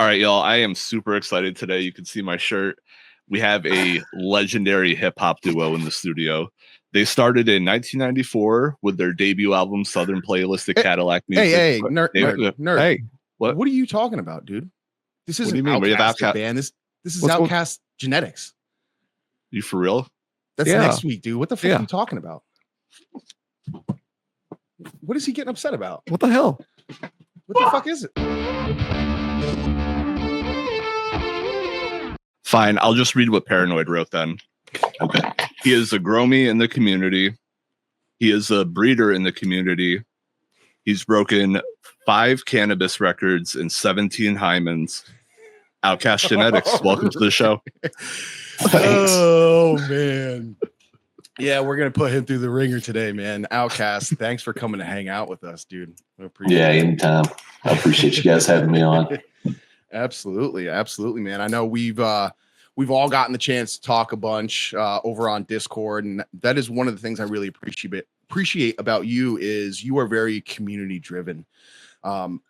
right, y'all. I am super excited today. You can see my shirt. We have a legendary hip hop duo in the studio. They started in 1994 with their debut album, Southern Playlistic Cadillac Music. Hey, nerd. Hey, what are you talking about, dude? This isn't OutKast band. This is OutKast Genetics. You for real? That's next week, dude. What the fuck are you talking about? What is he getting upset about? What the hell? What the fuck is it? Fine, I'll just read what Paranoid wrote then. Okay. He is a gromie in the community. He is a breeder in the community. He's broken 5 cannabis records and 17 hymens. OutKast Genetics, welcome to the show. Oh, man. Yeah, we're going to put him through the ringer today, man. OutKast, thanks for coming to hang out with us, dude. Anytime. I appreciate you guys having me on. Absolutely, man. I know we've all gotten the chance to talk a bunch over on Discord, and that is one of the things I really appreciate about you is you are very community driven.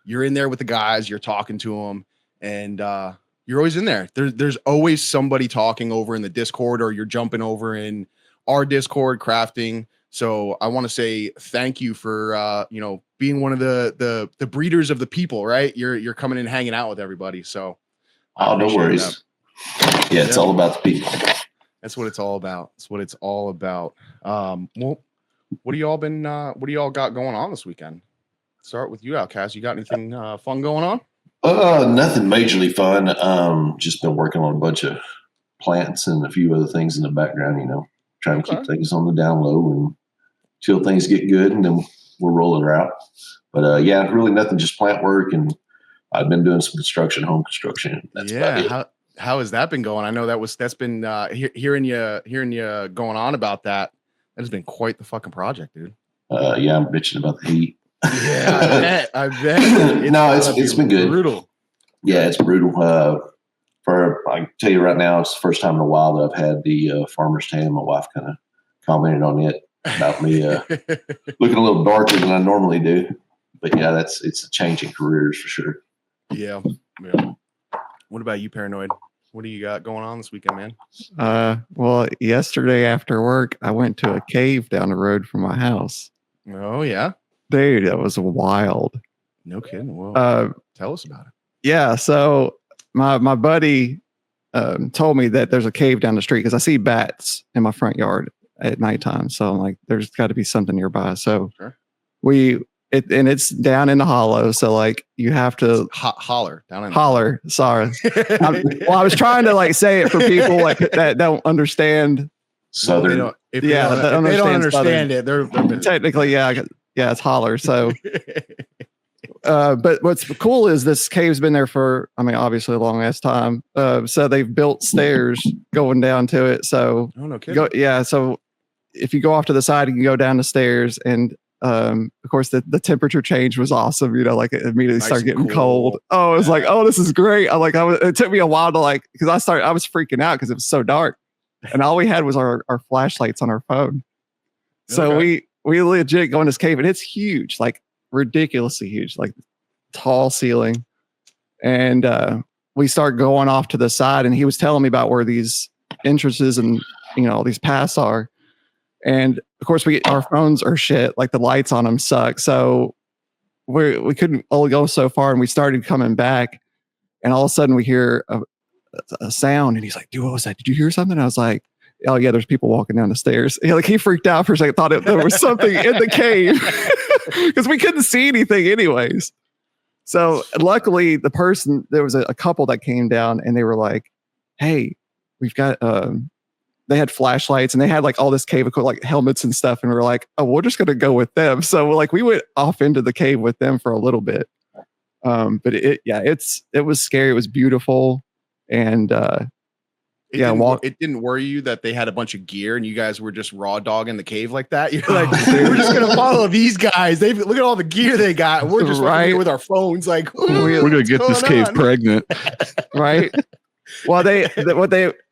You're in there with the guys, you're talking to them, and you're always in there. There's always somebody talking over in the Discord, or you're jumping over in our Discord crafting. So I want to say thank you for being one of the breeders of the people, right? You're coming and hanging out with everybody. So no worries. Yeah, it's all about the people. That's what it's all about. Well, what do y'all got going on this weekend? Start with you, OutKast. You got anything fun going on? Nothing majorly fun. Just been working on a bunch of plants and a few other things in the background, trying to keep things on the down low and till things get good, and then we'll roll it out. But really nothing, just plant work, and I've been doing some home construction. That's about it. How has that been going? I know that's been hearing you going on about that. That has been quite the fucking project, dude. I'm bitching about the heat. Yeah, I bet. It's been good. Brutal. Yeah, it's brutal. I can tell you right now, it's the first time in a while that I've had the farmer's tan. My wife kind of commented on it about me looking a little darker than I normally do. But yeah, it's a change in careers for sure. Yeah. What about you, Paranoid? What do you got going on this weekend, man? Well, yesterday after work, I went to a cave down the road from my house. Oh yeah, dude, that was wild. No kidding. Well, tell us about it. Yeah, so my buddy told me that there's a cave down the street because I see bats in my front yard at nighttime. So I'm like, there's got to be something nearby. So it's down in the hollow. So like you have to holler down in holler. Sorry. I was trying to say it for people that don't understand Southern. If they don't understand it, they're technically, it's holler. So, but what's cool is this cave's been there for, obviously a long ass time. So they've built stairs going down to it. So, no kidding. So if you go off to the side, you can go down the stairs, and of course the temperature change was awesome. It immediately started getting cold. Oh, it was like, oh, this is great. It took me a while to because I was freaking out because it was so dark, and all we had was our flashlights on our phone. So we legit go in this cave, and it's huge, ridiculously huge, tall ceiling. And we start going off to the side, and he was telling me about where these entrances and all these paths are. And of course our phones are shit, the lights on them suck. So we couldn't only go so far, and we started coming back, and all of a sudden we hear a sound, and he's like, dude, what was that? Did you hear something? I was like, oh yeah, there's people walking down the stairs. He freaked out for a second, thought there was something in the cave because we couldn't see anything anyways. So luckily there was a couple that came down, and they were like, hey, we've got, they had flashlights, and they had all this cave equipment, helmets and stuff. And we were like, oh, we're just going to go with them. So we went off into the cave with them for a little bit. But it was scary. It was beautiful. And, it didn't worry you that they had a bunch of gear and you guys were just raw dogging the cave like that? You're like, we're just gonna follow these guys. Look at all the gear they got. We're just here with our phones, we're gonna get this cave pregnant, right? Well,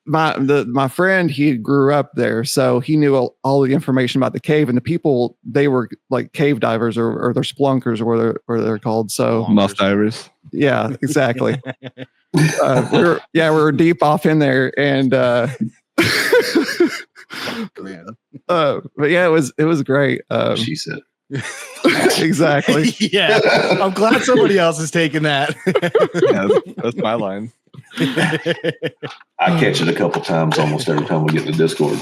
my friend, he grew up there, so he knew all the information about the cave, and the people, they were cave divers or they're splunkers or where they're called. So muff divers. Yeah, exactly. we were deep off in there, and Man. but yeah, it was great. She said. Exactly. Yeah, I'm glad somebody else is taking that. Yeah, that's my line. I catch it a couple times almost every time we get in the Discord.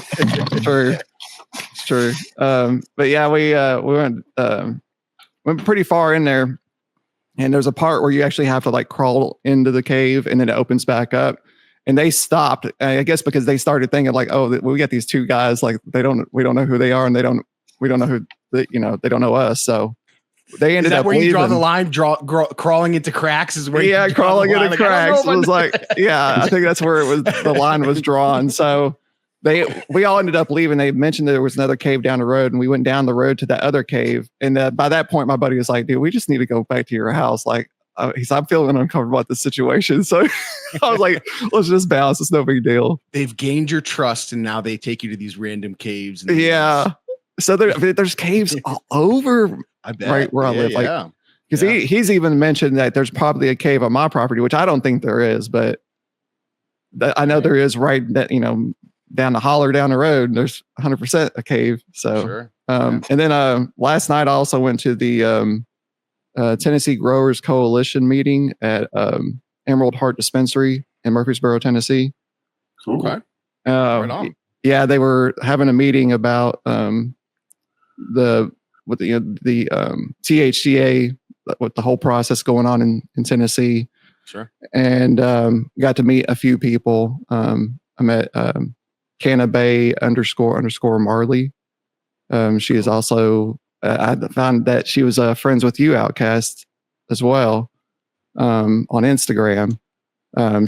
True. But yeah, we went pretty far in there, and there's a part where you actually have to like crawl into the cave, and then it opens back up. And they stopped, I guess, because they started thinking like, oh, we got these two guys, like we don't know who they are, and we don't know who they don't know us. So they ended up where leaving. You draw the line. Crawling into cracks is where. Yeah, crawling into cracks was like, yeah, I think that's where it was. The line was drawn. So we all ended up leaving. They mentioned there was another cave down the road, and we went down the road to that other cave. And by that point, my buddy was like, dude, we just need to go back to your house. Like, he's, I'm feeling uncomfortable about the situation. So I was like, let's just bounce. It's no big deal. They've gained your trust, and now they take you to these random caves. Yeah. So there's caves all over. I bet. Right where I live. Yeah. Like, because he's even mentioned that there's probably a cave on my property, which I don't think there is, but I know there is right that, down the holler down the road, there's 100% a cave. So, sure. And then last night I also went to the Tennessee Growers Coalition meeting at Emerald Heart Dispensary in Murfreesboro, Tennessee. Cool. Okay. Right on. Yeah, they were having a meeting about the THCA, with the whole process going on in Tennessee. Sure. And got to meet a few people. I met Cannabis _ Marley. She is also, I found that she was friends with you, OutKast, as well, on Instagram.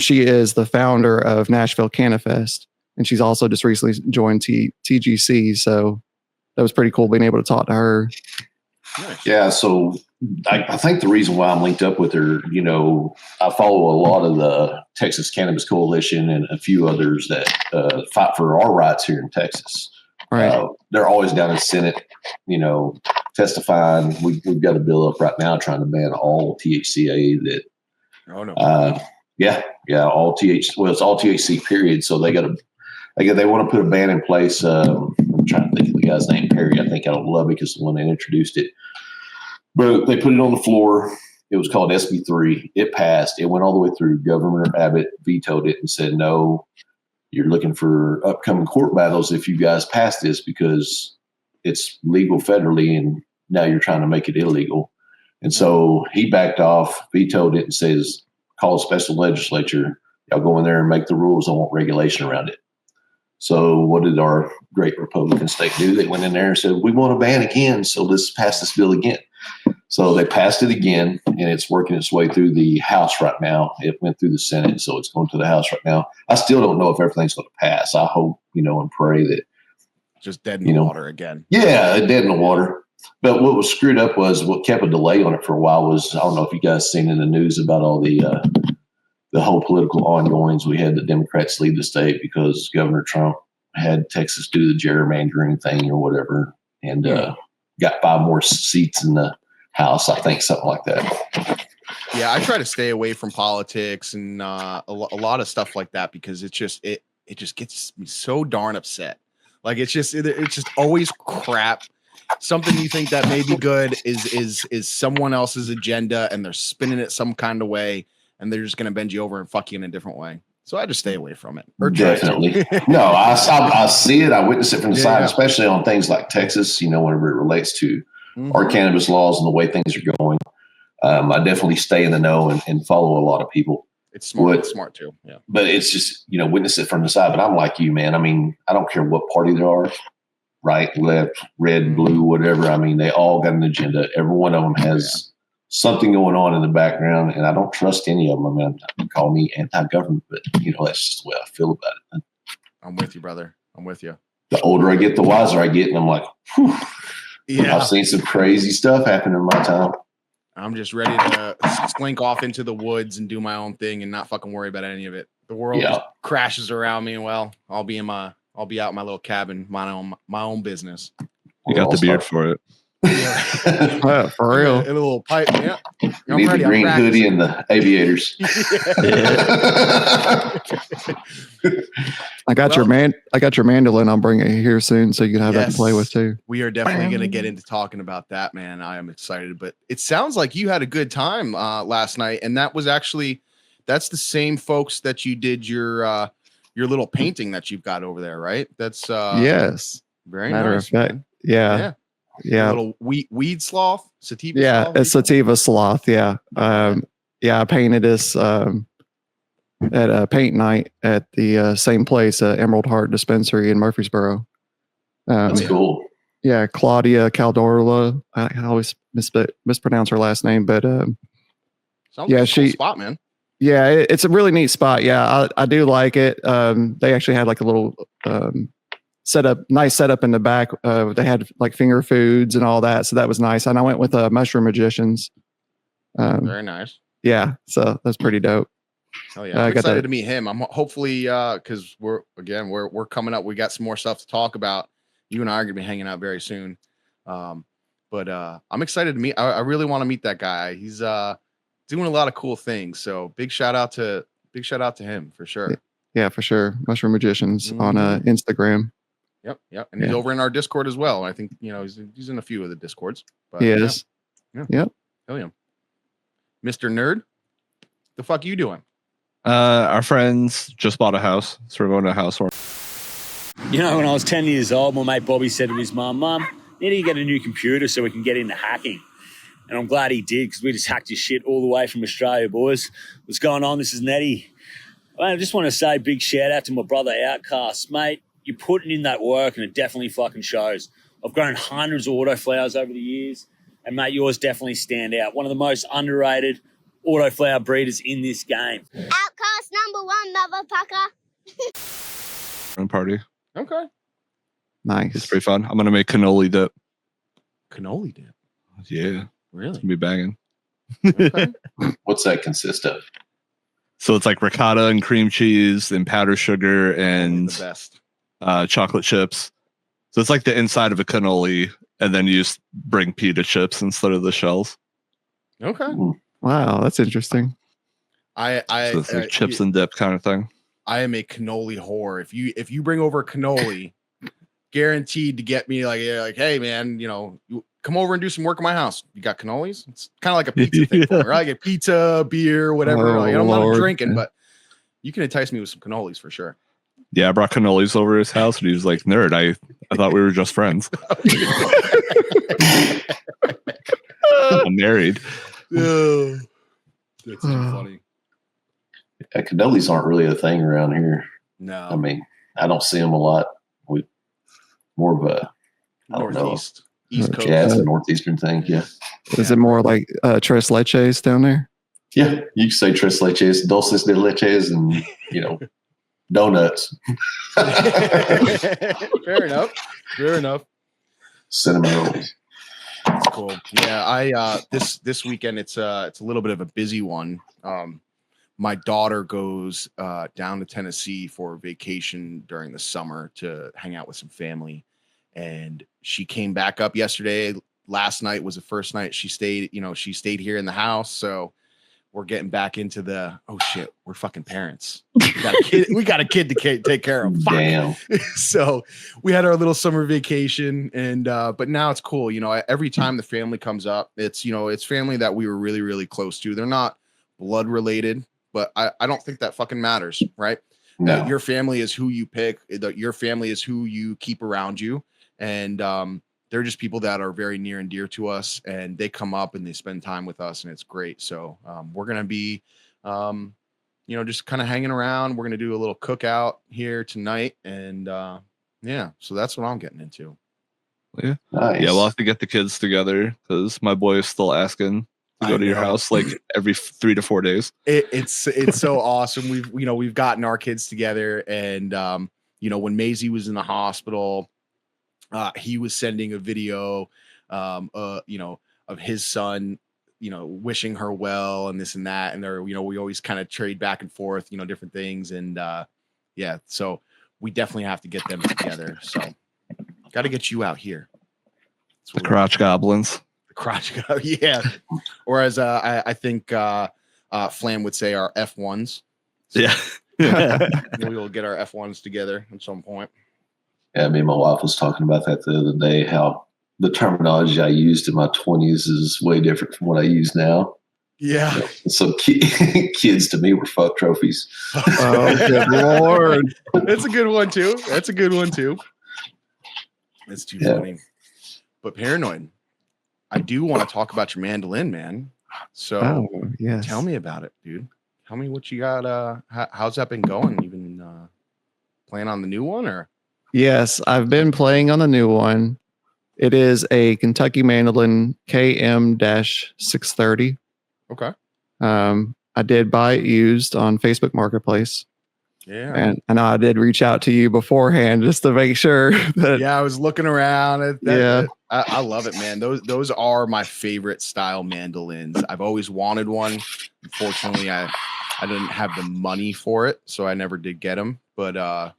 She is the founder of Nashville Cannafest, and she's also just recently joined TGC. So that was pretty cool being able to talk to her. Nice. Yeah, so I think the reason why I'm linked up with her, I follow a lot of the Texas Cannabis Coalition and a few others that fight for our rights here in Texas. Right. They're always down in Senate, testifying. We've got a bill up right now trying to ban all THCA. That, oh no. All THC. Well, it's all THC. Period. So they want to put a ban in place. I'm trying to think of the guy's name, Perry. I think out of Lubbock is the one that introduced it. But they put it on the floor. It was called SB3. It passed. It went all the way through. Governor Abbott vetoed it and said, no, you're looking for upcoming court battles if you guys pass this because it's legal federally and now you're trying to make it illegal. And so he backed off, vetoed it, and says, call a special legislature. Y'all go in there and make the rules. I want regulation around it. So what did our great Republican state do? They went in there and said, we want to ban again, so let's pass this bill again. So they passed it again, and it's working its way through the House right now. It went through the Senate, so it's going to the House right now. I still don't know if everything's going to pass. I hope, and pray that. Just dead in the water again. Yeah, dead in the water. But what was screwed up was what kept a delay on it for a while was, I don't know if you guys seen in the news about all the whole political ongoings. We had the Democrats leave the state because Governor Trump had Texas do the gerrymandering thing or whatever, and got 5 more seats in the House, I think, something like that. Yeah, I try to stay away from politics and a lot of stuff like that because it just gets me so darn upset. Like it's just always crap. Something you think that may be good is someone else's agenda, and they're spinning it some kind of way, and they're just going to bend you over and fuck you in a different way. So I just stay away from it. Definitely. No, I see it. I witness it from the side, especially on things like Texas, whenever it relates to our cannabis laws and the way things are going. I definitely stay in the know and follow a lot of people. It's smart. It's smart too. Yeah. But it's just, witness it from the side. But I'm like you, man. I mean, I don't care what party there are, right, left, red, blue, whatever. I mean, they all got an agenda. Every one of them has something going on in the background, and I don't trust any of them. I mean, call me anti-government, but that's just the way I feel about it. I'm with you, brother. I'm with you. The older I get, the wiser I get, and I'm like, whew. Yeah. I've seen some crazy stuff happen in my time. I'm just ready to slink off into the woods and do my own thing and not fucking worry about any of it. The world just crashes around me, and I'll be out in my little cabin, my own business. You got the beard for it. Well, for real. In a little pipe. Yeah. You need the green hoodie and the aviators. I got your mandolin. I'll bring it here soon so you can have that to play with too. We are definitely going to get into talking about that, man. I am excited, but it sounds like you had a good time last night, and that's the same folks that you did your little painting that you've got over there, right? That's yes. Very matter nice, of fact. man. Yeah. A little weed sloth, sativa. Yeah, sloth, it's sativa sloth. Yeah. I painted this at a paint night at the same place, Emerald Heart Dispensary in Murfreesboro. That's cool. Yeah, Claudia Caldorla. I always mispronounce her last name, but sounds like a cool spot, man. Yeah, it's a really neat spot. Yeah, I do like it. They actually had like a little nice setup in the back. They had like finger foods and all that, so that was nice. And I went with Mushroom Magicians. Very nice. Yeah, so that's pretty dope. Oh yeah, I'm excited to meet him. I'm hopefully because we're coming up. We got some more stuff to talk about. You and I are gonna be hanging out very soon. But I'm excited to meet. I really want to meet that guy. He's doing a lot of cool things. So big shout out to him for sure. Yeah, for sure. Mushroom Magicians on Instagram. Yep. And he's over in our Discord as well. I think he's in a few of the Discords. But, he is. Yeah. Yep. Hell yeah. Mr. Nerd, the fuck you doing? Our friends just bought a house, so we're going to a house. When I was 10 years old, my mate Bobby said to his mum, need to get a new computer so we can get into hacking. And I'm glad he did, because we just hacked his shit all the way from Australia, boys. What's going on? This is Nettie. I just want to say a big shout out to my brother OutKast. Mate, you're putting in that work and it definitely fucking shows. I've grown hundreds of autoflowers over the years, and mate, yours definitely stand out. One of the most underrated autoflower breeders in this game. OutKast #1, motherfucker. Party. Okay. Nice. It's pretty fun. I'm going to make cannoli dip. Cannoli dip? Yeah. Really? It's going to be banging. Okay. What's that consist of? So it's like ricotta and cream cheese and powdered sugar and the best. Chocolate chips. So it's like the inside of a cannoli, and then you just bring pita chips instead of the shells. Okay. Wow, that's interesting. So it's like chips and dip kind of thing. I am a cannoli whore. If you bring over cannoli, guaranteed to get me like, hey man, you come over and do some work in my house. You got cannolis? It's kind of like a pizza thing, for me, right? I get pizza, beer, whatever. I'm not drinking, but you can entice me with some cannolis for sure. Yeah, I brought cannolis over to his house, and he was like, "Nerd, I thought we were just friends." I'm married. Oh, that's too funny. Cannolis aren't really a thing around here. No, I mean, I don't see them a lot. We more of a Northeast, East Coast. Yeah, it's a northeastern thing. Yeah. Is it more like tres leches down there? Yeah, you can say tres leches, dulces de leches, and donuts. Fair enough. Cinnamon rolls. That's cool. Yeah, I this weekend it's a little bit of a busy one. My daughter goes down to Tennessee for vacation during the summer to hang out with some family, and she came back up yesterday. Last night was the first night she stayed. She stayed here in the house, so we're getting back into the shit. We're fucking parents. We got a kid to take care of. Fuck. Damn. So we had our little summer vacation, and but now it's cool. Every time the family comes up, it's family that we were really, really close to. They're not blood related, but I don't think that fucking matters, right? No. Your family is who you pick. Your family is who you keep around you, and they're just people that are very near and dear to us, and they come up and they spend time with us, and it's great. So we're going to be, just kind of hanging around. We're going to do a little cookout here tonight. And so that's what I'm getting into. Yeah. Nice. Yeah, we'll have to get the kids together, because my boy is still asking to go to your house like every 3 to 4 days. It's so awesome. We've gotten our kids together, and when Maisie was in the hospital, he was sending a video, of his son, wishing her well and this and that. And we always kind of trade back and forth, different things. And so we definitely have to get them together. So got to get you out here. The crotch goblins. The crotch goblins, yeah. Or as I think Flam would say, our F1s. So Yeah. we'll get our F1s together at some point. Yeah, me and my wife was talking about that the other day, how the terminology I used in my 20s is way different from what I use now. Yeah. So kids to me were fuck trophies. Oh, good Lord. That's a good one too. That's too funny. But Paranoid, I do want to talk about your mandolin, man. So yes. Tell me about it, dude. Tell me what you got. How's that been going? You been playing on the new one, or? Yes, I've been playing on the new one. It is a Kentucky Mandolin KM-630. Okay. I did buy it used on Facebook Marketplace. Yeah. And I did reach out to you beforehand just to make sure that. Yeah, I was looking around at that. Yeah. I love it, man. Those are my favorite style mandolins. I've always wanted one. Unfortunately, I didn't have the money for it, so I never did get them. But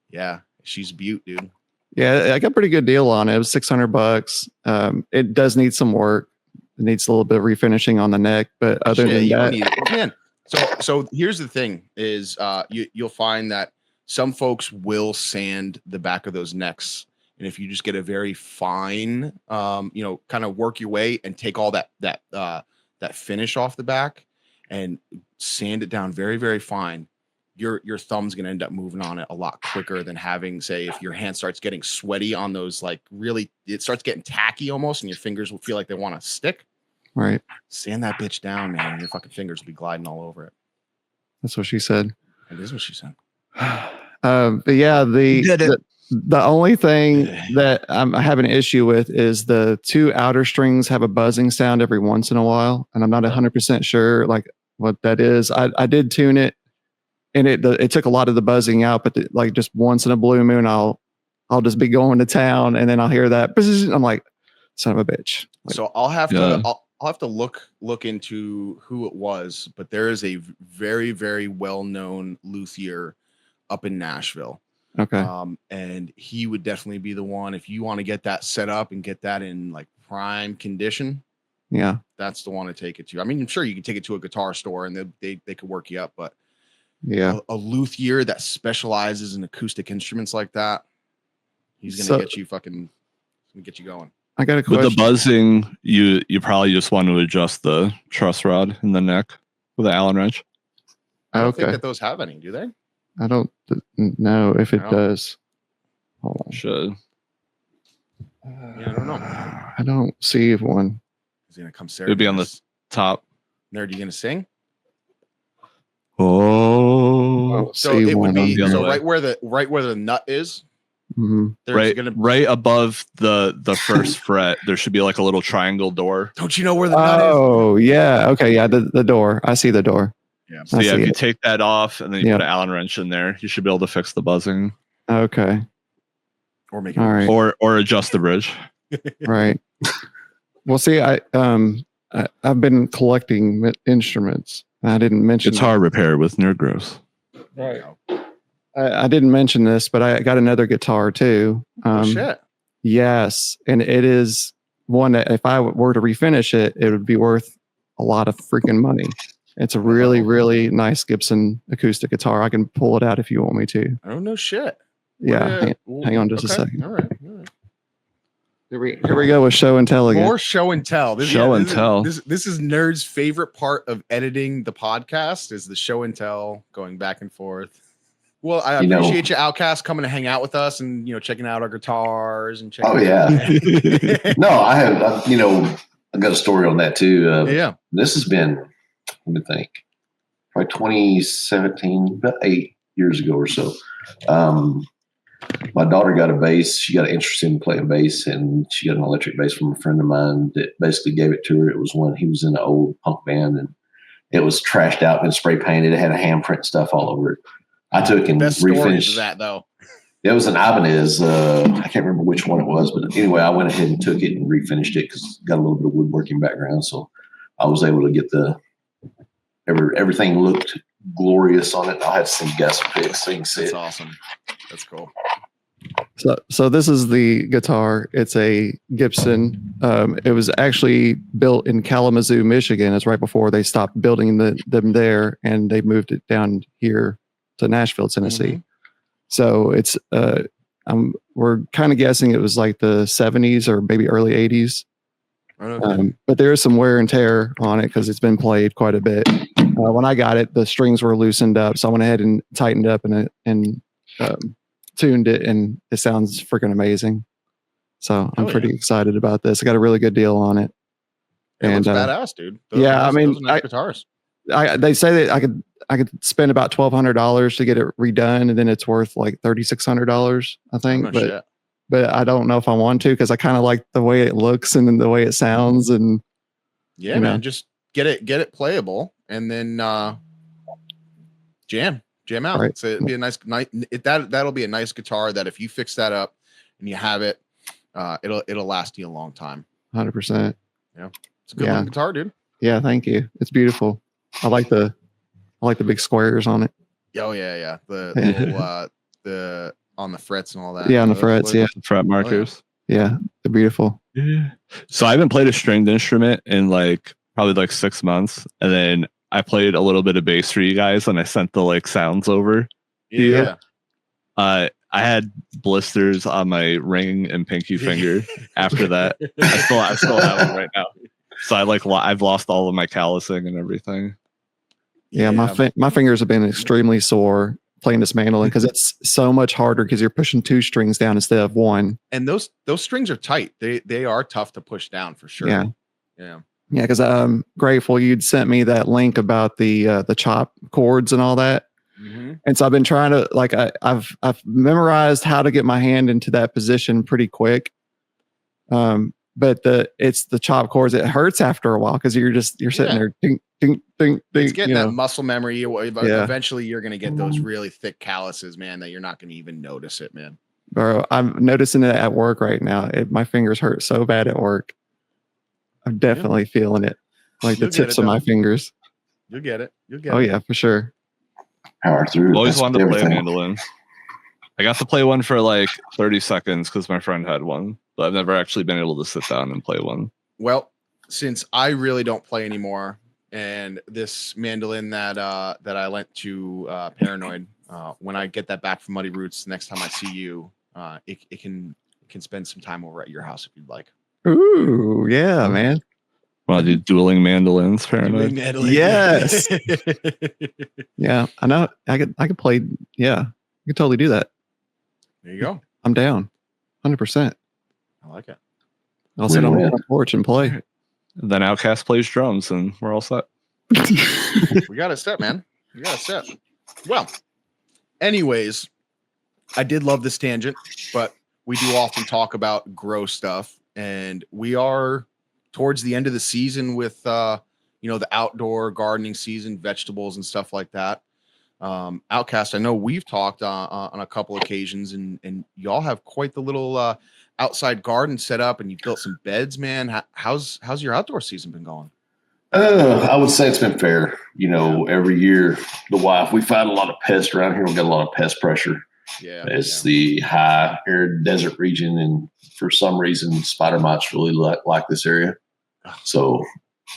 yeah, she's a beaut, dude. Yeah, I got a pretty good deal on it. It was $600. It does need some work. It needs a little bit of refinishing on the neck, but other than that, So here's the thing: is you'll find that some folks will sand the back of those necks, and if you just get a very fine, kind of work your way and take all that finish off the back and sand it down very, very fine, your thumb's gonna end up moving on it a lot quicker than having, say, if your hand starts getting sweaty on those, like really, it starts getting tacky almost, and your fingers will feel like they want to stick. Right. Sand that bitch down, man. And your fucking fingers will be gliding all over it. That's what she said. It is what she said. But yeah, the only thing that I'm having an issue with is the two outer strings have a buzzing sound every once in a while, and I'm not 100% sure like what that is. I did tune it, and it took a lot of the buzzing out, but like just once in a blue moon, I'll just be going to town, and then I'll hear that. I'm like, son of a bitch. Like, So I'll have to. I'll have to look into who it was, but there is a very, very well-known luthier up in Nashville. Okay. And he would definitely be the one if you want to get that set up and get that in like prime condition. Yeah. That's the one to take it to. I mean, I'm sure you can take it to a guitar store and they could work you up, but yeah, a luthier that specializes in acoustic instruments like that, he's gonna get you going. I got a question. With the buzzing, you probably just want to adjust the truss rod in the neck with an Allen wrench. I don't think that those have any, do they? I don't know if it does. Hold on. Should. Yeah, I don't know. I don't see one. Is he gonna come It'd be on the top. Nerd, you gonna sing? Oh, so it would be right where the nut is. Mm-hmm. Right above the first fret, there should be like a little triangle door. Don't you know where the nut is? Oh yeah, okay, yeah, the door. I see the door. Yeah. So if you take that off and then you put an Allen wrench in there, you should be able to fix the buzzing. Okay. Or make it right. or adjust the bridge. Right. Well, see, I've been collecting instruments. I didn't mention guitar repair with NerdGrows. Right. I didn't mention this, but I got another guitar too. Oh shit. Yes, and it is one that if I were to refinish it, it would be worth a lot of freaking money. It's a really, really nice Gibson acoustic guitar. I can pull it out if you want me to. Oh no shit. Yeah, hang on just a second. All right. Here we go with show and tell again. More show and tell. This is Nerd's favorite part of editing the podcast is the show and tell, going back and forth. Well, I appreciate you, OutKast, coming to hang out with us and checking out our guitars and checking. Oh yeah. No, I have. I got a story on that too. Yeah. This has been, let me think, probably 2017, about 8 years ago or so. My daughter got a bass. She got interested in playing bass, and she got an electric bass from a friend of mine that basically gave it to her. It was one, he was in an old punk band, and it was trashed out and spray painted. It had a handprint stuff all over it. I took and refinished that though. It was an Ibanez. I can't remember which one it was, but anyway, I went ahead and took it and refinished it because it's got a little bit of woodworking background. So I was able to get everything looked glorious on it. I'll have to send you guys some pics so you can see That's it. Awesome. That's cool. So this is the guitar. It's a Gibson. It was actually built in Kalamazoo, Michigan. It's right before they stopped building them there, and they moved it down here to Nashville, Tennessee. Mhm. So it's we're kind of guessing it was like the 70s or maybe early 80s. Okay. But there is some wear and tear on it because it's been played quite a bit. When I got it, the strings were loosened up, so I went ahead and tightened up and tuned it, and it sounds freaking amazing. So I'm pretty excited about this. I got a really good deal on it. It looks badass, dude. Those are nice guitars. They say that I could spend about $1,200 to get it redone, and then it's worth like $3,600, I think. But I don't know if I want to because I kind of like the way it looks and then the way it sounds. And yeah, man, just get it playable, and then jam out. Right. So it'd be a nice that'll be a nice guitar that if you fix that up and you have it, it'll last you a long time. 100%. Yeah, it's a good looking guitar, dude. Yeah, thank you. It's beautiful. I like the big squares on it. Oh yeah. The little the on the frets and all that. Yeah, on the frets. Yeah, fret markers. Yeah, they're beautiful. Yeah. So I haven't played a stringed instrument in probably 6 months, and then I played a little bit of bass for you guys, and I sent the sounds over. Yeah. I had blisters on my ring and pinky finger after that. I still have them right now. So I've lost all of my callousing and everything. Yeah, my fingers have been extremely sore playing this mandolin because it's so much harder because you're pushing 2 strings down instead of 1. And those strings are tight. They are tough to push down for sure. Yeah. Because I'm grateful you'd sent me that link about the chop chords and all that. Mm-hmm. And so I've been trying to I've memorized how to get my hand into that position pretty quick. But it's the chop chords. It hurts after a while because you're sitting there. Ding, ding, ding, ding, it's getting that muscle memory. Eventually, you're going to get those really thick calluses, man, that you're not going to even notice it, man. Bro, I'm noticing it at work right now. My fingers hurt so bad at work. I'm definitely feeling it, like the tips of my fingers. You'll get it. Oh yeah, for sure. Power through. Always wanted to play a mandolin. I got to play one for 30 seconds because my friend had one, but I've never actually been able to sit down and play one. Well, since I really don't play anymore, and this mandolin that I lent to Paranoid, when I get that back from Muddy Roots, next time I see you, it can spend some time over at your house if you'd like. Ooh, yeah, man. Want to do dueling mandolins, Paranoid? Yes. Yeah, I know. I could play. Yeah, I could totally do that. There you go. I'm down. 100%. I like it. I'll sit on the porch and play. Then OutKast plays drums, and we're all set. We got a step, man. We got a step. Well, anyways, I did love this tangent, but we do often talk about grow stuff, and we are towards the end of the season with the outdoor gardening season, vegetables and stuff like that. OutKast, I know we've talked on a couple occasions, and y'all have quite the little outside garden set up, and you built some beds, man. How's your outdoor season been going? I would say it's been fair. Every year, the wife, we find a lot of pests around here. We've got a lot of pest pressure. Yeah. It's the high arid desert region, and for some reason, spider mites really like this area. So,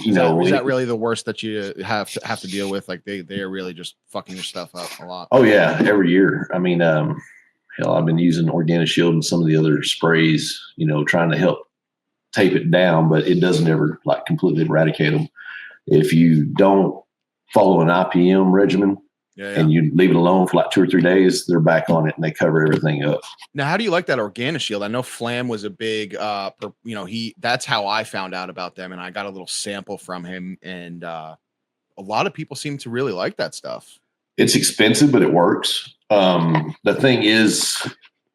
is that really the worst that you have to deal with? Like they are really just fucking your stuff up a lot. Oh yeah, every year. I mean, hell, I've been using OrganiShield and some of the other sprays, trying to help tape it down, but it doesn't ever completely eradicate them. If you don't follow an IPM regimen and you leave it alone for 2 or 3 days, they're back on it and they cover everything up. Now, how do you like that OrganiShield? I know Flam was a big, that's how I found out about them, and I got a little sample from him, and a lot of people seem to really like that stuff. It's expensive, but it works. The thing is,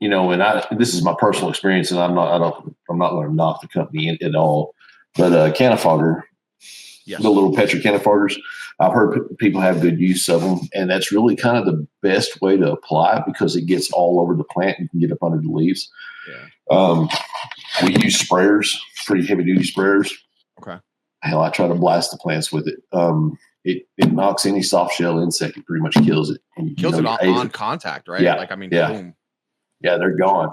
and this is my personal experience, and I'm not going to knock the company at all, but Canifogger, the little Petri Canifoggers, I've heard people have good use of them, and that's really kind of the best way to apply it because it gets all over the plant and can get up under the leaves. Yeah. We use sprayers, pretty heavy duty sprayers. Okay. Hell, I try to blast the plants with it. It knocks any soft shell insect. It pretty much kills it. And kills it on contact, right? Yeah. Boom. Yeah, they're gone.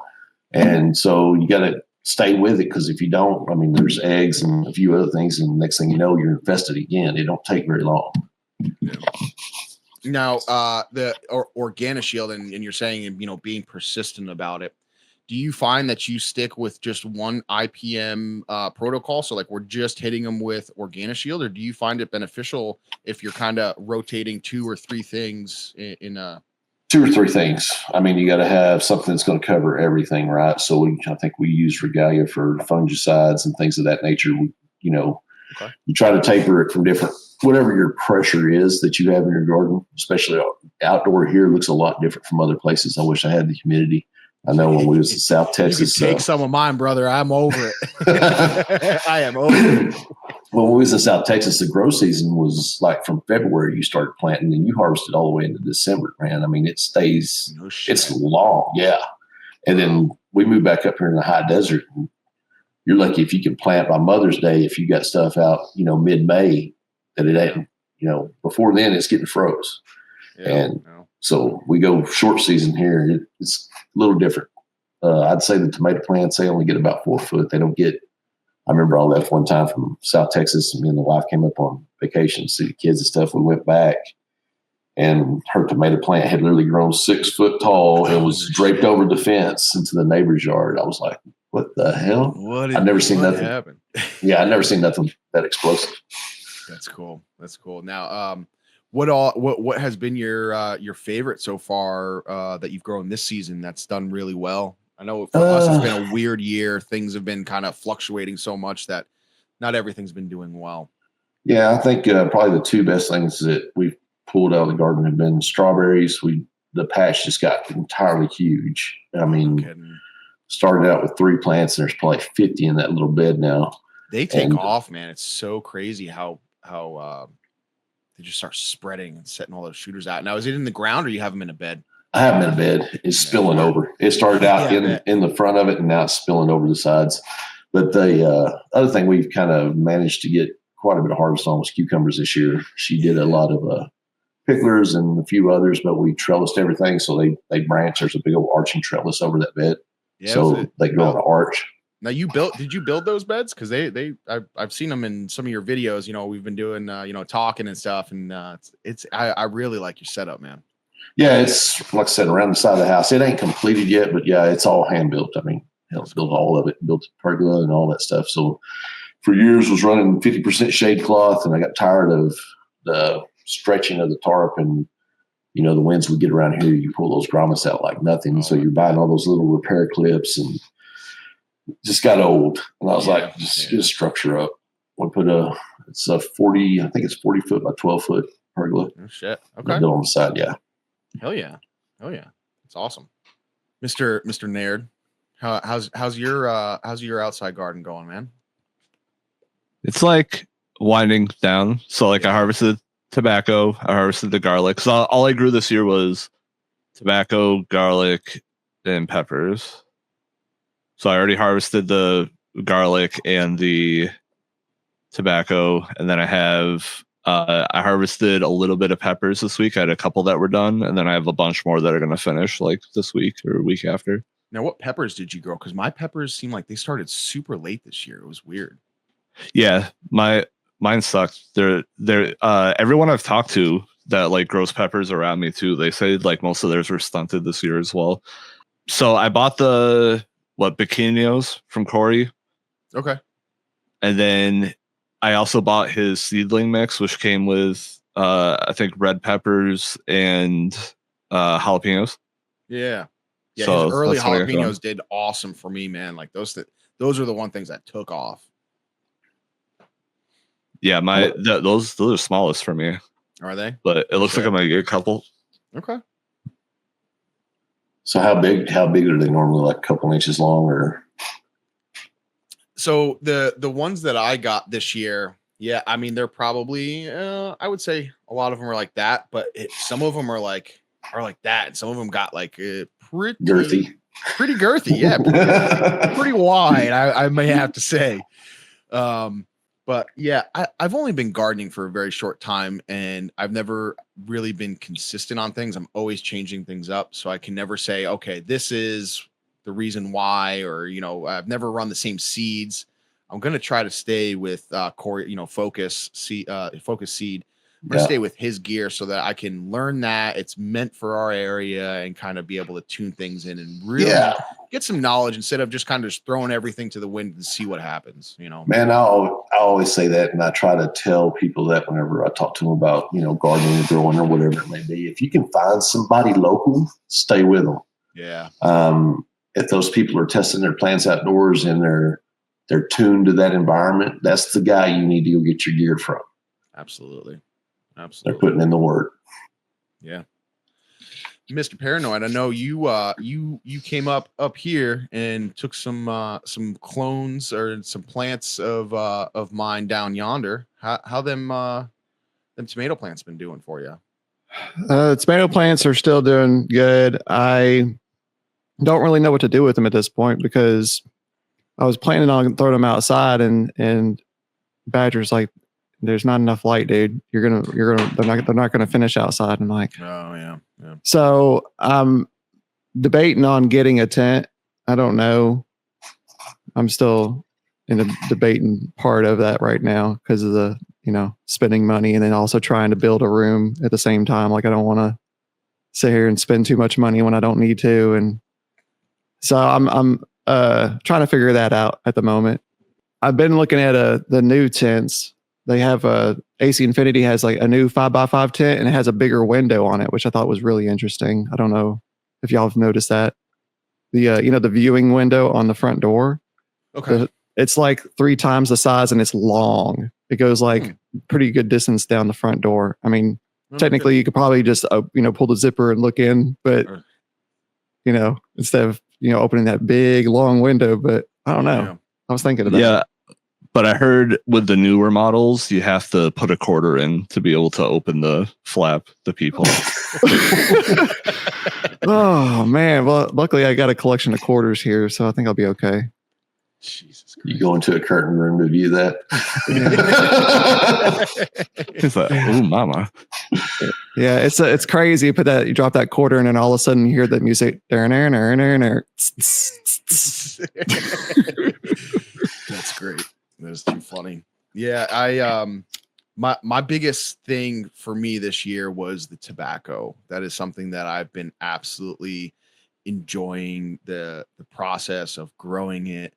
And so you got to stay with it, because if you don't, I mean, there's eggs and a few other things, and next thing you know, you're infested again. It don't take very long. Now, the Organoshield, and you're saying, being persistent about it. Do you find that you stick with just one IPM protocol? So like we're just hitting them with Organoshield, or do you find it beneficial if you're kind of rotating 2 or 3 things in 2 or 3 things. I mean, you got to have something that's going to cover everything, right? So I think we use Regalia for fungicides and things of that nature. Okay. You try to taper it from different, whatever your pressure is that you have in your garden, especially outdoor here, looks a lot different from other places. I wish I had the humidity. I know when we was in South Texas. You can take some of mine, brother. I'm over it. I am over it. When we was in South Texas, the grow season was like from February you started planting and you harvested all the way into December, man. I mean, it stays, it's long. Yeah. And then we moved back up here in the high desert. And you're lucky if you can plant by Mother's Day, if you got stuff out, mid-May, that it ain't, before then it's getting froze. So we go short season here. It's a little different. I'd say the tomato plants, they only get about 4 foot. They don't get, I remember I left one time from South Texas, and me and the wife came up on vacation to see the kids and stuff. We went back, and her tomato plant had literally grown 6 foot tall and was draped over the fence into the neighbor's yard. I was like, what the hell? I've never seen nothing happen. Yeah, I've never seen nothing that explosive. That's cool. That's cool. Now, what has been your favorite so far that you've grown this season that's done really well? I know for us it's been a weird year. Things have been kind of fluctuating so much that not everything's been doing well. Yeah, I think probably the 2 best things that we've pulled out of the garden have been strawberries. The patch just got entirely huge. I mean, started out with 3 plants, and there's probably 50 in that little bed now. They take off, man. It's so crazy how they just start spreading and setting all those shooters out. Now, is it in the ground or you have them in a bed? I have them in a bed. It's spilling over. It started out in the front of it, and now it's spilling over the sides. But the other thing we've kind of managed to get quite a bit of harvest on was cucumbers this year. She did a lot of picklers and a few others, but we trellised everything. So they branch. There's a big old arching trellis over that bed. Yeah, so they go on an arch. Now did you build those beds? Cause I've seen them in some of your videos, we've been doing, talking and stuff. And I really like your setup, man. Yeah. It's like I said, around the side of the house. It ain't completed yet, but yeah, it's all hand built. I mean, built all of it, built pergola and all that stuff. So for years was running 50% shade cloth, and I got tired of the stretching of the tarp, and the winds would get around here. You pull those grommets out like nothing. So you're buying all those little repair clips, and just got old. And I was like, just get a structure up. We put it's a 40, I think it's 40 foot by 12 foot pergola. Oh shit. Okay. Built on the side. Yeah. Hell yeah. Oh yeah. It's awesome. Mr. Nerd, how's your outside garden going, man? It's like winding down. So like I harvested tobacco, I harvested the garlic. So all I grew this year was tobacco, garlic, and peppers. So I already harvested the garlic and the tobacco, and then I harvested a little bit of peppers this week. I had a couple that were done, and then I have a bunch more that are going to finish like this week or week after. Now, what peppers did you grow? Because my peppers seem like they started super late this year. It was weird. Yeah, mine sucked. They're everyone I've talked to that like grows peppers around me too, they say like most of theirs were stunted this year as well. So I bought the bikinos from Corey. Okay. And then I also bought his seedling mix, which came with I think red peppers and jalapenos. Yeah. Yeah, so his early jalapenos did awesome for me, man. Like those are the one things that took off. Yeah, those are smallest for me. Are they? But it looks like I'm gonna get a couple. Okay. So how big are they normally? Like a couple inches long, or? So the ones that I got this year, yeah, I mean they're probably I would say a lot of them are like that, but some of them are like that, and some of them got like pretty girthy, yeah, pretty wide. I may have to say, but yeah, I've only been gardening for a very short time, and I've never really been consistent on things. I'm always changing things up, so I can never say, okay, this is the reason why, or, I've never run the same seeds. I'm going to try to stay with Corey, Focus Seed. I'm going to stay with his gear so that I can learn that it's meant for our area and kind of be able to tune things in and really get some knowledge instead of just kind of just throwing everything to the wind and see what happens, Man, I always say that, and I try to tell people that whenever I talk to them about, gardening or growing or whatever it may be. If you can find somebody local, stay with them. Yeah. If those people are testing their plants outdoors and they're tuned to that environment, that's the guy you need to go get your gear from. Absolutely. They're putting in the work. Yeah. Mr. Paranoid, I know you came up here and took some clones or some plants of mine down yonder. How them tomato plants been doing for you? Tomato plants are still doing good. I don't really know what to do with them at this point because I was planning on throwing them outside and Badger's like, there's not enough light, dude. They're not gonna finish outside. I'm like, oh yeah. So I'm debating on getting a tent. I don't know. I'm still in the debating part of that right now because of the, spending money and then also trying to build a room at the same time. Like I don't want to sit here and spend too much money when I don't need to. And so I'm trying to figure that out at the moment. I've been looking at the new tents. They have AC Infinity has like a new 5x5 tent and it has a bigger window on it, which I thought was really interesting. I don't know if y'all have noticed that. The viewing window on the front door. Okay. It's like 3 times the size and it's long. It goes like pretty good distance down the front door. I mean, technically you could probably just pull the zipper and look in, but instead of opening that big long window. But I don't know. Yeah. I was thinking about it. But I heard with the newer models, you have to put a quarter in to be able to open the flap, the peephole. Oh, man. Well, luckily I got a collection of quarters here, so I think I'll be okay. Jesus Christ. You go into a curtain room to view that. It's like, oh, mama. Yeah, it's crazy. You drop that quarter in and all of a sudden you hear the music. That's great. That's too funny. Yeah, my biggest thing for me this year was the tobacco. That is something that I've been absolutely enjoying the process of growing it.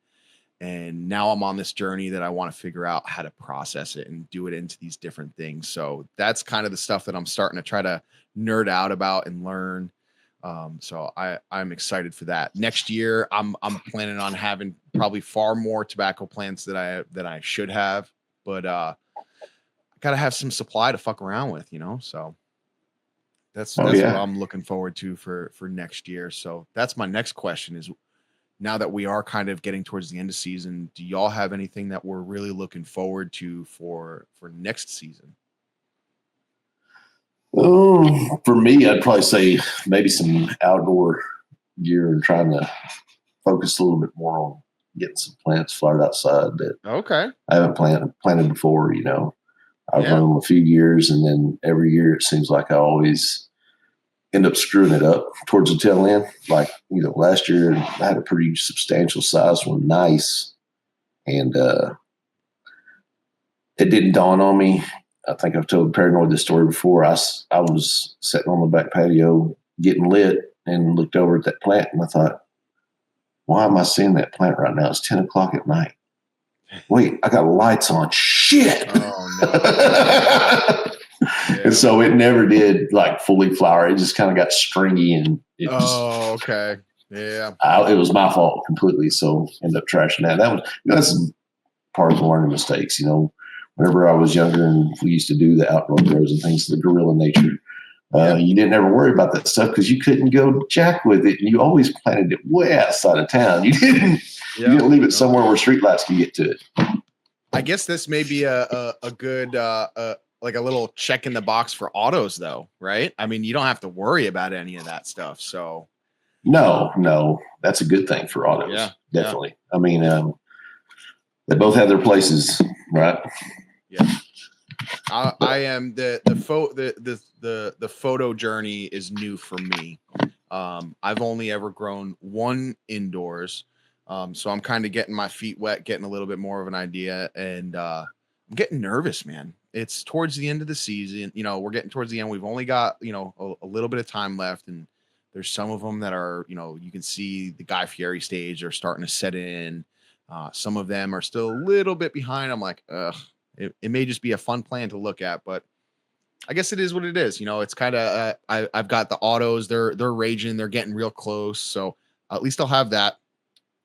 And now I'm on this journey that I want to figure out how to process it and do it into these different things. So that's kind of the stuff that I'm starting to try to nerd out about and learn. So I'm excited for that. Next year, I'm planning on having probably far more tobacco plants that I should have, but I gotta have some supply to fuck around with, So that's what I'm looking forward to for next year. So that's my next question is, now that we are kind of getting towards the end of season, do y'all have anything that we're really looking forward to for next season? For me, I'd probably say maybe some outdoor gear and trying to focus a little bit more on getting some plants flowered outside that I haven't planted before. I've run them a few years, and then every year it seems like I always end up screwing it up towards the tail end. Like, last year I had a pretty substantial size one, nice. And it didn't dawn on me. I think I've told Paranoid this story before. I was sitting on the back patio getting lit and looked over at that plant and I thought, why am I seeing that plant right now? It's 10 o'clock at night. Wait, I got lights on. Shit. Oh, no. Yeah. And so it never did like fully flower. It just kind of got stringy and it okay. Yeah. It was my fault completely. So ended up trashing that. That's part of the learning mistakes. Whenever I was younger and we used to do the outdoor grows and things, the guerrilla nature, you didn't ever worry about that stuff because you couldn't go jack with it. And you always planted it way outside of town. You didn't leave it somewhere where streetlights could get to it. I guess this may be a good, like a little check in the box for autos though, right? I mean, you don't have to worry about any of that stuff. So no, that's a good thing for autos. Yeah, definitely. Yeah. I mean, they both have their places, right? Yeah. I am the photo journey is new for me. I've only ever grown one indoors. So I'm kind of getting my feet wet, getting a little bit more of an idea, and I'm getting nervous, man. It's towards the end of the season. We're getting towards the end. We've only got, a little bit of time left, and there's some of them that are, you can see the Guy Fieri stage are starting to set in. Some of them are still a little bit behind. I'm like, it may just be a fun plan to look at, but I guess it is what it is. It's kind of I've got the autos. They're raging. They're getting real close. So at least I'll have that,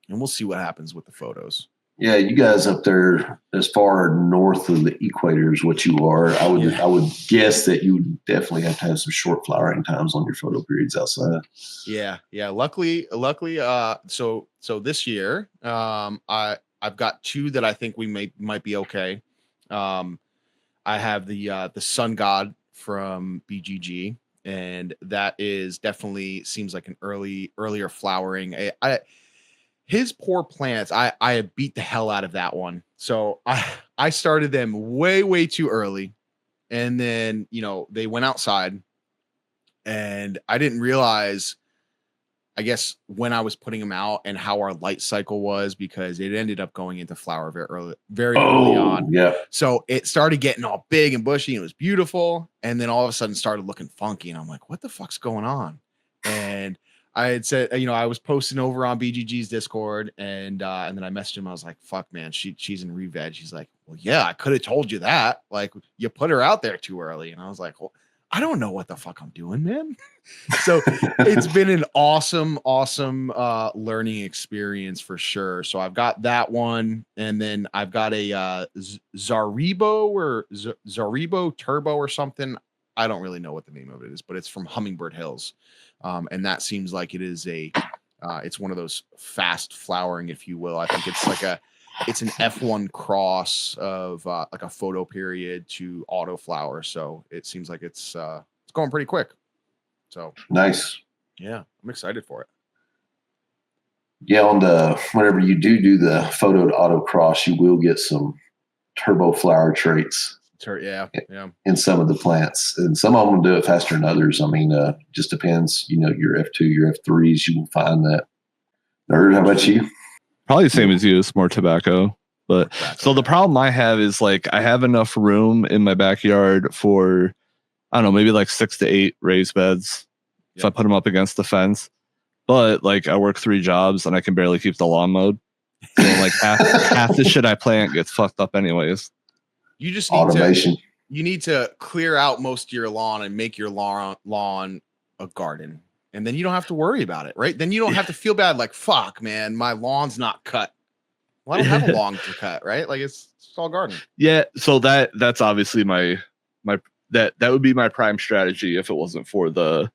and we'll see what happens with the photos. Yeah, you guys up there as far north of the equator is what you are. I would guess that you would definitely have to have some short flowering times on your photo periods outside. Yeah. Luckily, so this year, I've got two that I think we might be okay. I have the Sun God from BGG, and that is definitely seems like an earlier flowering. His poor plants, I beat the hell out of that one. So I started them way too early, and then they went outside, and I didn't realize, I guess, when I was putting them out and how our light cycle was, because it ended up going into flower very early on. Yeah. So it started getting all big and bushy, and it was beautiful, and then all of a sudden started looking funky, and I'm like, what the fuck's going on? And I had said, I was posting over on BGG's Discord, and then I messaged him. I was like, fuck, man, she's in re-veg. He's like, well, yeah, I could have told you that. Like, you put her out there too early. And I was like, well, I don't know what the fuck I'm doing, man. So it's been an awesome learning experience for sure. So I've got that one, and then I've got a Zaribo Turbo or something. I don't really know what the name of it is, but it's from Hummingbird Hills. And that seems like it is it's one of those fast flowering, if you will. I think it's an F1 cross of like a photo period to auto flower. So it seems like it's going pretty quick. So nice. Yeah, I'm excited for it. Yeah, whenever you do the photo to auto cross, you will get some turbo flower traits. Yeah. In some of the plants, and some of them will do it faster than others. I mean, just depends. Your F2, your F3s, you will find that. Nerd, how about you? Probably the same as you. It's more tobacco. But so the problem I have is, like, I have enough room in my backyard for, I don't know, maybe like 6 to 8 raised beds. If I put them up against the fence. But like, I work 3 jobs and I can barely keep the lawn mowed. So like half the shit I plant gets fucked up anyways. You just need automation. You need to clear out most of your lawn and make your lawn a garden. And then you don't have to worry about it, right? Then you don't have to feel bad, like, fuck, man, my lawn's not cut. Well, I don't have a lawn to cut, right? Like, it's all garden. Yeah, so that's obviously my that would be my prime strategy if it wasn't for the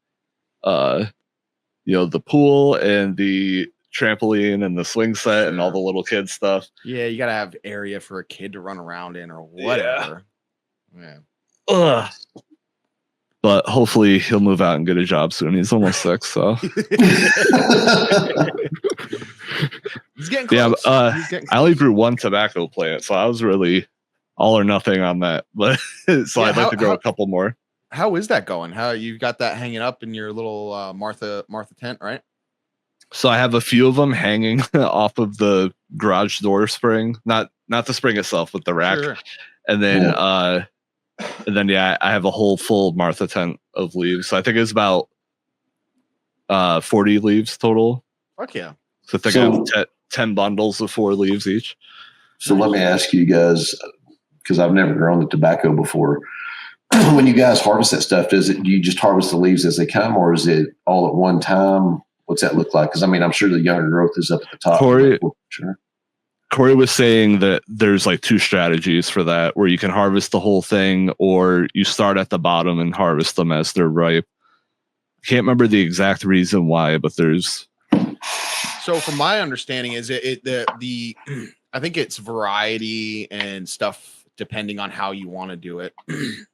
the pool and the trampoline and the swing set and all the little kid stuff. Yeah, you gotta have area for a kid to run around in or whatever. Yeah. Ugh. But hopefully he'll move out and get a job soon. He's almost 6, so he's getting close. Yeah, I only grew 1 tobacco plant, so I was really all or nothing on that. But so I'd like to grow a couple more. How is that going? How you've got that hanging up in your little Martha tent, right? So I have a few of them hanging off of the garage door spring, not the spring itself, but the rack. Sure. And then I have a whole full Martha tent of leaves. So I think it's about 40 leaves total. Fuck yeah. So I think I have 10 bundles of 4 leaves each. So let me ask you guys, because I've never grown the tobacco before. When you guys harvest that stuff, do you just harvest the leaves as they come, or is it all at one time? What's that look like? Because I mean, I'm sure the younger growth is up at the top. Corey was saying that there's like 2 strategies for that, where you can harvest the whole thing, or you start at the bottom and harvest them as they're ripe. Can't remember the exact reason why, but there's. So from my understanding is the I think it's variety and stuff depending on how you want to do it.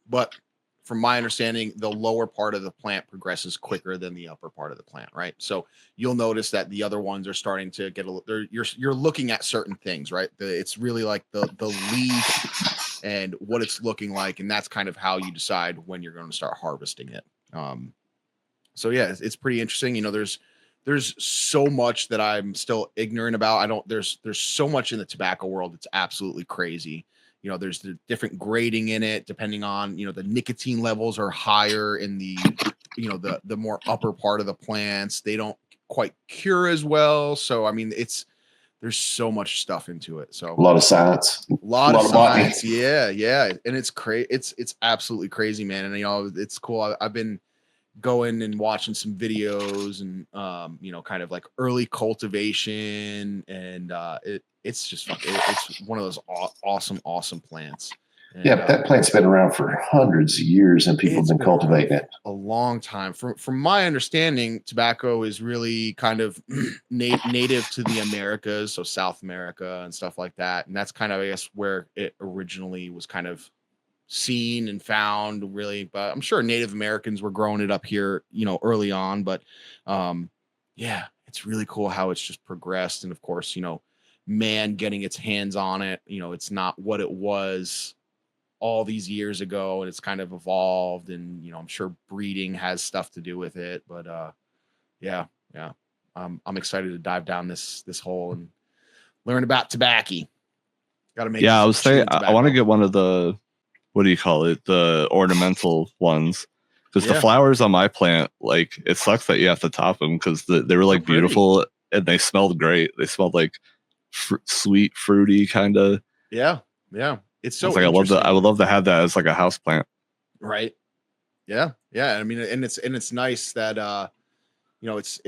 But from my understanding, the lower part of the plant progresses quicker than the upper part of the plant, right? So you'll notice that the other ones are starting to get you're looking at certain things, right? It's really like the leaf and what it's looking like, and that's kind of how you decide when you're going to start harvesting it. So yeah, it's pretty interesting. You know, there's so much that I'm still ignorant about. There's so much in the tobacco world. It's absolutely crazy. You know, there's the different grading in it, depending on, you know, the nicotine levels are higher in the, you know, the more upper part of the plants. They don't quite cure as well. So, I mean, there's so much stuff into it. So A lot of science. a lot of botany. science. Yeah. And it's crazy. It's absolutely crazy, man. And, you know, it's cool. I've been going and watching some videos and you know, kind of like early cultivation, and it's just it's one of those awesome plants. And, Yeah, but that plant's been around for hundreds of years, and people have been cultivating it a long time. From my understanding, tobacco is really kind of native to the Americas, so South America and stuff like that, and that's kind of, I guess, where it originally was kind of seen and found, really. But I'm sure Native Americans were growing it up here, you know, early on. But yeah, it's really cool how it's just progressed. And of course, you know, man getting its hands on it, you know, it's not what it was all these years ago, and it's kind of evolved. And, you know, I'm sure breeding has stuff to do with it. But yeah. I'm excited to dive down this hole and learn about tobacco. Got to make I was saying I want to get one of the, what do you call it? The ornamental ones. Because the flowers on my plant, like, it sucks that you have to top them because they were like beautiful and they smelled great. They smelled like sweet, fruity kind of. Yeah. It's so. Like, I would love to have that as like a house plant. Right. Yeah. I mean, and it's nice that you know, it's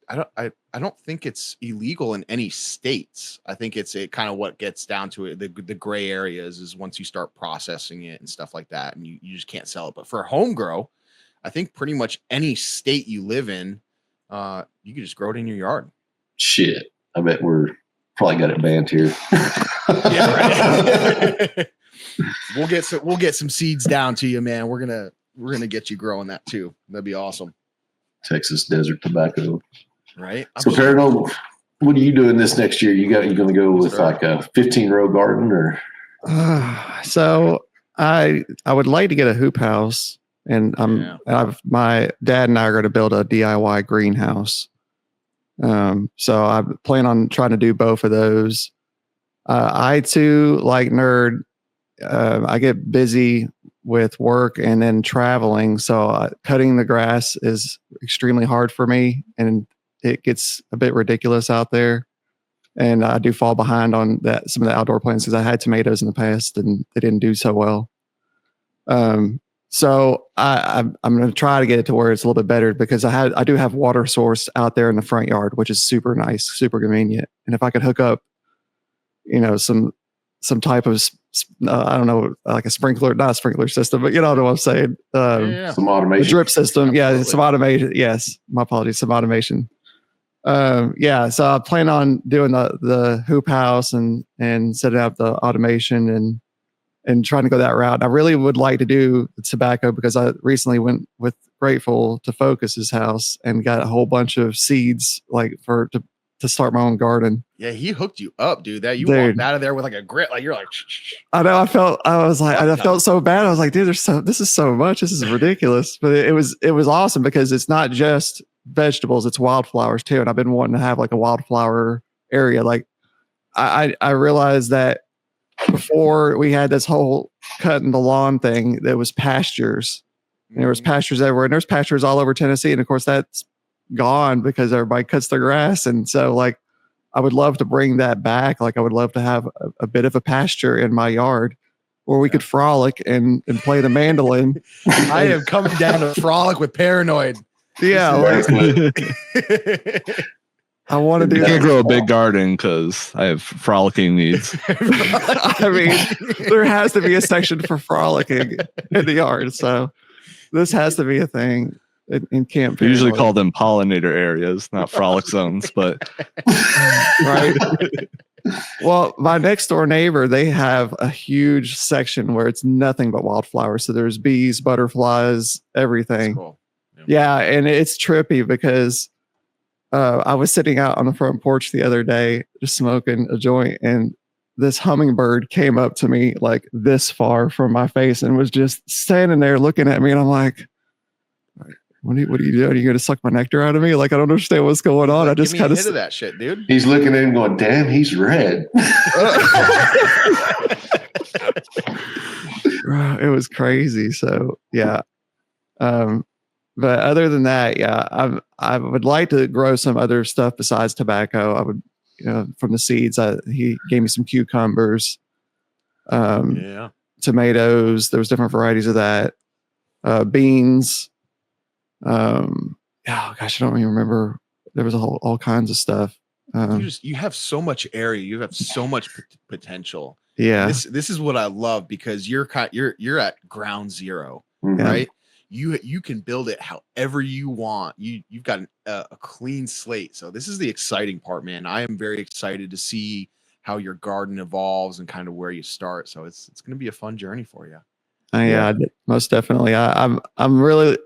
I don't think it's illegal in any states. I think it kind of what gets down to it. The gray areas is once you start processing it and stuff like that, and you just can't sell it. But for home grow, I think pretty much any state you live in, you can just grow it in your yard. Shit, I bet we're probably got it banned here. Yeah, right. We'll get some seeds down to you, man. We're gonna get you growing that too. That'd be awesome. Texas desert tobacco. Right. So Paranormal, what are you doing this next year? You going to go with like a 15-row garden, or? So I would like to get a hoop house, and my dad and I are going to build a DIY greenhouse. So I plan on trying to do both of those. I too, like Nerd, I get busy with work and then traveling. So cutting the grass is extremely hard for me, and it gets a bit ridiculous out there. And I do fall behind on some of the outdoor plants because I had tomatoes in the past and they didn't do so well. So I'm going to try to get it to where it's a little bit better, because I do have water source out there in the front yard, which is super nice, super convenient. And if I could hook up, you know, some type of I don't know, like not a sprinkler system, but you know what I'm saying? Some automation, a drip system. Yeah, some automation. Yes, my apologies, some automation. So I plan on doing the hoop house and setting up the automation and trying to go that route. And I really would like to do tobacco, because I recently went with Grateful to Focus's house and got a whole bunch of seeds to start my own garden. Yeah, he hooked you up, dude. Walked out of there with like a grit, like you're like. I know. I felt so bad. I was like, dude, this is so much. This is ridiculous. But it was awesome, because it's not just vegetables, it's wildflowers too. And I've been wanting to have like a wildflower area. Like I realized that before we had this whole cutting the lawn thing, there was pastures. And there was pastures everywhere, and there's pastures all over Tennessee. And of course that's gone because everybody cuts their grass. And so like, I would love to bring that back. Like I would love to have a bit of a pasture in my yard where we could frolic and play the mandolin. I am coming down to frolic with Paranoid. Yeah. I want to do that. I can't grow a big garden because I have frolicking needs. I mean, there has to be a section for frolicking in the yard. So this has to be a thing in camp. We usually call them pollinator areas, not frolic zones, but right. Well, my next door neighbor, they have a huge section where it's nothing but wildflowers. So there's bees, butterflies, everything. That's cool. Yeah, and it's trippy because I was sitting out on the front porch the other day just smoking a joint, and this hummingbird came up to me like this far from my face and was just standing there looking at me, and I'm like, what are you doing? Are you going to suck my nectar out of me? Like, I don't understand what's going on. Like, I just give me a kind hit of that shit, dude. He's looking at him going, damn, he's red. It was crazy. So yeah. But other than that, yeah, I would like to grow some other stuff besides tobacco. I would, from the seeds, he gave me some cucumbers, tomatoes. There was different varieties of that, beans. Oh gosh, I don't even remember. There was all kinds of stuff. You have so much area. You have so much potential. Yeah. And this is what I love, because you're at ground zero, Mhm. right? You can build it however you want. You've got a clean slate. So this is the exciting part, man. I am very excited to see how your garden evolves and kind of where you start. So it's going to be a fun journey for you. Yeah, most definitely. I'm really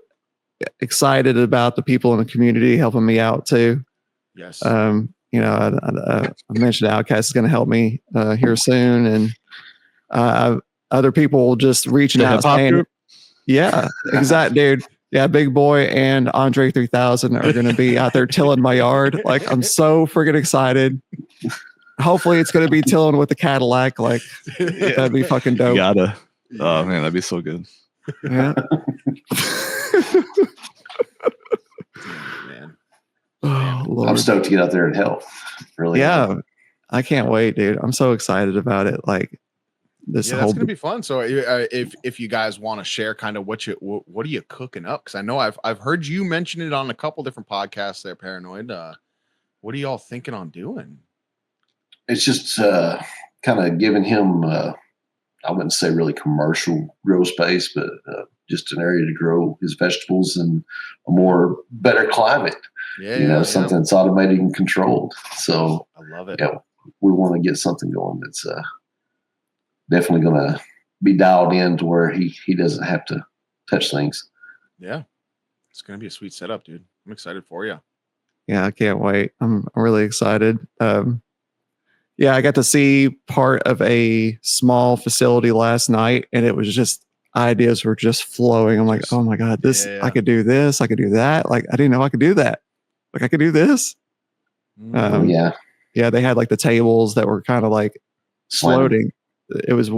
excited about the people in the community helping me out too. Yes. I mentioned OutKast is going to help me here soon, and other people just reaching out saying, yeah, exactly, dude. Yeah, Big Boy and Andre 3000 are going to be out there tilling my yard. Like, I'm so freaking excited. Hopefully it's going to be tilling with the Cadillac. Like, that'd be fucking dope. You gotta. Oh man, that'd be so good. Yeah. Man. Oh, Lord. I'm stoked to get out there and help. Really. Yeah. I can't wait, dude. I'm so excited about it. Like, that's gonna be fun. So if you guys want to share kind of what are you cooking up, because I know I've heard you mention it on a couple different podcasts there, Paranoid. What are y'all thinking on doing? It's just kind of giving him I wouldn't say really commercial grow space, but just an area to grow his vegetables in a more better climate. Something that's automated and controlled. So I love it. Yeah, we want to get something going that's definitely going to be dialed in to where he doesn't have to touch things. Yeah, it's going to be a sweet setup, dude. I'm excited for you. Yeah, I can't wait. I'm really excited. Yeah, I got to see part of a small facility last night, and it was just, ideas were just flowing. I'm like, oh my God, I could do this. I could do that. Like, I didn't know I could do that. Like, I could do this. Yeah, they had like the tables that were kind of like floating. It was,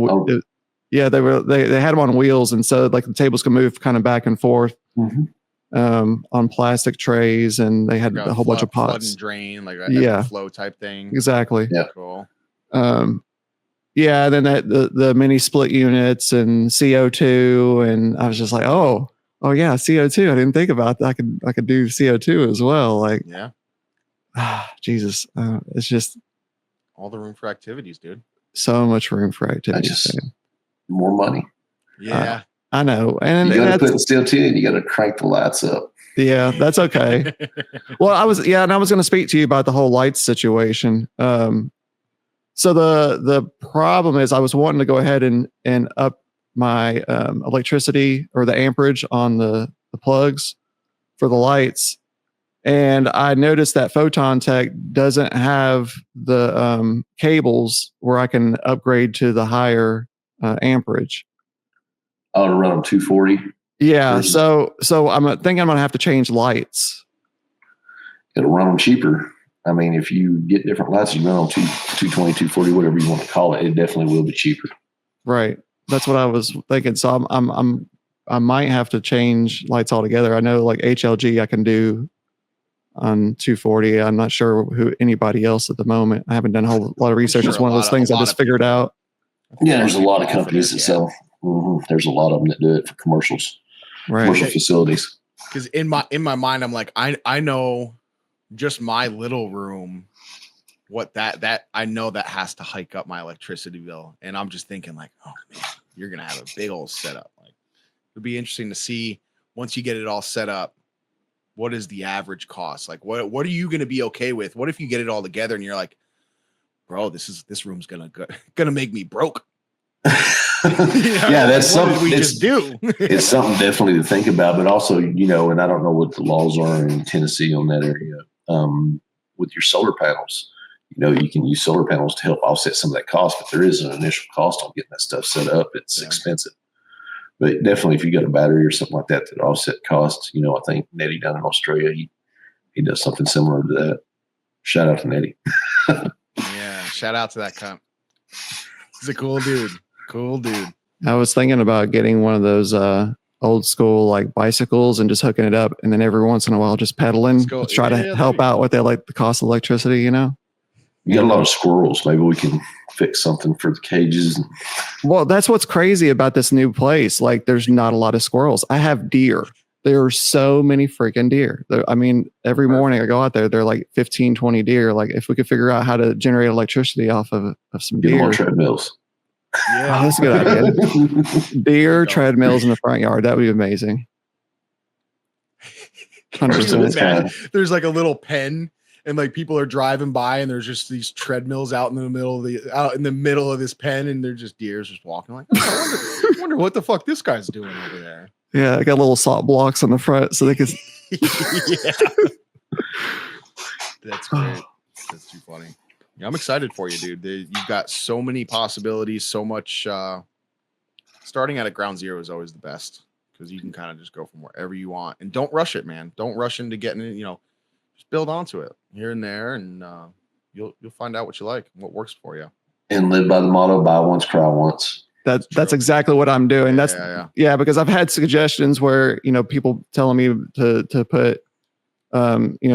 they had them on wheels, and so like the tables could move kind of back and forth on plastic trays, and they had a whole bunch of pots. Flood and drain, like a flow type thing. Exactly. Yeah. Cool. Yeah, then the mini split units and CO2, and I was just like, oh yeah, CO2. I didn't think about that. I could do CO2 as well. Like, yeah. Jesus, it's just all the room for activities, dude. So much room for activities. More money. Yeah, I know. And you got to put the CO2 in. You got to crank the lights up. Yeah, that's okay. Well, I was going to speak to you about the whole lights situation. So the problem is I was wanting to go ahead and up my electricity or the amperage on the plugs for the lights. And I noticed that Photon Tech doesn't have the cables where I can upgrade to the higher amperage. Oh, to run them 240? Yeah. So I'm thinking I'm going to have to change lights. It'll run them cheaper. I mean, if you get different lights, you run on 220, 240, whatever you want to call it, it definitely will be cheaper. Right. That's what I was thinking. So I might have to change lights altogether. I know like HLG I can do on 240. I'm not sure who anybody else at the moment. I haven't done a whole lot of research. It's one of those things I just figured out. Yeah, there's a lot of companies that sell. There's a lot of them that do it for commercials, commercial facilities. Because in my mind, I'm like, I know just my little room, what that I know that has to hike up my electricity bill, and I'm just thinking like, oh man, you're gonna have a big old setup. Like, it'd be interesting to see once you get it all set up. What is the average cost? Like, what are you going to be okay with? What if you get it all together and you're like, bro, this room's gonna make me broke. Yeah, that's something we just do. It's something definitely to think about, but also, and I don't know what the laws are in Tennessee on that area. With your solar panels, you can use solar panels to help offset some of that cost, but there is an initial cost on getting that stuff set up. It's expensive. But definitely, if you got a battery or something like that offset costs, I think Nettie down in Australia, he does something similar to that. Shout out to Nettie. Yeah, shout out to that cunt. He's a cool dude. Cool dude. I was thinking about getting one of those old school like bicycles and just hooking it up, and then every once in a while just pedaling to try to help out with the cost of electricity. You got a lot of squirrels. Maybe we can fix something for the cages. Well, that's what's crazy about this new place. Like, there's not a lot of squirrels. I have deer. There are so many freaking deer. Every morning I go out there, there are like 15, 20 deer. Like, if we could figure out how to generate electricity off of some Get deer. them on treadmills. Yeah, that's a good idea. Deer treadmills in the front yard. That would be amazing. 100%. There's like a little pen, and like people are driving by, and there's just these treadmills out in the middle of this pen, and they're just deers just walking. Like, I wonder what the fuck this guy's doing over there. Yeah, I got little salt blocks on the front so they can. Yeah, that's great. That's too funny. Yeah, I'm excited for you, dude. You've got so many possibilities, so much. Starting at ground zero is always the best because you can kind of just go from wherever you want, and don't rush it, man. Don't rush into getting it. Just build onto it here and there, and you'll find out what you like and what works for you. And live by the motto: buy once, cry once. That's exactly what I'm doing. Yeah. Because I've had suggestions where people telling me to put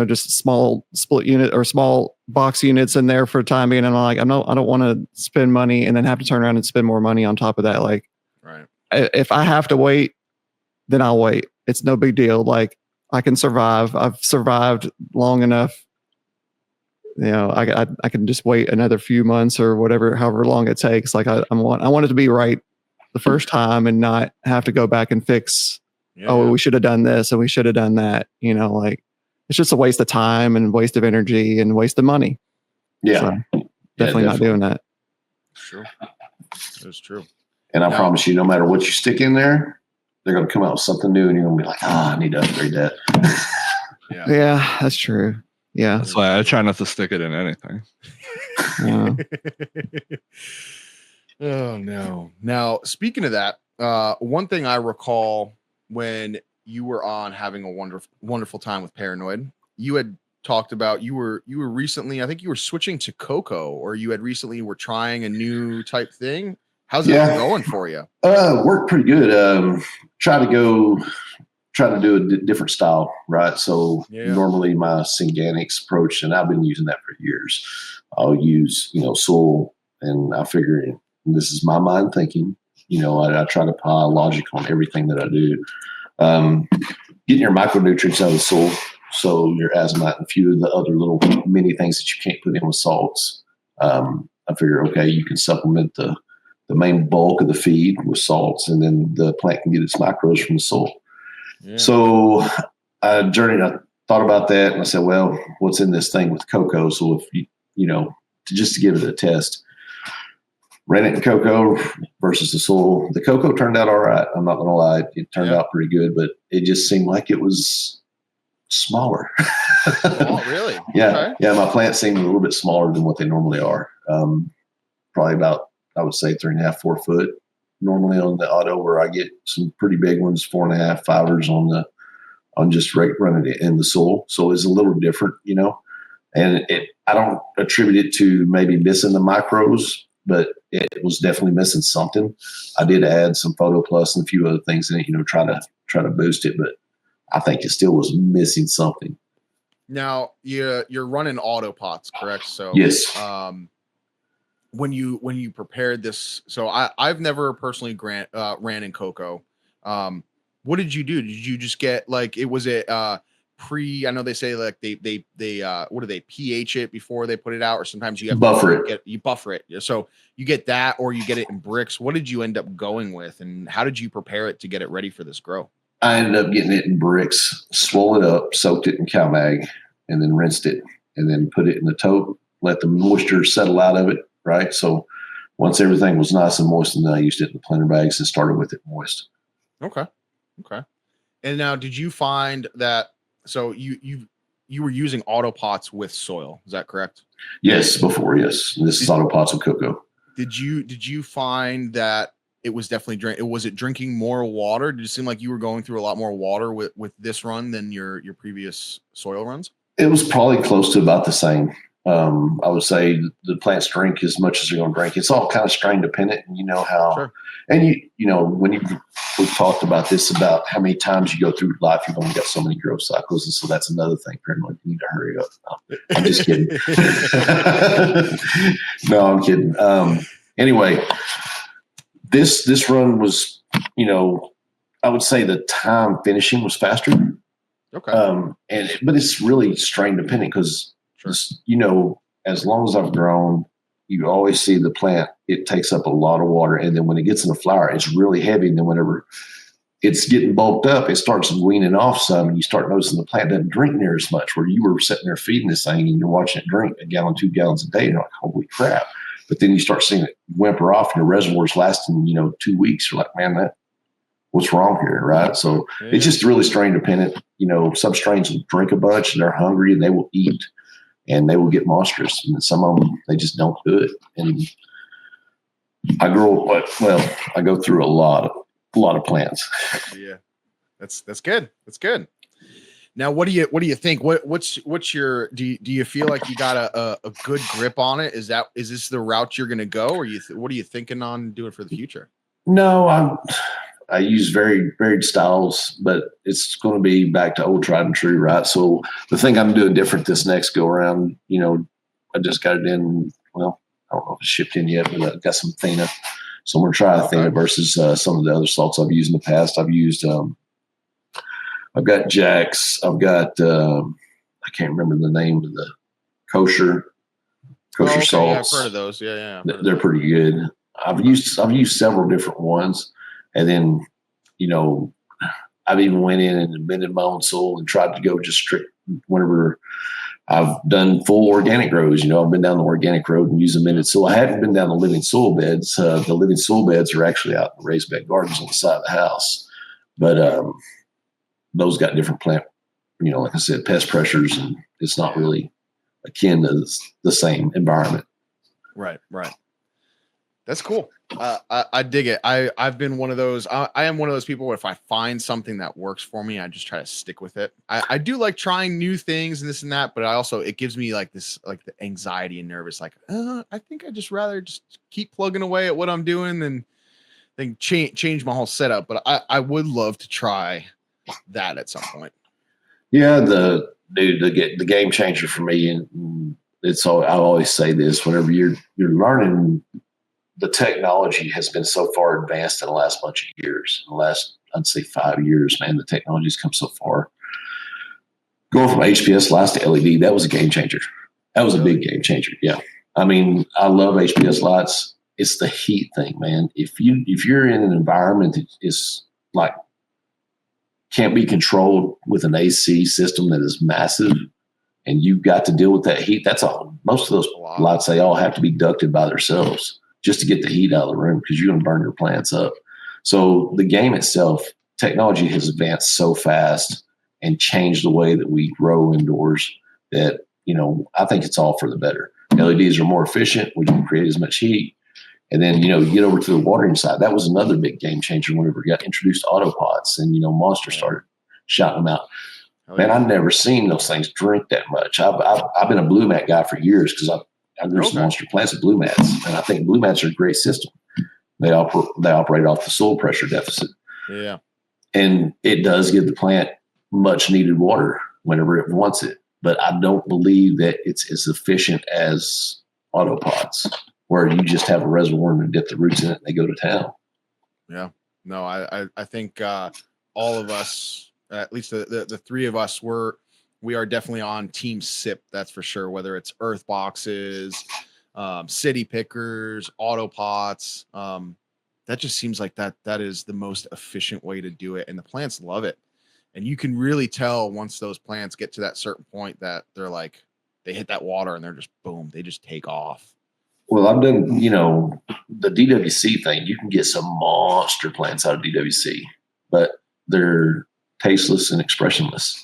just small split unit or small box units in there for time being, and I'm like, I don't want to spend money and then have to turn around and spend more money on top of that. Like, right. If I have to wait, then I'll wait. It's no big deal. Like, I can survive. I've survived long enough. I can just wait another few months or however long it takes. Like, I want it to be right the first time and not have to go back and fix. Yeah. We should have done this and we should have done that. Like, it's just a waste of time and waste of energy and waste of money. Yeah. So, definitely not doing that. Sure. That's true. And I promise you, no matter what you stick in there, they're going to come out with something new, and you're going to be like, I need to upgrade that. Yeah, that's true. Yeah. That's why I try not to stick it in anything. Yeah. Oh, no. Now, speaking of that, one thing I recall when you were on having a wonderful time with Paranoid, you had talked about you were recently, I think you were switching to cocoa, or you had recently were trying a new type thing. How's it going for you? Worked pretty good. Try to do a different style, right? So normally my Synganics approach, and I've been using that for years. I'll use, soil, and I figure this is my mind thinking. I try to apply logic on everything that I do. Getting your micronutrients out of the soil, so your azomite and a few of the other little mini things that you can't put in with salts. I figure, okay, you can supplement the main bulk of the feed with salts, and then the plant can get its macros from the soil. Yeah. So I thought about that, and I said, well, what's in this thing with cocoa? So if just to give it a test, ran it in cocoa versus the soil. The cocoa turned out all right. I'm not going to lie. It turned out pretty good, but it just seemed like it was smaller. Oh, really? Yeah. Okay. Yeah. My plants seemed a little bit smaller than what they normally are. Probably about, I would say 3.5, 4 foot normally on the auto, where I get some pretty big ones, 4.5, 5ers on just running it in the soil. So it's a little different, and I don't attribute it to maybe missing the micros, but it was definitely missing something. I did add some Photo Plus and a few other things in it, try to boost it, but I think it still was missing something. Now you're running auto pots, correct? So yes. When you prepared this, so I've never personally ran in cocoa. What did you do? Did you just get I know they say like they what do they pH it before they put it out, or sometimes you have buffer you buffer it. So you get that, or you get it in bricks. What did you end up going with, and how did you prepare it to get it ready for this grow? I ended up getting it in bricks, swole it up, soaked it in CalMag, and then rinsed it, and then put it in the tote, let the moisture settle out of it. Right. So once everything was nice and moist, and then I used it in the planter bags and started with it moist. Okay. And now, did you find that? So you were using auto pots with soil. Is that correct? Yes. Before. Yes. This is auto pots with cocoa. Did you find that it was definitely was it drinking more water? Did it seem like you were going through a lot more water with this run than your previous soil runs? It was probably close to about the same. I would say the plants drink as much as they're going to drink. It's all kind of strain dependent, and you know how. Sure. And you know when we've talked about this about how many times you go through life, you've only got so many growth cycles, and so that's another thing. Paranoid, you need to hurry up. No, I'm just kidding. No, I'm kidding. Anyway, this run was, you know, I would say the time finishing was faster. Okay. But it's really strain dependent because, you know, as long as I've grown, you always see the plant, it takes up a lot of water. And then when it gets in the flower, it's really heavy. And then whenever it's getting bulked up, it starts weaning off some. And you start noticing the plant doesn't drink near as much, where you were sitting there feeding this thing and you're watching it drink 1 gallon, 2 gallons a day. And you're like, holy crap. But then you start seeing it whimper off and the reservoir's lasting, you know, 2 weeks. You're like, man, what's wrong here, right? So it's just really strain dependent. You know, some strains will drink a bunch and they're hungry and they will eat and they will get monstrous. And some of them, they just don't do it. And I go through a lot of plants. Yeah, that's good. That's good. Now, what do you think? What's your do you feel like you got a good grip on it? Is this the route you're going to go, or what are you thinking on doing for the future? No, I use very varied styles, but it's going to be back to old tried and true, right? So the thing I'm doing different this next go around, you know, I just got it in. Well, I don't know if it's shipped in yet, but I got some Athena. So I'm going to try Athena versus some of the other salts I've used in the past. I've used, I've got Jack's. I've got, I can't remember the name of the kosher salts. Yeah, I've heard of those. Yeah. They're pretty good. I've used several different ones. And then, you know, I've even went in and amended my own soil and tried to go just strict whenever I've done full organic grows. You know, I've been down the organic road and used amended soil. I haven't been down the living soil beds. The living soil beds are actually out in the raised bed gardens on the side of the house. But those got different plant, you know, like I said, pest pressures, and it's not really akin to the same environment. Right. That's cool. I dig it. I've been one of those. I am one of those people where if I find something that works for me, I just try to stick with it. I do like trying new things and this and that, but it gives me like this, like the anxiety and nervous. Like, I think I just rather just keep plugging away at what I'm doing than change my whole setup. But I would love to try that at some point. Yeah, the game changer for me, and it's all I always say this whenever you're learning. The technology has been so far advanced in the last bunch of years. In the last, I'd say 5 years, man, the technology's come so far. Going from HPS lights to LED, that was a game changer. That was a big game changer. Yeah. I mean, I love HPS lights. It's the heat thing, man. If you're in an environment that is like can't be controlled with an AC system that is massive, and you've got to deal with that heat, that's all. Most of those lights, they all have to be ducted by themselves just to get the heat out of the room because you're going to burn your plants up. So the game itself, technology has advanced so fast and changed the way that we grow indoors that, you know, I think it's all for the better. LEDs are more efficient. We don't create as much heat. And then, you know, you get over to the watering side. That was another big game changer whenever we got introduced auto pots and, you know, Monster started shouting them out. Man, I've never seen those things drink that much. I've been a blue mat guy for years because I grew some monster plants with blue mats, and I think blue mats are a great system. They operate off the soil pressure deficit. Yeah. And it does give the plant much needed water whenever it wants it. But I don't believe that it's as efficient as auto pots where you just have a reservoir and dip the roots in it and they go to town. Yeah. No, I think all of us, at least the three of us, we are definitely on team SIP. That's for sure. Whether it's earth boxes, city pickers, auto pots, that just seems like that is the most efficient way to do it. And the plants love it. And you can really tell once those plants get to that certain point that they're like, they hit that water and they're just boom, they just take off. Well, I've done, you know, the DWC thing. You can get some monster plants out of DWC, but they're tasteless and expressionless.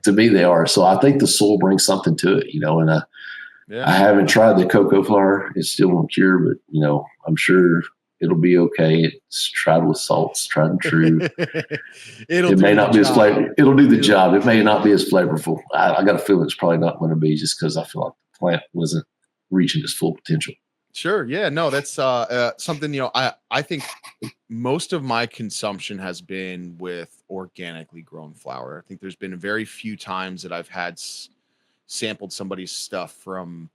To me, they are. So I think the soil brings something to it, you know, and I haven't tried the cocoa flower. It's still on cure, but, you know, I'm sure It'll be okay. It's tried with salts, tried and true. It may not be as flavor. It'll do the job. It may not be as flavorful. I got a feeling it's probably not going to be, just because I feel like the plant wasn't reaching its full potential. Sure. Yeah. No, that's something, I think most of my consumption has been with organically grown flower. I think there's been very few times that I've had sampled somebody's stuff from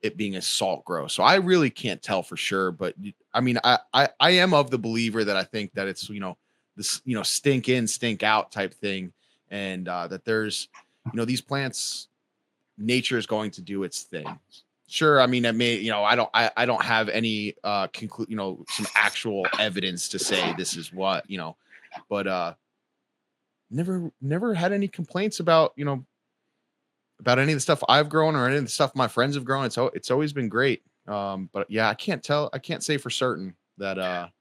it being a salt grow. So I really can't tell for sure. But I mean, I am of the believer that I think that it's, this, stink in, stink out type thing. And that there's, these plants, nature is going to do its thing. Sure. I mean, I don't have any some actual evidence to say this is what, but never had any complaints about, about any of the stuff I've grown or any of the stuff my friends have grown. It's always been great. But yeah, I can't say for certain that,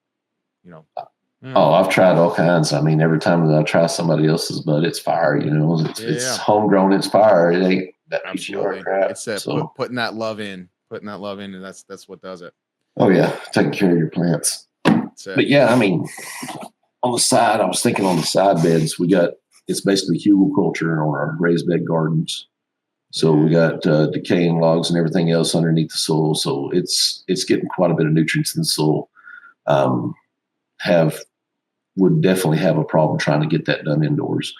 Oh, I've tried all kinds. I mean, every time that I try somebody else's bud, it's fire, it's homegrown, it's fire. It ain't that absolutely crap. It's putting that love in, and that's what does it. Oh yeah, taking care of your plants. But yeah, I mean, on the side, I was thinking on the side beds, it's basically hugelkultur on our raised bed gardens. So we got decaying logs and everything else underneath the soil. So it's getting quite a bit of nutrients in the soil. Would definitely have a problem trying to get that done indoors.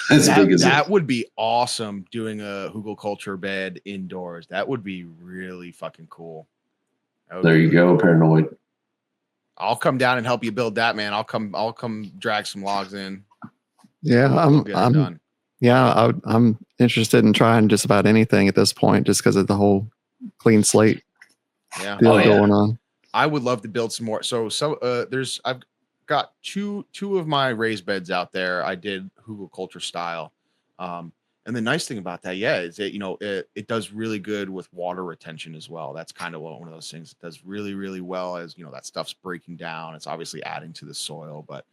That would be awesome, doing a hugelkultur bed indoors. That would be really fucking cool. There you go, Paranoid. I'll come down and help you build that, man. I'll come drag some logs in. Yeah, I'm interested in trying just about anything at this point, just because of the whole clean slate deal going on. I would love to build some more. So I've got two of my raised beds out there. I did hugelkultur style. And the nice thing about that, is that, it does really good with water retention as well. That's kind of one of those things that does really, really well, as, that stuff's breaking down. It's obviously adding to the soil, but,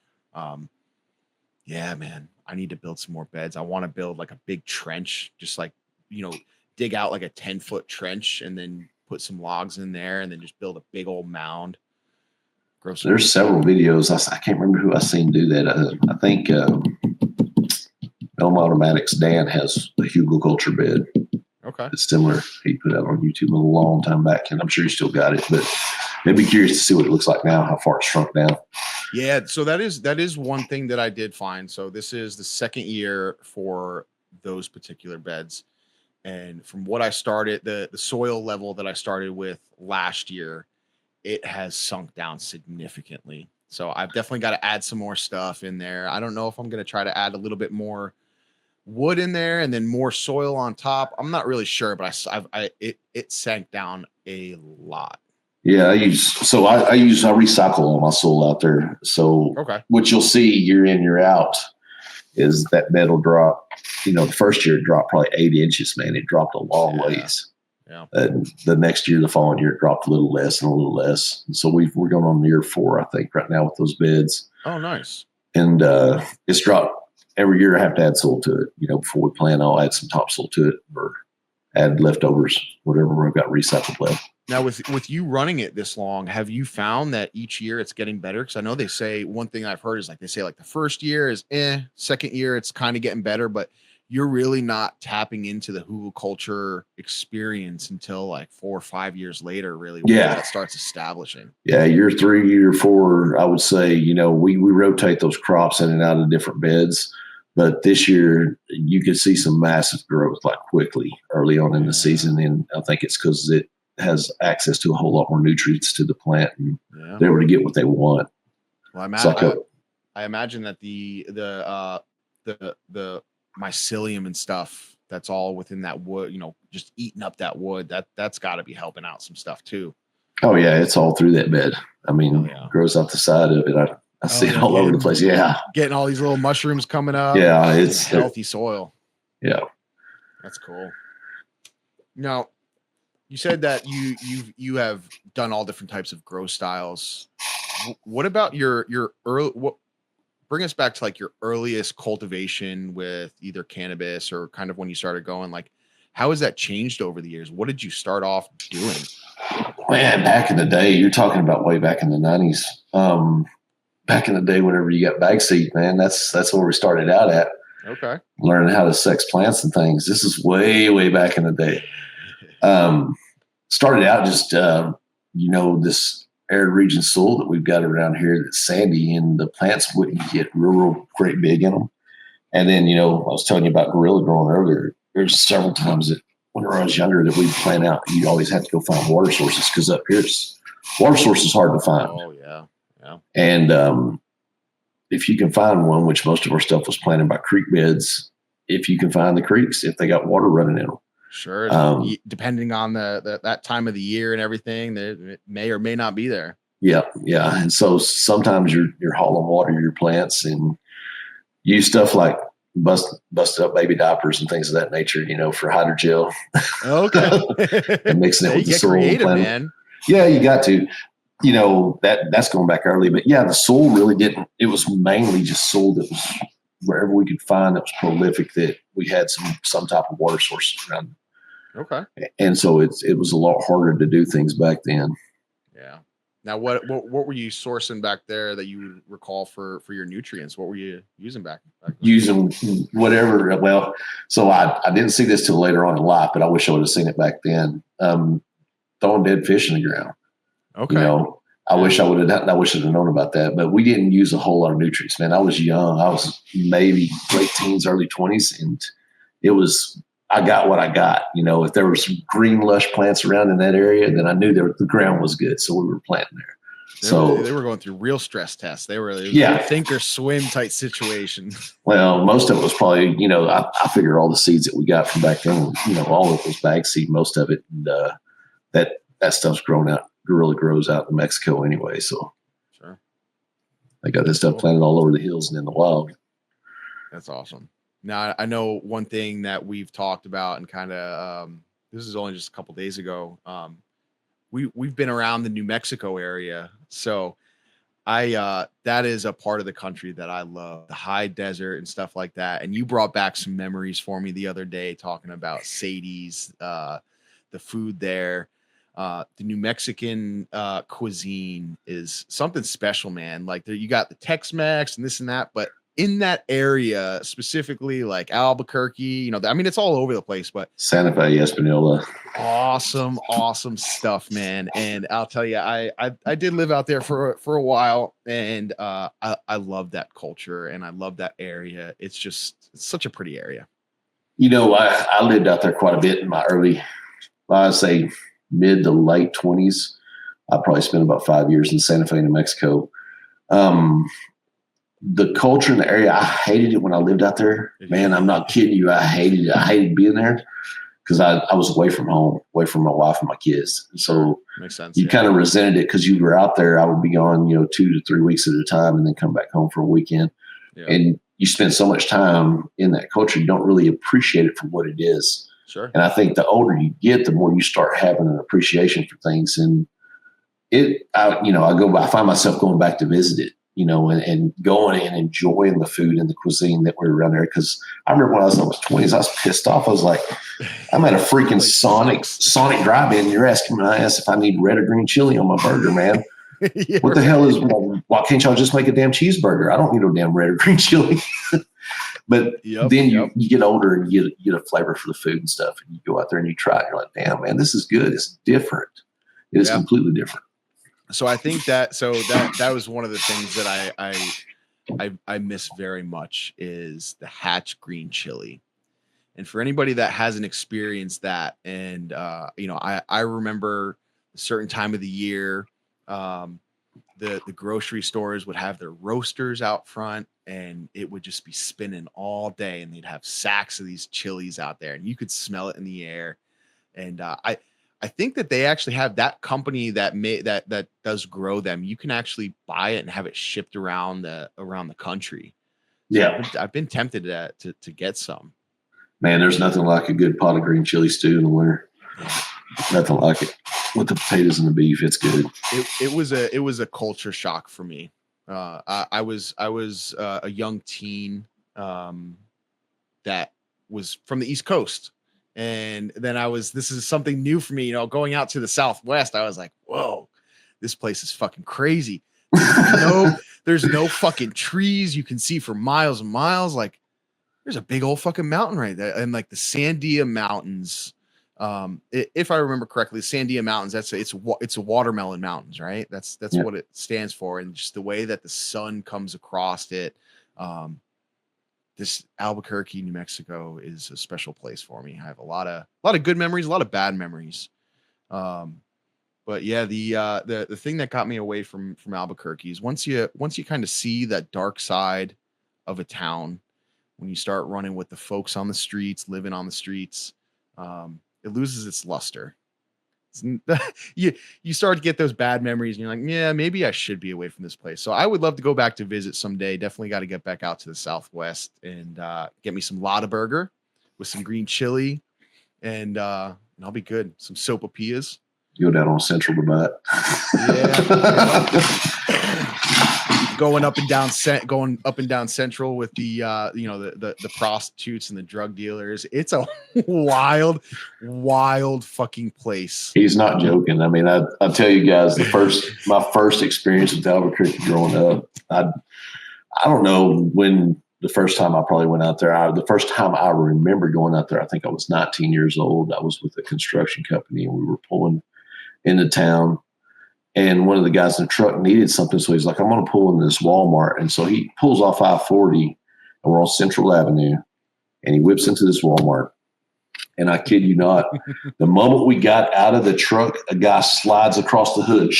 yeah, man, I need to build some more beds. I want to build like a big trench, just like, dig out like a 10-foot trench and then put some logs in there and then just build a big old mound. There's several videos. I can't remember who I seen do that. I think Elm Automatics Dan has a hugelkultur bed. Okay. It's similar. He put out on YouTube a long time back, and I'm sure he still got it. But I'd be curious to see what it looks like now, how far it's shrunk down. Yeah, so that is one thing that I did find. So this is the second year for those particular beds. And from what I started, the soil level that I started with last year, it has sunk down significantly. So I've definitely got to add some more stuff in there. I don't know if I'm going to try to add a little bit more wood in there and then more soil on top. I'm not really sure, but it sank down a lot. Yeah, I recycle all my soil out there. So what you'll see year in, year out is that bed will drop. The first year it dropped probably 8 inches, man. It dropped a long ways. Yeah. And the next year, the following year, it dropped a little less and a little less. And so we're going on year 4, I think, right now with those beds. Oh, nice. And it's dropped every year. I have to add soil to it. Before we plant, I'll add some topsoil to it or add leftovers, whatever we've got recycled left. Now, with you running it this long, have you found that each year it's getting better? Because I know they say, one thing I've heard is they say the first year is second year it's kind of getting better, but you're really not tapping into the hugelkultur experience until 4 or 5 years later, really. When that starts establishing. Yeah, year 3, year 4, I would say, we rotate those crops in and out of different beds. But this year, you could see some massive growth quickly early on in the season. And I think it's because it has access to a whole lot more nutrients to the plant, and they're able to get what they want. Well, I imagine that the mycelium and stuff that's all within that wood, just eating up that wood, that's got to be helping out some stuff too. Oh yeah, it's all through that bed. I mean, grows out the side of it. I see it all over the place. Yeah, getting all these little mushrooms coming up. Yeah, it's healthy soil. Yeah, that's cool. Now, you said that you have done all different types of grow styles. What about your early? Bring us back to your earliest cultivation with either cannabis or kind of when you started going. How has that changed over the years? What did you start off doing? Man, back in the day, you're talking about way back in the 90s. Back in the day, whenever you got bag seed, man, that's where we started out at. Okay. Learning how to sex plants and things. This is way back in the day. Started out just, this arid region soil that we've got around here that's sandy, and the plants wouldn't get real great big in them. And then, I was telling you about gorilla growing earlier. There's several times that whenever I was younger that we'd plant out, you always have to go find water sources because up here, water source is hard to find. Oh, yeah. Yeah. And if you can find one, which most of our stuff was planted by creek beds, if you can find the creeks, if they got water running in them. Sure. Depending on that time of the year and everything, it may or may not be there. Yeah. Yeah. And so sometimes you're hauling water to your plants and use stuff like busted up baby diapers and things of that nature, for hydrogel. Okay. And mixing it with the soil. Creative, man. Yeah, you got to. That's going back early, but yeah, the soil really didn't. It was mainly just soil that was wherever we could find that was prolific, that we had some type of water sources around. Okay. And so it was a lot harder to do things back then. Yeah. Now, what were you sourcing back there that you recall for your nutrients? What were you using back then? Using whatever. Well, so I didn't see this till later on in life, but I wish I would have seen it back then. Throwing dead fish in the ground. Okay. I wish I'd have known about that, but we didn't use a whole lot of nutrients, man. I was young. I was maybe late teens, early 20s. And I got what I got. If there were some green, lush plants around in that area, then I knew the ground was good. So we were planting there. So they were going through real stress tests. They were sink or swim type situation. Well, most of it was probably, I figure all the seeds that we got from back then, all of it was bag seed, most of it. And that stuff's gorilla grows out in Mexico anyway. So sure. I got this stuff planted all over the hills and in the wild. That's awesome. Now, I know one thing that we've talked about and kind of, this is only just a couple days ago. We've been around the New Mexico area. So that is a part of the country that I love, the high desert and stuff like that. And you brought back some memories for me the other day, talking about Sadie's, the food there. The New Mexican cuisine is something special, man. Like you got the Tex-Mex and this and that, but in that area specifically, like Albuquerque, it's all over the place, but Santa Fe, Espanola. Awesome stuff, man. And I'll tell you, I did live out there for a while, and I love that culture and I love that area. It's such a pretty area. I lived out there quite a bit in my I'd say mid to late 20s. I probably spent about 5 years in Santa Fe, New Mexico. The culture in the area, I hated it when I lived out there. Man, I'm not kidding you. I hated it. I hated being there because I was away from home, away from my wife and my kids. So makes sense. You kind of resented it because you were out there. I would be gone, 2 to 3 weeks at a time and then come back home for a weekend. Yeah. And you spend so much time in that culture, you don't really appreciate it for what it is. Sure. And I think the older you get, the more you start having an appreciation for things. And I find myself going back to visit it, and going and enjoying the food and the cuisine that we're around there. Because I remember when I was in my 20s, I was pissed off. I was like, I'm at a freaking Sonic drive-in. You're asking my ass if I need red or green chili on my burger, man. Yeah, what the hell is, why can't y'all just make a damn cheeseburger? I don't need no damn red or green chili. But then you get older and you get a flavor for the food and stuff. And you go out there and you try it. You're like, damn, man, this is good. It's different. It is completely different. So I think that was one of the things that I miss very much is the Hatch green chili. And for anybody that hasn't experienced that, and I remember a certain time of the year, the grocery stores would have their roasters out front, and it would just be spinning all day, and they'd have sacks of these chilies out there, and you could smell it in the air. And I think that they actually have that company that does grow them. You can actually buy it and have it shipped around the country. So yeah, I've been tempted to get some. Man, there's nothing like a good pot of green chili stew in the winter. Nothing like it with the potatoes and the beef. It's good. It was a culture shock for me. I was a young teen that was from the East Coast. And then this is something new for me, going out to the Southwest. I was like, this place is fucking crazy. There's no fucking trees you can see for miles and miles. Like there's a big old fucking mountain right there. And like the Sandia Mountains, if I remember correctly, Sandia Mountains, it's a watermelon mountains, right? That's what it stands for. And just the way that the sun comes across it. This Albuquerque, New Mexico is a special place for me. I have a lot of good memories, a lot of bad memories. But yeah, the thing that got me away from Albuquerque is once you kind of see that dark side of a town, when you start running with the folks on the streets, living on the streets, it loses its luster. You start to get those bad memories and you're like, yeah, maybe I should be away from this place. So I would love to go back to visit someday. Definitely got to get back out to the Southwest and get me some Lotta Burger with some green chili and I'll be good. Some sopapillas. Go down on Central to buy it. Going up and down Central with the the prostitutes and the drug dealers. It's a wild fucking place. He's not joking. I mean, I'll tell you guys, my first experience with Albuquerque growing up, I don't know when the first time I probably went out there. The first time I remember going out there, I think I was 19 years old. I was with a construction company and we were pulling into town. And one of the guys in the truck needed something. So he's like, I'm going to pull into this Walmart. And so he pulls off I-40 and we're on Central Avenue and he whips into this Walmart. And I kid you not, the moment we got out of the truck, a guy slides across the hood.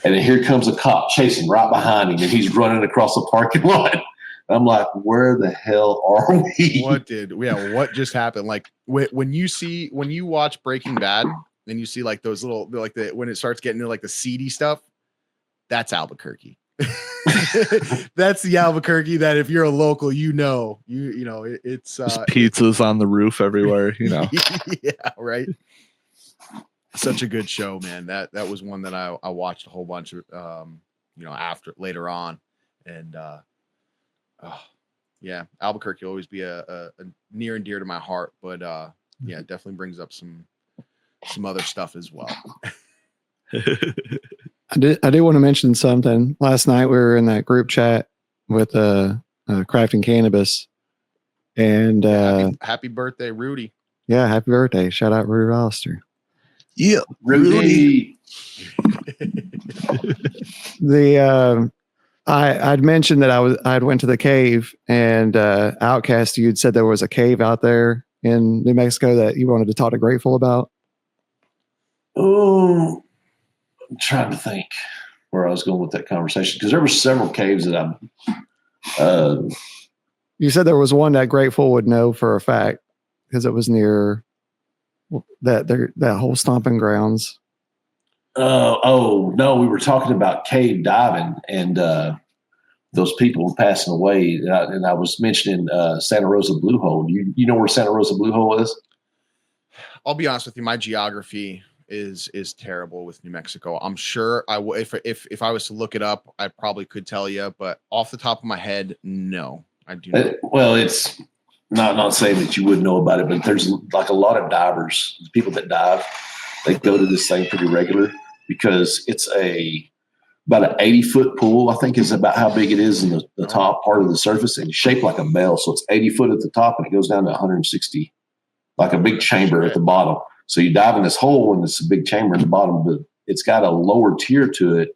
And then here comes a cop chasing right behind him. And he's running across the parking lot. And I'm like, where the hell are we? What just happened? Like when you watch Breaking Bad, and you see like those little, like when it starts getting into like the seedy stuff, that's Albuquerque. That's the Albuquerque that if you're a local, it's There's pizzas on the roof everywhere, Yeah, right. Such a good show, man. That was one that I watched a whole bunch of, later on. And, yeah, Albuquerque will always be a near and dear to my heart, but, yeah, it definitely brings up some other stuff as well. I did want to mention something. Last night we were in that group chat with crafting cannabis, and happy birthday, Rudy. Yeah, happy birthday! Shout out Rudy Rollister. Yeah, Rudy. I'd mentioned that I'd went to the cave, and OutKast, you'd said there was a cave out there in New Mexico that you wanted to talk to Grateful about. Oh, I'm trying to think where I was going with that conversation because there were several caves that you said there was one that Grateful would know for a fact because it was near that whole stomping grounds. Oh no, we were talking about cave diving and those people passing away, and I was mentioning Santa Rosa Blue Hole. You know where Santa Rosa Blue Hole is? I'll be honest with you, my geography is terrible with New Mexico. I'm sure if I was to look it up, I probably could tell you, but off the top of my head, no, I do not. Well, it's not saying that you would know about it, but there's like a lot of divers, people that dive, they go to this thing pretty regular because it's about an 80-foot pool, I think is about how big it is in the top part of the surface, and it's shaped like a bell. So it's 80 foot at the top and it goes down to 160, like a big chamber at the bottom. So you dive in this hole and it's a big chamber at the bottom, but it's got a lower tier to it.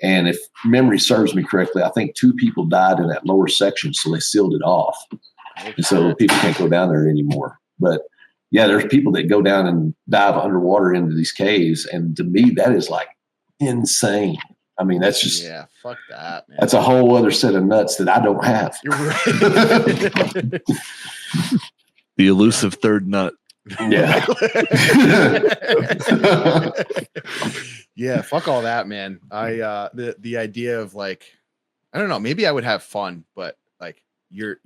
And if memory serves me correctly, I think 2 people died in that lower section. So they sealed it off. And so people can't go down there anymore. But yeah, there's people that go down and dive underwater into these caves. And to me, that is like insane. I mean, that's just, fuck that, man. That's a whole other set of nuts that I don't have. You're right. The elusive third nut. Yeah. Yeah, fuck all that, man. The idea of like, I don't know, maybe I would have fun, but like you're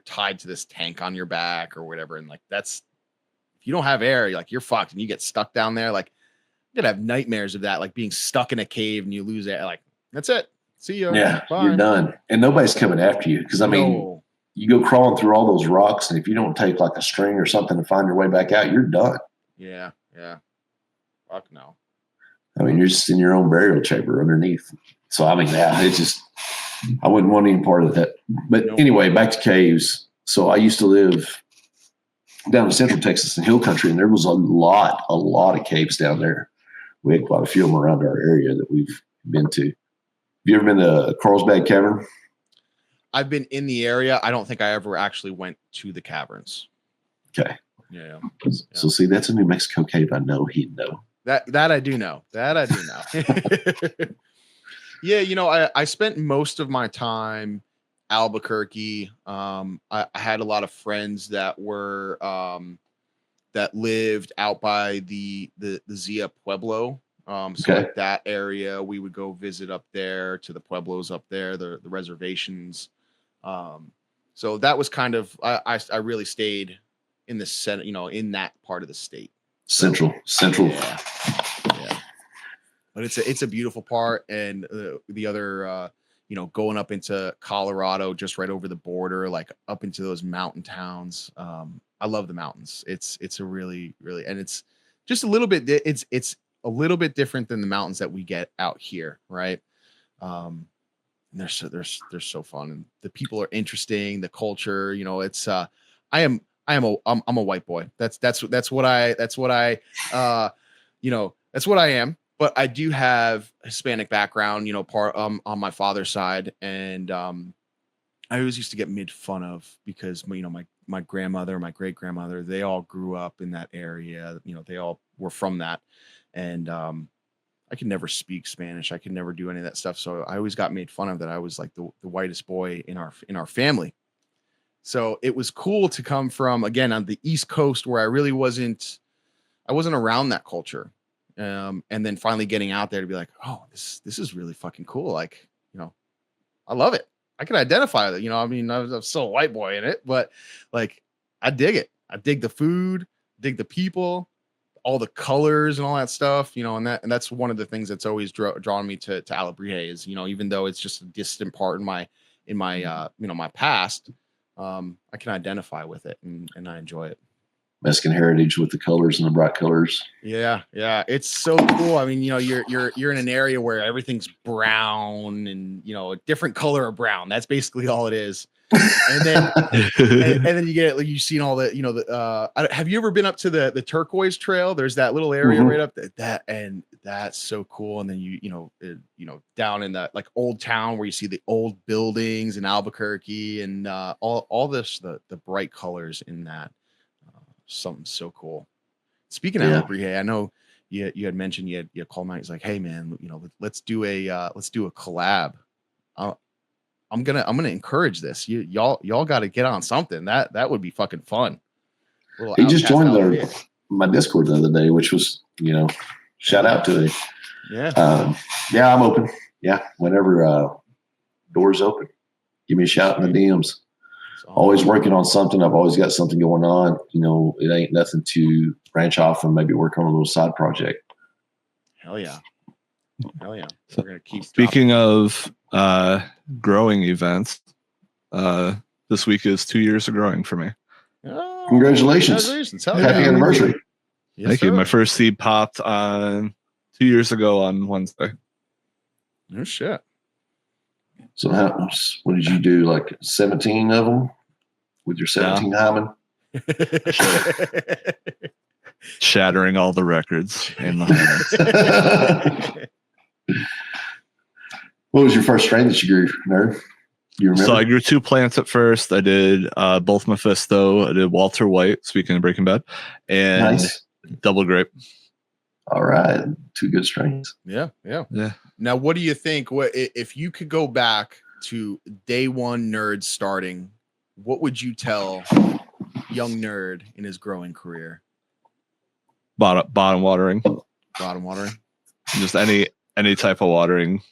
tied to this tank on your back or whatever, and like that's, if you don't have air, you're fucked and you get stuck down there. Like you're gonna have nightmares of that, like being stuck in a cave and you lose air. Like that's it. See you. Yeah, bye. You're done. And nobody's coming after you. Because I mean, you go crawling through all those rocks, and if you don't take like a string or something to find your way back out, you're done. Yeah. Fuck no. I mean, you're just in your own burial chamber underneath. So, I mean, yeah, it's just, I wouldn't want any part of that. But anyway, back to caves. So I used to live down in Central Texas in hill country, and there was a lot of caves down there. We had quite a few of them around our area that we've been to. Have you ever been to Carlsbad Cavern? I've been in the area. I don't think I ever actually went to the caverns. Okay. Yeah. So see, that's a New Mexico cave. I know he'd know. That I do know. That I do know. Yeah, you know, I spent most of my time Albuquerque. I had a lot of friends that were that lived out by the Zia Pueblo. So like that area, we would go visit up there to the pueblos up there, the reservations. So that was kind of I really stayed in the center, you know, in that part of the state. Central. Yeah. But it's a beautiful part, and the other you know, going up into Colorado, just right over the border, like up into those mountain towns. I love the mountains. It's a really, and it's just a little bit. It's a little bit different than the mountains that we get out here, right? And they're so fun, and the people are interesting. The culture, you know, it's I'm a white boy. That's what I you know, that's what I am. But I do have Hispanic background, you know, part on my father's side, and I always used to get made fun of because, you know, my grandmother, my great grandmother, they all grew up in that area. You know, they all were from that, and I could never speak Spanish. I could never do any of that stuff. So I always got made fun of that. I was like the whitest boy in our family. So it was cool to come from, again, on the East Coast, where I really wasn't around that culture. And then finally getting out there to be like, oh, this is really fucking cool. Like, you know, I love it. I can identify with it. You know, I mean, I'm still a white boy in it, but like, I dig it. I dig the food, dig the people, all the colors and all that stuff, you know, and that's one of the things that's always drawn me to Alebrije is, you know, even though it's just a distant part in my you know, my past, I can identify with it and I enjoy it. Mexican heritage with the colors and the bright colors. Yeah, it's so cool. I mean, you know, you're in an area where everything's brown and, you know, a different color of brown. That's basically all it is. And then and then you get, like, you've seen all the, you know, the have you ever been up to the turquoise trail? There's that little area right up that, and that's so cool. And then you know, down in that like old town where you see the old buildings in Albuquerque and all this, the bright colors in that. Something so cool. Speaking of Alebrije, I know you had mentioned you called Mike. He's like, hey man, you know, let's do a collab. I'm gonna encourage this. Y'all got to get on something. That would be fucking fun. He just joined my Discord the other day, which was, you know, shout out to him. Yeah. Yeah, I'm open. Yeah, whenever doors open, give me a shout in the DMs. Always working on something. I've always got something going on. You know, it ain't nothing to branch off and maybe work on a little side project. Hell yeah. We're gonna keep. Speaking of growing events, this week is 2 years of growing for me. Oh, congratulations. Hell Happy anniversary. Yes, thank you. My first seed popped on 2 years ago on Wednesday. No shit. So what did you do? Like 17 of them with your 17 hymen? Shattering all the records in the What was your first strain that you grew, Nerd? You remember? So I grew 2 plants at first. I did both Mephisto. I did Walter White, speaking of Breaking Bad, and Double Grape. All right. 2 good strains. Yeah. Now, what do you think? What if you could go back to day one Nerd starting? What would you tell young Nerd in his growing career? Bottom watering. Just any type of watering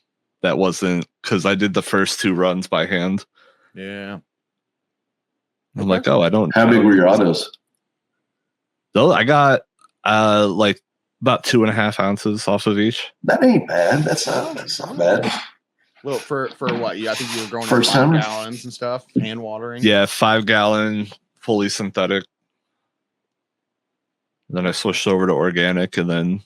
that wasn't, because I did the first 2 runs by hand. Yeah. I'm like, oh, I don't. How big were your autos? Though I got like about 2.5 ounces off of each. That ain't bad. That's not bad. Well, for what? Yeah, I think you were growing first 5 gallons and stuff, hand watering. Yeah, 5 gallon, fully synthetic. Then I switched over to organic and then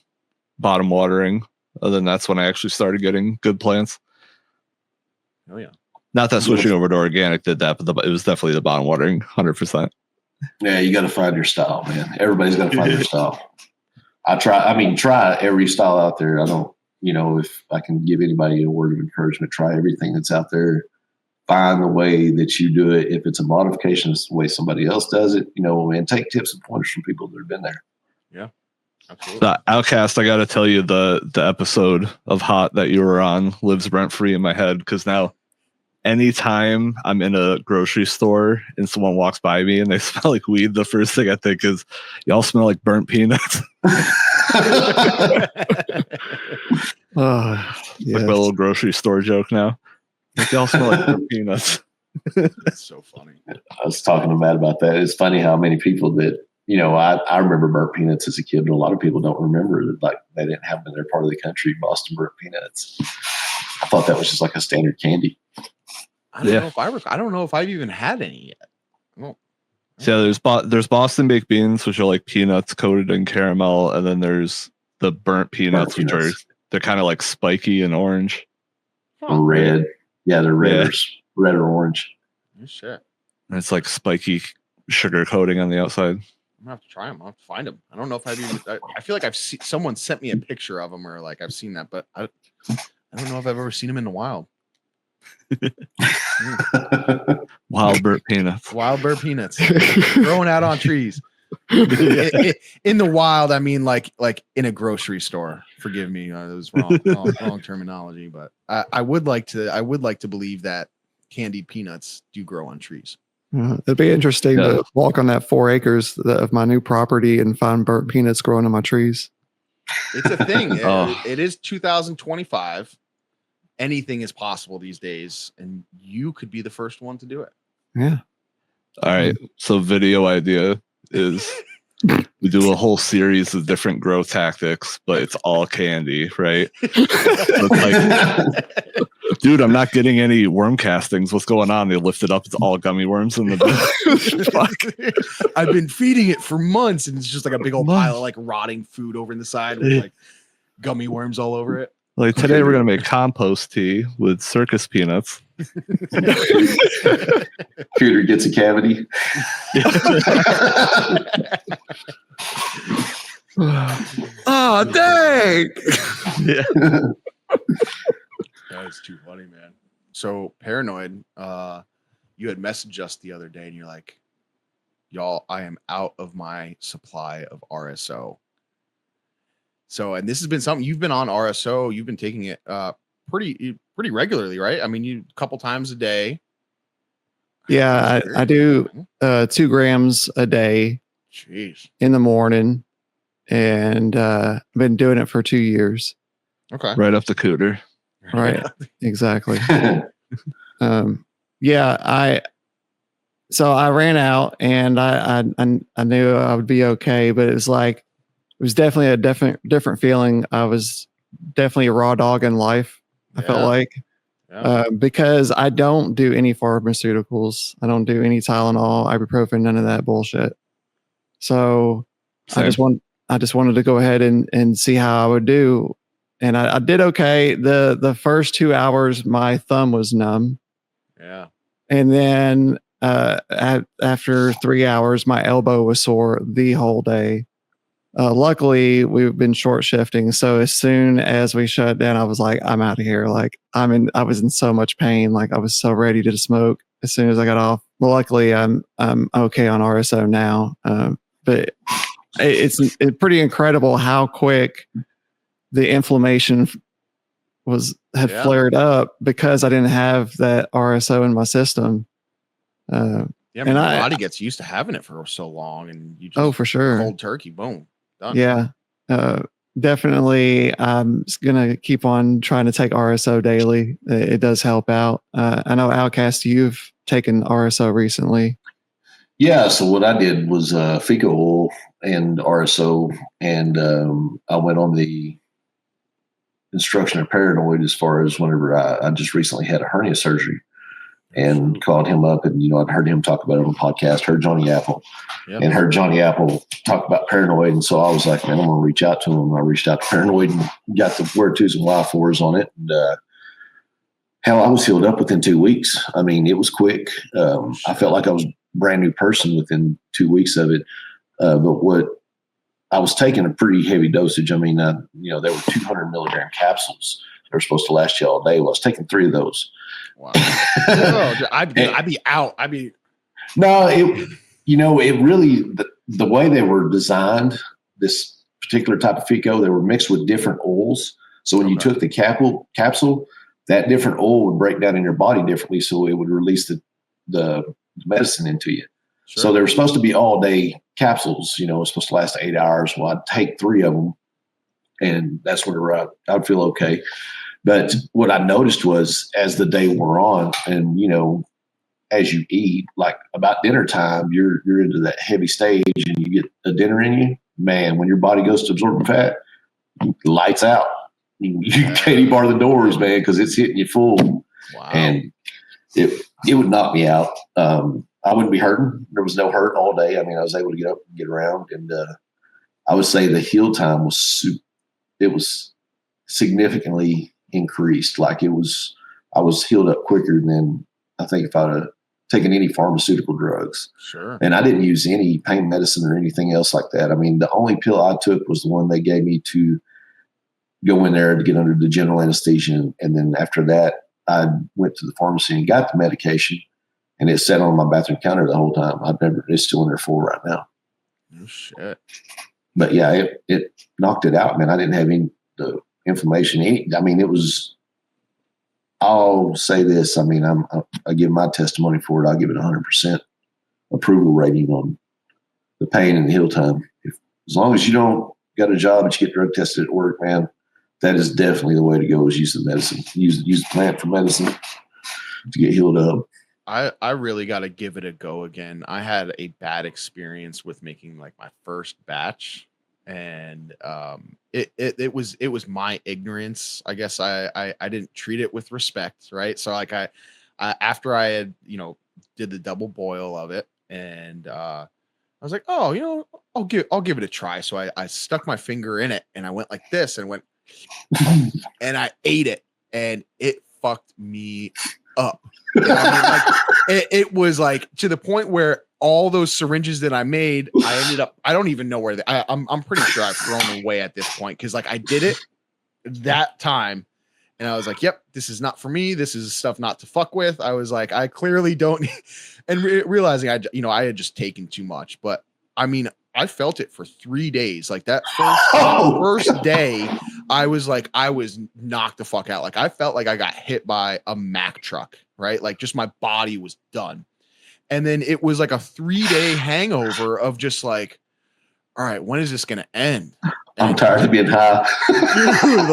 bottom watering then that's when I actually started getting good plants. Oh yeah. Not that switching over to organic did that, but it was definitely the bottom watering, 100%. Yeah, you got to find your style, man. Everybody's got to find their style. Try every style out there. I don't, if I can give anybody a word of encouragement, try everything that's out there. Find the way that you do it. If it's a modification, it's the way somebody else does it, and take tips and pointers from people that have been there. Yeah, absolutely. The OutKast, I got to tell you, the episode of Hot that you were on lives rent free in my head, because now anytime I'm in a grocery store and someone walks by me and they smell like weed, the first thing I think is, y'all smell like burnt peanuts. Yes. Like my little grocery store joke now. Like, y'all smell like burnt peanuts. That's so funny. I was talking to Matt about that. It's funny how many people that, I remember burnt peanuts as a kid, but a lot of people don't remember that, like, they didn't have them in their part of the country, Boston burnt peanuts. I thought that was just like a standard candy. I don't know if I've even had any yet. So there's Boston baked beans, which are like peanuts coated in caramel, and then there's the burnt peanuts, which are they're kind of like spiky and orange. Red. Yeah, they're red, red or orange. Oh, shit. And it's like spiky sugar coating on the outside. I'm gonna have to try them. I'll have to find them. I don't know if I've even. I feel like I've seen someone sent me a picture of them, or like I've seen that, but I don't know if I've ever seen them in the wild. Wild burnt peanuts. Wild burnt peanuts growing out on trees. In the wild, I mean like in a grocery store. Forgive me, it was wrong terminology, but I would like to believe that candied peanuts do grow on trees. It'd be interesting to walk on that 4 acres of my new property and find burnt peanuts growing on my trees. It's a thing. It is 2025. Anything is possible these days, and you could be the first one to do it. Yeah. All right. So video idea is we do a whole series of different grow tactics, but it's all candy, right? So it's like, dude, I'm not getting any worm castings. What's going on? They lift it up. It's all gummy worms in the Fuck. I've been feeding it for months, and it's just like a big old pile of like rotting food over in the side with like gummy worms all over it. Like today, we're gonna make compost tea with circus peanuts. Cooter gets a cavity. Oh, dang! Yeah. That's too funny, man. So Paranoid, you had messaged us the other day, and you're like, "Y'all, I am out of my supply of RSO." So, and this has been something you've been on RSO. You've been taking it pretty regularly, right? I mean, a couple times a day. Yeah, I do 2 grams a day. Jeez. In the morning, and I've been doing it for 2 years. Okay. Right up the cooter. Right. Exactly. Yeah, so I ran out, and I knew I would be okay, but it was definitely a different feeling. I was definitely a raw dog in life. I felt like, because I don't do any pharmaceuticals. I don't do any Tylenol, ibuprofen, none of that bullshit. So I just wanted to go ahead and see how I would do. And I did okay. The first 2 hours, my thumb was numb. Yeah. And then after 3 hours, my elbow was sore the whole day. Luckily, we've been short shifting. So as soon as we shut down, I was like, I'm out of here. Like I was in so much pain. Like I was so ready to smoke as soon as I got off. Well, luckily I'm okay on RSO now. But it's pretty incredible how quick the inflammation had flared up because I didn't have that RSO in my system. Yeah, and my body gets used to having it for so long, and you just for sure, cold turkey, boom, done. Yeah, definitely. I'm gonna keep on trying to take RSO daily. It does help out. I know OutKast, you've taken RSO recently. Yeah, so what I did was fecal oil and RSO, and I went on the instruction of Paranoid as far as whenever I just recently had a hernia surgery. and called him up, and I'd heard him talk about it on the podcast, heard Johnny Apple, Yep. and heard Johnny Apple talk about Paranoid, and so I was like, man, I'm gonna reach out to him. I reached out to Paranoid and got the where twos and why fours on it, and hell, I was healed up within 2 weeks. I mean, it was quick. I felt like I was a brand new person within 2 weeks of it. But what I was taking a pretty heavy dosage. I mean, there were 200 milligram capsules. They were supposed to last you all day. Well, I was taking 3 of those. Wow. I'd be out. No, it really, the way they were designed, this particular type of FICO, they were mixed with different oils. So when you took the capsule, that different oil would break down in your body differently. So it would release the medicine into you. Sure. So they were supposed to be all day capsules, it was supposed to last 8 hours. Well, I'd take 3 of them, and that's where I'd feel okay. But what I noticed was as the day wore on, and as you eat, like about dinner time, you're into that heavy stage, and you get a dinner in you, man, when your body goes to absorbing fat, lights out. You can't even bar the doors, man, because it's hitting you full. Wow. And it would knock me out. I wouldn't be hurting. There was no hurt all day. I mean, I was able to get up and get around, and I would say the heal time was significantly increased. Like I was healed up quicker than I think if I'd have taken any pharmaceutical drugs. Sure. And I didn't use any pain medicine or anything else like that. I mean, the only pill I took was the one they gave me to go in there to get under the general anesthesia. And then after that, I went to the pharmacy and got the medication, and it sat on my bathroom counter the whole time. It's still in there full right now. Oh, shit. But yeah, it knocked it out, man. I didn't have any the inflammation. I'll say this. I mean, I give my testimony for it. I'll give it 100% approval rating on the pain and the heal time. As long as you don't got a job but you get drug tested at work, man, that is definitely the way to go, is use the medicine. Use the plant for medicine to get healed up. I really got to give it a go again. I had a bad experience with making like my first batch, and it was my ignorance. I guess I didn't treat it with respect, right? So like I after I had did the double boil of it, and I was like, oh, I'll give it a try. So I stuck my finger in it, and I went like this, and went, and I ate it, and it fucked me up. It was like to the point where all those syringes that I made, I don't even know where I'm pretty sure I've thrown them away at this point, because like I did it that time, and I was like, yep, this is not for me. This is stuff not to fuck with. I was like, I clearly don't, and realizing I had just taken too much. But I mean, I felt it for 3 days. Like that first day, I was knocked the fuck out. Like I felt like I got hit by a Mack truck, right? Like just my body was done. And then it was like a 3-day hangover of just like, all right, when is this going to end? I'm tired of being high. Dude,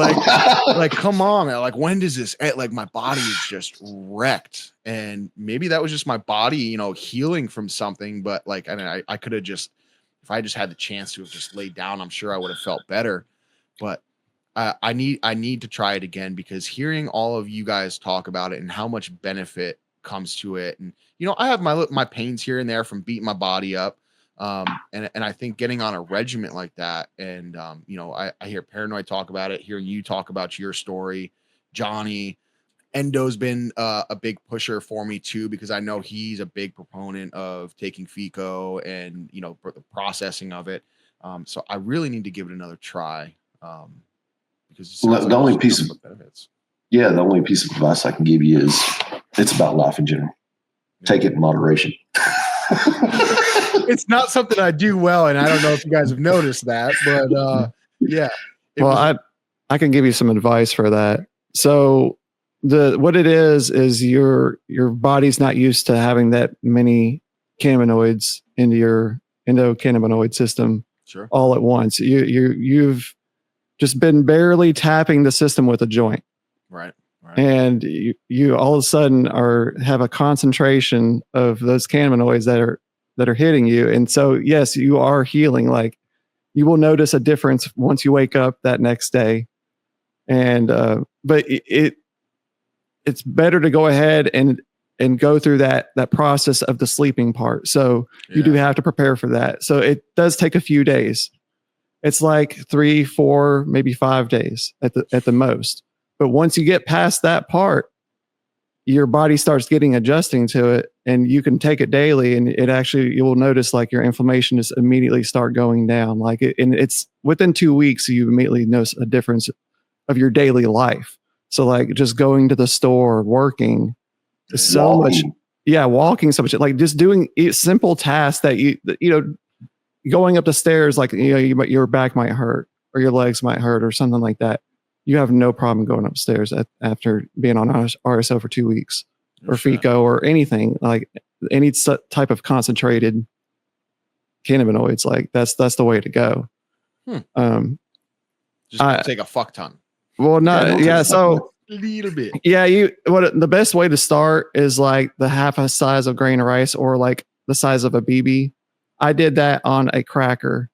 like, come on, man. Like, when does this end? Like, my body is just wrecked. And maybe that was just my body, healing from something. But like, I could have just, if I just had the chance to have just laid down, I'm sure I would have felt better. But I need to try it again, because hearing all of you guys talk about it and how much benefit comes to it. And, I have my pains here and there from beating my body up. And I think getting on a regiment like that, and, I hear Paranoid talk about it, hearing you talk about your story, Johnny, Endo's been a big pusher for me too, because I know he's a big proponent of taking FICO and, the processing of it. So I really need to give it another try. Because the only piece of advice I can give you is it's about life in general. Take it in moderation. It's not something I do well, and I don't know if you guys have noticed that, but yeah. I can give you some advice for that. So what it is your body's not used to having that many cannabinoids into your endocannabinoid system all at once. You've just been barely tapping the system with a joint. Right. And you all of a sudden have a concentration of those cannabinoids that are hitting you. And so, yes, you are healing. Like you will notice a difference once you wake up that next day. And, but it's better to go ahead and and go through that process of the sleeping part. So you do have to prepare for that. So it does take a few days. It's like 3, 4, maybe 5 days at the most. But once you get past that part, your body starts getting adjusting to it, and you can take it daily, and it actually, you will notice like your inflammation just immediately start going down. Like and it's within 2 weeks, you immediately notice a difference of your daily life. So like just going to the store, working, so much. Yeah. Walking so much, like just doing simple tasks that going up the stairs, like, your back might hurt or your legs might hurt or something like that. You have no problem going upstairs after being on RSO for 2 weeks or FICO or anything, like any type of concentrated cannabinoids. Like that's the way to go. Just take a fuck ton. Well, not, so a little bit. Yeah. The best way to start is like the half a size of grain of rice or like the size of a BB. I did that on a cracker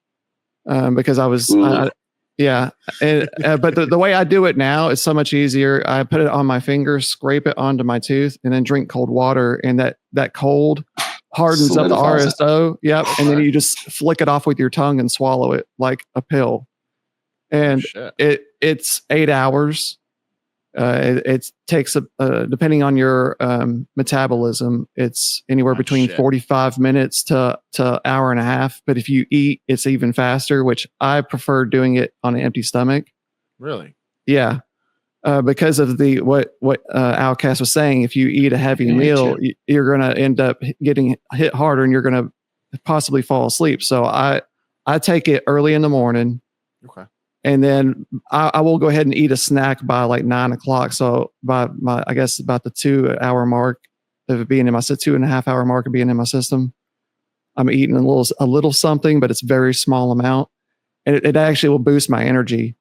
because I was, but the way I do it now is so much easier. I put it on my fingers, scrape it onto my tooth, and then drink cold water. And that cold hardens up the RSO. Yep. And then you just flick it off with your tongue and swallow it like a pill. And it's 8 hours. It takes depending on your metabolism, it's anywhere between 45 minutes to hour and a half. But if you eat, it's even faster, which I prefer doing it on an empty stomach. Really? Yeah. Because of what OutKast was saying, if you eat a heavy meal, you're going to end up getting hit harder and you're going to possibly fall asleep. So I take it early in the morning. Okay. And then I will go ahead and eat a snack by like 9 o'clock. So by I guess about the 2 hour mark of it being in my 2.5 hour mark of being in my system, I'm eating a little something, but it's very small amount. And it actually will boost my energy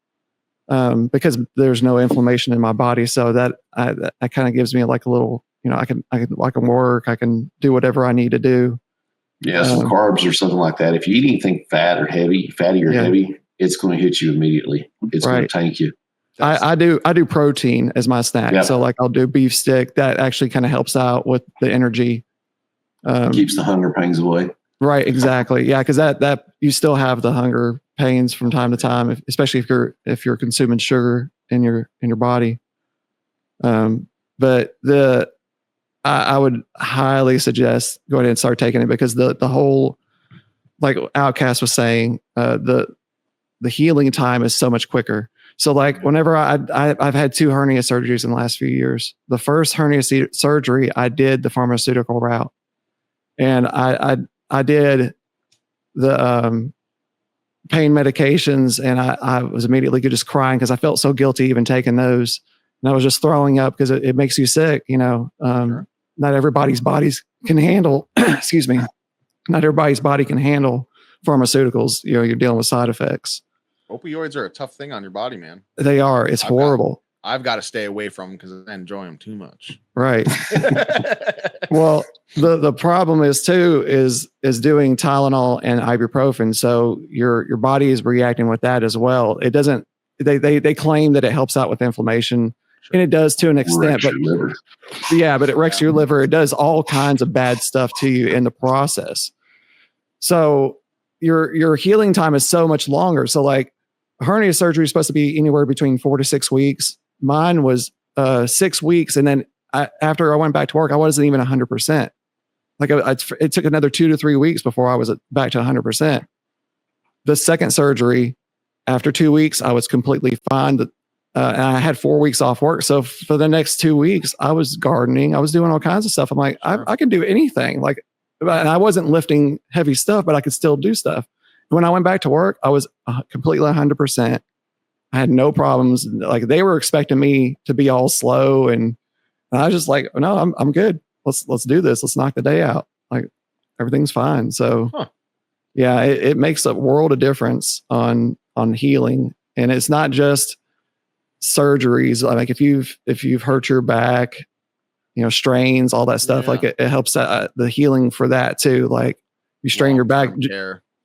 because there's no inflammation in my body. So that kind of gives me like a little, I can work, I can do whatever I need to do. Yeah. Some carbs or something like that. If you eat anything fatty or heavy, it's going to hit you immediately. It's going to tank you. I do protein as my snack. Yep. So like I'll do beef stick. That actually kind of helps out with the energy. Keeps the hunger pains away. Right. Exactly. Yeah. Cause that you still have the hunger pains from time to time, especially if you're consuming sugar in your body. But I would highly suggest go ahead and start taking it because the whole, like OutKast was saying, the healing time is so much quicker. So like whenever I've had 2 hernia surgeries in the last few years, the first hernia surgery, I did the pharmaceutical route, and I did the pain medications, and I was immediately just crying because I felt so guilty even taking those, and I was just throwing up because it makes you sick. Not everybody's bodies can handle. Excuse me. Not everybody's body can handle pharmaceuticals. You're dealing with side effects. Opioids are a tough thing on your body, man. They are. It's horrible. I've got to stay away from them because I enjoy them too much. Right. Well, the problem is doing Tylenol and ibuprofen. So your body is reacting with that as well. It doesn't. They claim that it helps out with inflammation, and it does to an extent. But it wrecks your liver. It does all kinds of bad stuff to you in the process. So your healing time is so much longer. So like hernia surgery is supposed to be anywhere between 4 to 6 weeks. Mine was 6 weeks. And then after I went back to work, I wasn't even 100%. Like it took another 2 to 3 weeks before I was back to 100%. The second surgery, after 2 weeks, I was completely fine. And I had 4 weeks off work. So for the next 2 weeks, I was gardening. I was doing all kinds of stuff. I'm like, I can do anything. Like, and I wasn't lifting heavy stuff, but I could still do stuff. When I went back to work, I was completely 100%. I had no problems. Like they were expecting me to be all slow, and I was just like, no, I'm good. Let's do this. Let's knock the day out. Like everything's fine. So yeah, it makes a world of difference on healing. And it's not just surgeries. Like if you've hurt your back, strains, all that stuff, like it helps the healing for that too. Like you strain your back.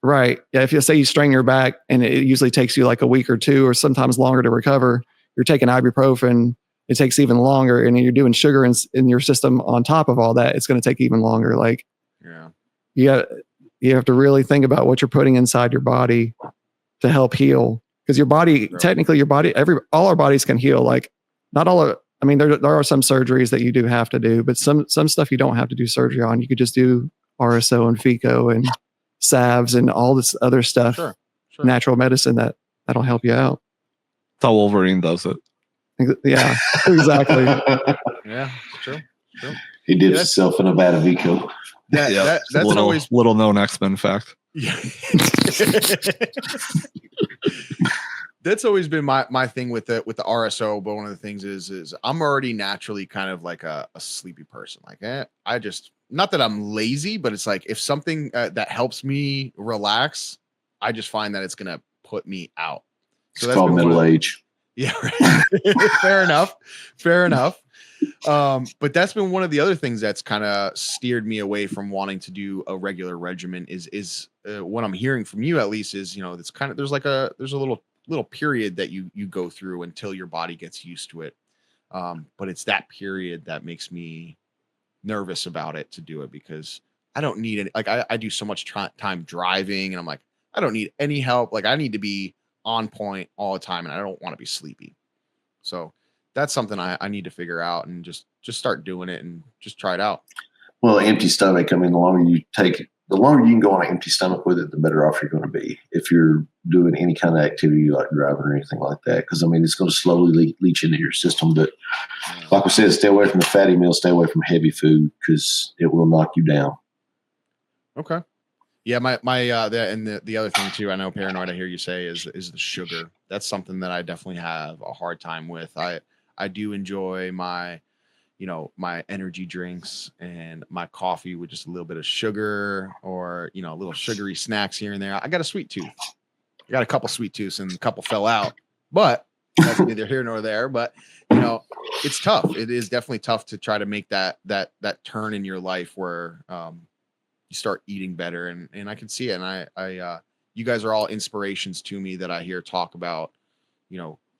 Right. Yeah. If you say you strain your back and it usually takes you like a week or 2 or sometimes longer to recover, you're taking ibuprofen it takes even longer. And you're doing sugar in your system on top of all that, it's going to take even longer. Like, you have to really think about what you're putting inside your body to help heal. Because your body, technically your body, all our bodies can heal. Like, not all of, I mean, there are some surgeries that you do have to do, but some stuff you don't have to do surgery on. You could just do RSO and FICO and salves and all this other stuff, natural medicine that'll help you out. That's how Wolverine does it. Yeah, exactly. Yeah, it's true. He dips himself in a vat of Vico. That's always little known X-Men fact. Yeah. That's always been my thing with the RSO, but one of the things is I'm already naturally kind of like a sleepy person. Like, I just, not that I'm lazy, but it's like if something that helps me relax, I just find that it's gonna put me out. So it's called middle age. Yeah, right. Fair enough. But that's been one of the other things that's kind of steered me away from wanting to do a regular regimen is what I'm hearing from you, at least, is, it's kind of, there's a little period that you go through until your body gets used to it. But it's that period that makes me nervous about it to do it, because I don't need it. Like, I do so much time driving, and I'm like, I don't need any help. Like, I need to be on point all the time, and I don't want to be sleepy. So that's something I need to figure out, and just start doing it and just try it out. Well, empty stomach. I mean, the longer you can go on an empty stomach with it, the better off you're going to be if you're doing any kind of activity like driving or anything like that. Because, I mean, it's going to slowly leach into your system. But like we said, stay away from the fatty meals, stay away from heavy food, because it will knock you down. Okay. Yeah, the other thing too, I know, Paranoid, I hear you say, is the sugar. That's something that I definitely have a hard time with. I do enjoy my energy drinks and my coffee with just a little bit of sugar, or, little sugary snacks here and there. I got a sweet tooth. I got a couple sweet tooths, and a couple fell out, but that's neither here nor there. But, it's tough. It is definitely tough to try to make that turn in your life where, you start eating better, and I can see it. And I you guys are all inspirations to me that I hear talk about,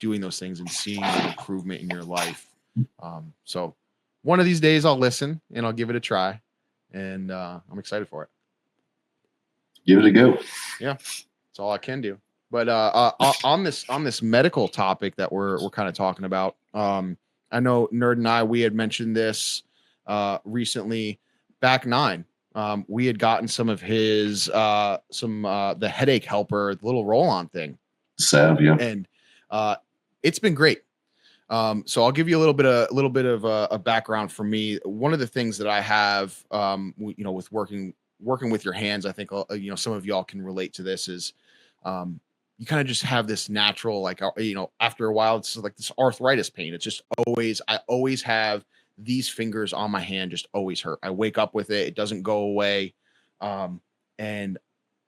doing those things and seeing an improvement in your life. So one of these days I'll listen and I'll give it a try, and I'm excited for it. Give it a go. Yeah, that's all I can do. But on this medical topic that we're kind of talking about, I know Nerd and I, we had mentioned this recently. Back 9. We had gotten some of his the headache helper, the little roll-on thing. Salve, yeah. And it's been great. So I'll give you a little bit of a background for me. One of the things that I have, with working with your hands, I think, some of y'all can relate to this, is you kind of just have this natural, like, after a while, it's like this arthritis pain. It's just I always have these fingers on my hand just always hurt. I wake up with it. It doesn't go away. And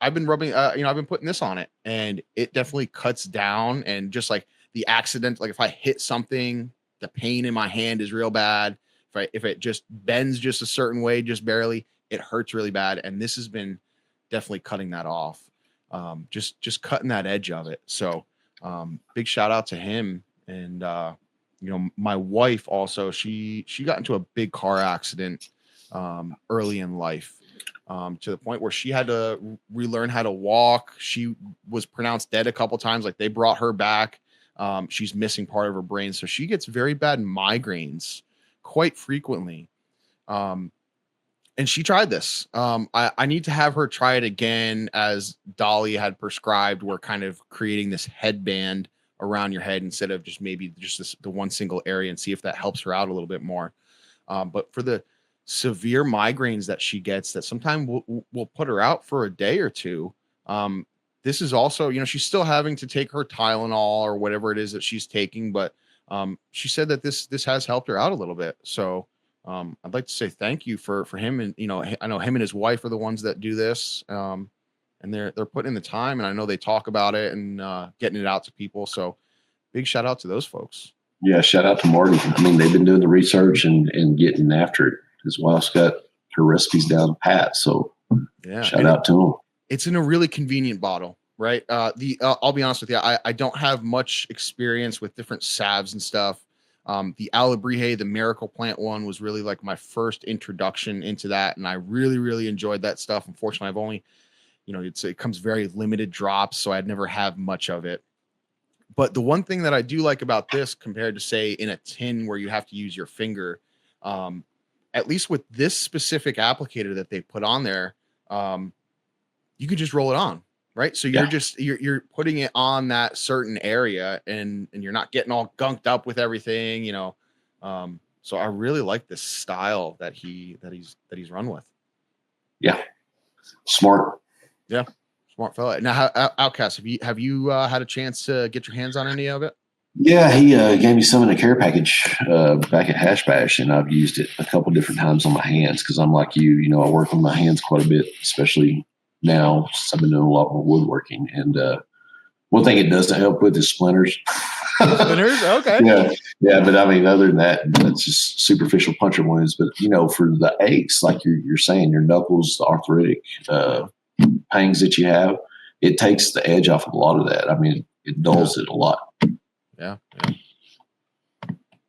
I've been rubbing, I've been putting this on it, and it definitely cuts down. And just like the accident, like if I hit something, the pain in my hand is real bad. If it just bends just a certain way, just barely, it hurts really bad. And this has been definitely cutting that off. Just cutting that edge of it. So big shout out to him. And my wife also, she got into a big car accident early in life, to the point where she had to relearn how to walk. She was pronounced dead a couple times. Like, they brought her back. She's missing part of her brain, so she gets very bad migraines quite frequently. And she tried this. I need to have her try it again, as Dolly had prescribed. We're kind of creating this headband around your head instead of just the one single area, and see if that helps her out a little bit more. But for the severe migraines that she gets, that sometimes will put her out for a day or two. This is also, she's still having to take her Tylenol or whatever it is that she's taking, but she said that this has helped her out a little bit. So I'd like to say thank you for him. And, I know him and his wife are the ones that do this. And they're putting in the time, and I know they talk about it and getting it out to people. So big shout out to those folks. Yeah, shout out to Marty. I mean, they've been doing the research and getting after it. His wife's got her recipes down pat. So yeah, shout out to him. It's in a really convenient bottle, right? I'll be honest with you, I don't have much experience with different salves and stuff. The Alebrije, the miracle plant one, was really like my first introduction into that, and I really, really enjoyed that stuff. Unfortunately, I've only, it comes very limited drops, so I'd never have much of it. But the one thing that I do like about this compared to, say, in a tin where you have to use your finger, at least with this specific applicator that they put on there, you could just roll it on, right? So you're putting it on that certain area, and you're not getting all gunked up with everything, So I really like this style that he's run with. Yeah, smart. Yeah. Smart fella. Now, OutKast, have you had a chance to get your hands on any of it? Yeah, he gave me some in a care package back at Hash Bash, and I've used it a couple different times on my hands because I'm like you. I work on my hands quite a bit, especially now since I've been doing a lot more woodworking. And one thing it does to help with is splinters. Splinters? Okay. Yeah, but I mean, other than that, that's just superficial puncture wounds. But for the aches, like you're saying, your knuckles, the arthritic pangs that you have, it takes the edge off of a lot of that. I mean, it dulls it a lot. Yeah.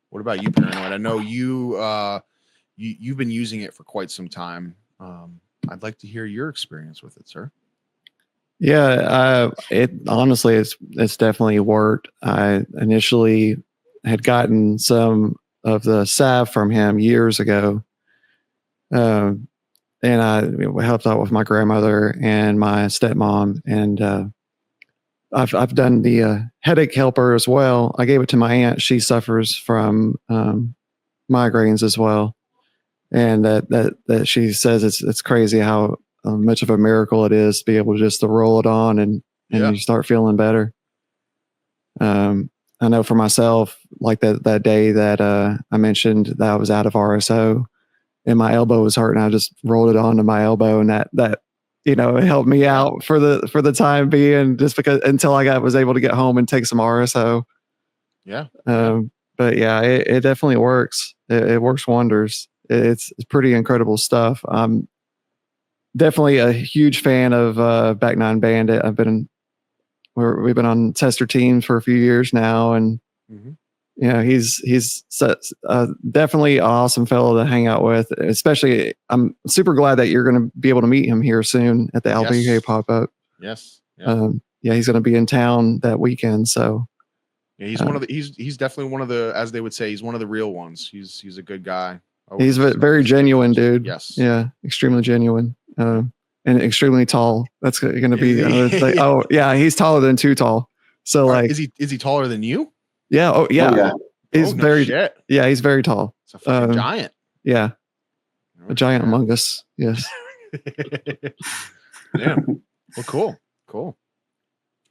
What about you, Paranoid? I know you've been using it for quite some time. I'd like to hear your experience with it, sir. Yeah, it honestly, it's definitely worked. I initially had gotten some of the salve from him years ago, and I helped out with my grandmother and my stepmom, and I've done the headache helper as well. I gave it to my aunt. She suffers from migraines as well, and that she says it's crazy how much of a miracle it is to be able to roll it on and you start feeling better. I know for myself, like that day that I mentioned that I was out of RSO and my elbow was hurting, I just rolled it onto my elbow, and that it helped me out for the time being, just because until I was able to get home and take some RSO. Yeah. But yeah, it definitely works. It works wonders. It's pretty incredible stuff. I'm definitely a huge fan of Back Nine Bandit. We've been on tester teams for a few years now, and he's definitely an awesome fellow to hang out with. Especially, I'm super glad that you're going to be able to meet him here soon at the LBK pop up. Yes. He's going to be in town that weekend. So yeah, he's definitely one of the, as they would say, he's one of the real ones. He's a good guy. He's very genuine, dude. Yes. Yeah, extremely genuine. And extremely tall. That's going to be another thing. Oh yeah, he's taller than too tall. So is he taller than you? Yeah. Oh yeah. He's shit. Yeah, he's very tall. It's a fucking giant. Yeah. A giant among us. Yes. Yeah. Well, cool.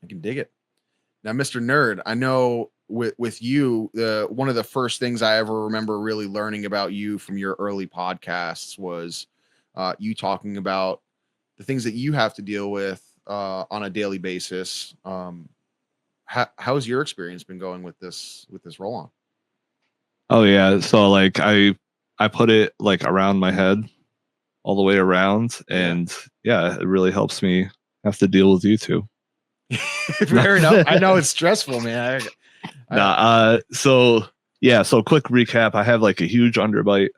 I can dig it. Now, Mr. Nerd, I know with you, one of the first things I ever remember really learning about you from your early podcasts was you talking about the things that you have to deal with on a daily basis. How's your experience been going with this roll-on? Oh yeah, so like I put it like around my head, all the way around, and yeah, it really helps me have to deal with you two. Fair enough. I know it's stressful, man. So quick recap. I have like a huge underbite,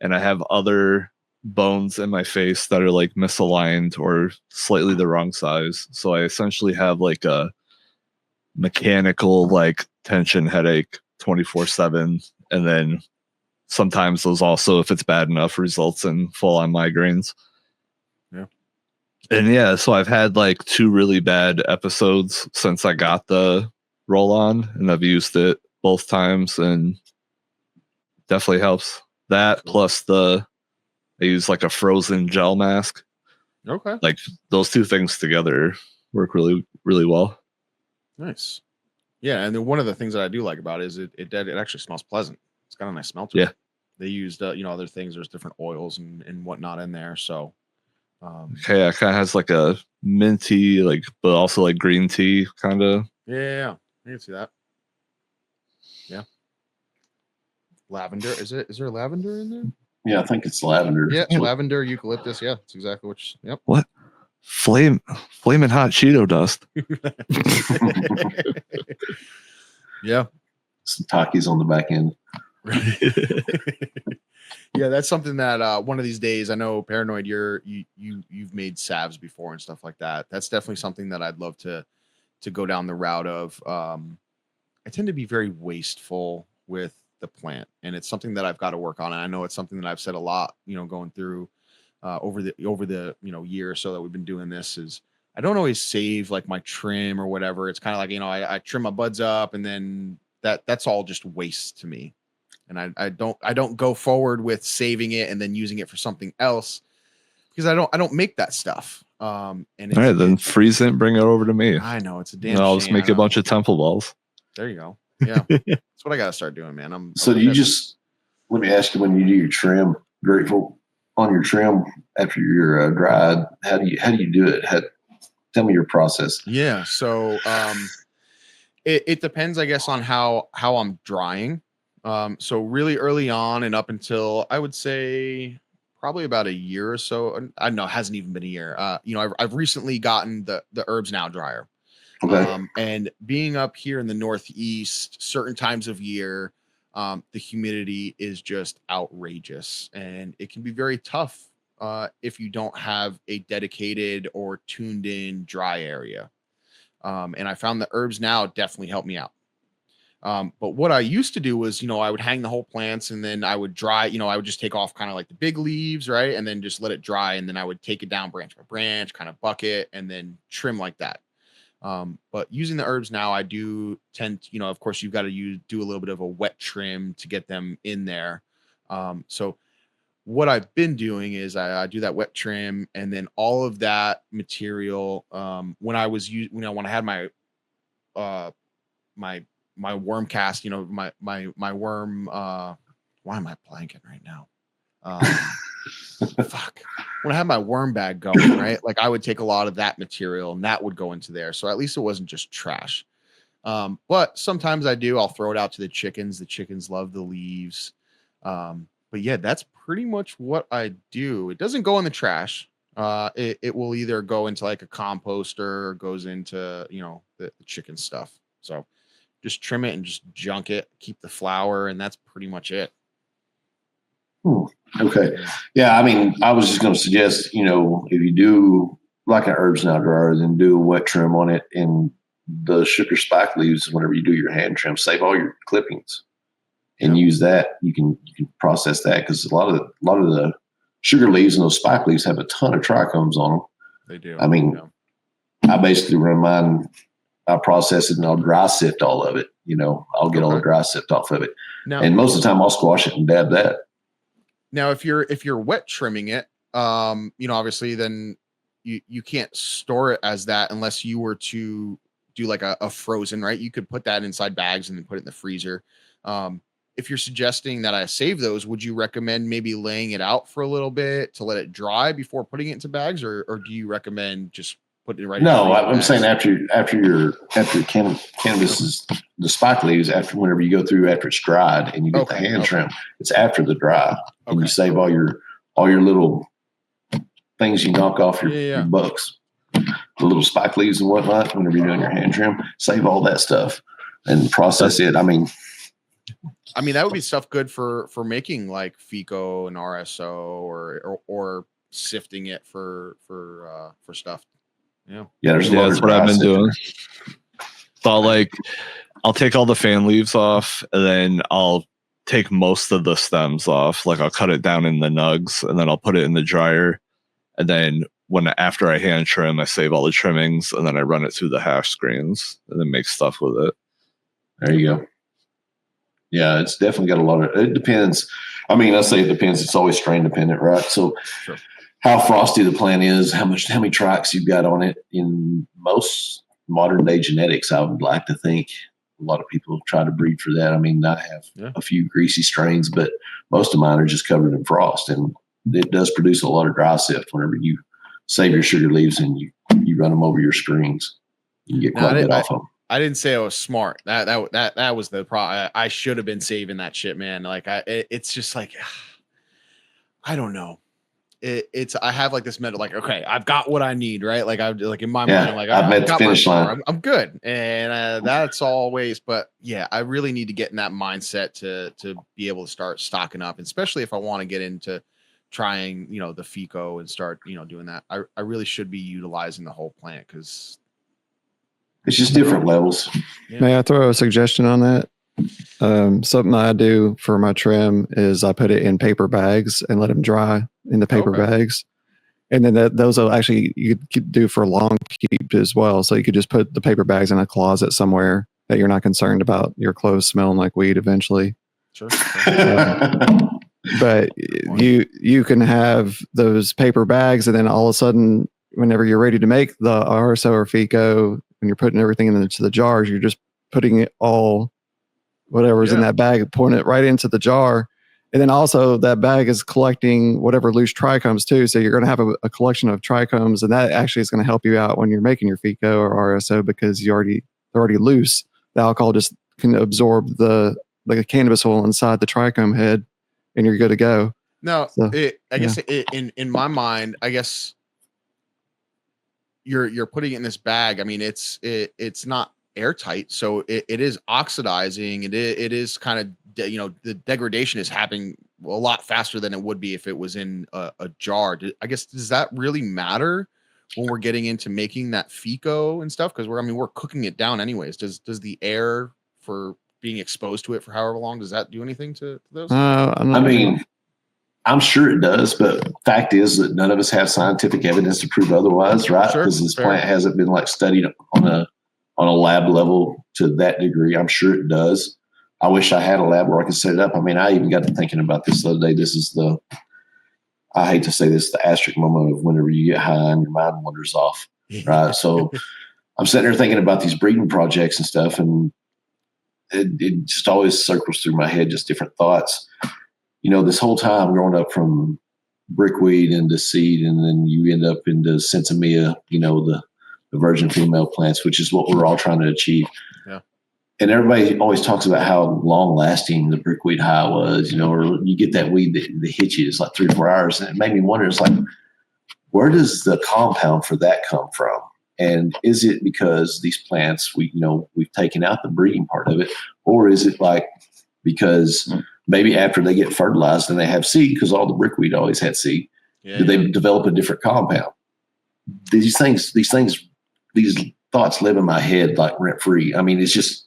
and I have other bones in my face that are like misaligned or slightly the wrong size. So I essentially have like a mechanical like tension headache 24/7, and then sometimes those also, if it's bad enough, results in full-on migraines. And so I've had like 2 really bad episodes since I got the roll-on, and I've used it both times, and definitely helps. That plus I use like a frozen gel mask. Okay. Like those 2 things together work really, really well. Nice. Yeah, and then one of the things that I do like about it is it actually smells pleasant. It's got a nice smell to it. They used other things. There's different oils and whatnot in there. So it kind of has like a minty, like, but also like green tea kind of. Yeah, I can see that. Yeah. Lavender. Is there lavender in there? Yeah, I think it's lavender. Yeah, lavender, eucalyptus. Yeah, it's exactly yep. What? Flaming hot Cheeto dust. Yeah. some Takis on the back end. Yeah, that's something that one of these days, I know Paranoid, you've made salves before and stuff like that. That's definitely something that I'd love to go down the route of. I tend to be very wasteful with the plant, and it's something that I've got to work on. And I know it's something that I've said a lot, going through over the year or so that we've been doing this, is I don't always save like my trim or whatever. It's kind of like, I trim my buds up, and then that's all just waste to me. And I don't go forward with saving it and then using it for something else, because I don't make that stuff. And all right, then freeze it and bring it over to me. I know it's a damn. I'll just make a bunch of temple balls. There you go. Yeah, that's what I gotta start doing, man. So do you just, let me ask you, when you do your trim, grateful on your trim after you're dried, how do you do it? Tell me your process. Yeah. So it depends, I guess, on how I'm drying. So really early on and up until I would say probably about a year or so. I know it hasn't even been a year. I've recently gotten the Herbs Now dryer. Okay. And being up here in the Northeast, certain times of year, the humidity is just outrageous, and it can be very tough if you don't have a dedicated or tuned in dry area. And I found the Herbs Now definitely helped me out. But what I used to do was, I would hang the whole plants, and then I would dry, I would just take off kind of like the big leaves, right? And then just let it dry. And then I would take it down branch by branch, kind of bucket, and then trim like that. But using the Herbs Now, I do tend to, of course, you've got to do a little bit of a wet trim to get them in there. So what I've been doing is I do that wet trim, and then all of that material, when I had my my worm cast, my worm, why am I blanking right now? Fuck. When I had my worm bag going, right? Like I would take a lot of that material and that would go into there. So at least it wasn't just trash. But sometimes I'll throw it out to the chickens. The chickens love the leaves. But yeah, that's pretty much what I do. It doesn't go in the trash. It will either go into like a composter or goes into, the chicken stuff. So just trim it and just junk it, keep the flour, and that's pretty much it. Okay. Yeah. I mean, I was just going to suggest, if you do like an Herbs Now dryer, then do a wet trim on it, and the sugar spike leaves, whenever you do your hand trim, save all your clippings and use that. You can process that, because a lot of the sugar leaves and those spike leaves have a ton of trichomes on them. They do. I mean, I basically run mine, I process it, and I'll dry sift all of it. I'll get all the dry sift off of it. Now, and most of the time I'll squash it and dab that. Now, if you're wet trimming it, obviously then you can't store it as that unless you were to do like a frozen, right? You could put that inside bags and then put it in the freezer. If you're suggesting that I save those, would you recommend maybe laying it out for a little bit to let it dry before putting it into bags, or do you recommend just putting it right? No, I'm saying after cannabis is the spike leaves, whenever you go through after it's dried and you get the hand trim, it's after the dry, and you save all your little things you knock off your bucks, the little spike leaves and whatnot. Whenever you're doing your hand trim, save all that stuff and process it. I mean, that would be stuff good for making like FICO and RSO or sifting it for stuff. Yeah, there's a lot of what I've been doing. So I'll take all the fan leaves off, and then I'll take most of the stems off. Like I'll cut it down in the nugs, and then I'll put it in the dryer. And then after I hand trim, I save all the trimmings, and then I run it through the hash screens and then make stuff with it. There you go. Yeah, it's definitely got a lot of. It depends. I mean, I say it depends. It's always strain dependent, right? So. Sure. How frosty the plant is, how many tracks you've got on it. In most modern day genetics, I would like to think a lot of people try to breed for that. I mean, I have a few greasy strains, but most of mine are just covered in frost, and it does produce a lot of dry sift whenever you save your sugar leaves and you run them over your screens. You get quite a bit off of them. I didn't say I was smart. That was the problem. I should have been saving that shit, man. Like it's just like, I don't know. I have like this mental, like, okay, I've got what I need, right? Like I like in my Yeah, mind, I'm like, I've met the got my finish floor. line. I'm good. And that's always, but yeah, I really need to get in that mindset to be able to start stocking up, especially if I want to get into trying, the FICO and start, doing that. I really should be utilizing the whole plant because It's just different levels. Yeah. May I throw a suggestion on that? Something I do for my trim is I put it in paper bags and let them dry in the paper Okay. bags. And then those will actually, you could do for long keep as well. So you could just put the paper bags in a closet somewhere that you're not concerned about your clothes smelling like weed eventually. Sure. But you can have those paper bags, and then all of a sudden, whenever you're ready to make the RSO or FICO, when you're putting everything into the jars, you're just putting it all, whatever's in that bag, pouring it right into the jar. And then also that bag is collecting whatever loose trichomes too. So you're going to have a collection of trichomes, and that actually is going to help you out when you're making your FICO or RSO because they're already loose. The alcohol just can absorb the cannabis oil inside the trichome head, and you're good to go. No, so, I guess in my mind, I guess you're putting it in this bag. I mean, it's not airtight, so it is oxidizing. It is kind of the degradation is happening a lot faster than it would be if it was in a jar. I guess, does that really matter when we're getting into making that FICO and stuff? Because we're cooking it down anyways. Does the air for being exposed to it for however long, does that do anything to those? I'm sure it does, but fact is that none of us have scientific evidence to prove otherwise, right? Because this plant hasn't been studied on a lab level to that degree. I'm sure it does. I wish I had a lab where I could set it up. I even got to thinking about this the other day. This is I hate to say this, the asterisk moment of whenever you get high and your mind wanders off, right? So I'm sitting there thinking about these breeding projects and stuff, and it just always circles through my head, just different thoughts. This whole time growing up from brickweed into seed, and then you end up into Sensimilla, the virgin female plants, which is what we're all trying to achieve. Yeah. And everybody always talks about how long lasting the brickweed high was, or you get that weed that hits you, it's like 3 or 4 hours. And it made me wonder, it's like, where does the compound for that come from? And is it because these plants, we've taken out the breeding part of it, or is it because maybe after they get fertilized and they have seed, because all the brickweed always had seed, do they develop a different compound? These thoughts live in my head like rent free. It's just,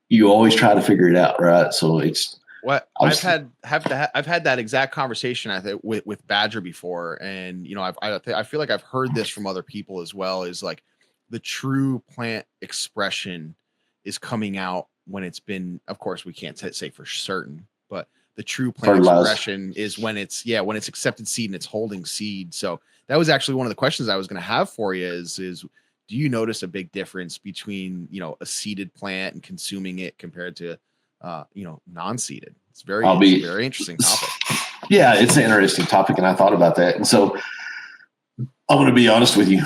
you always try to figure it out, right? So it's what I've had that exact conversation, I think, with Badger before, and I feel like I've heard this from other people as well. Is like the true plant expression is coming out when it's been, of course, we can't say for certain, but the true plant expression is when it's accepted seed and it's holding seed. So that was actually one of the questions I was going to have for you is do you notice a big difference between, a seeded plant and consuming it compared to, non-seeded? It's a very interesting topic. Yeah, it's an interesting topic. And I thought about that. And so I'm going to be honest with you.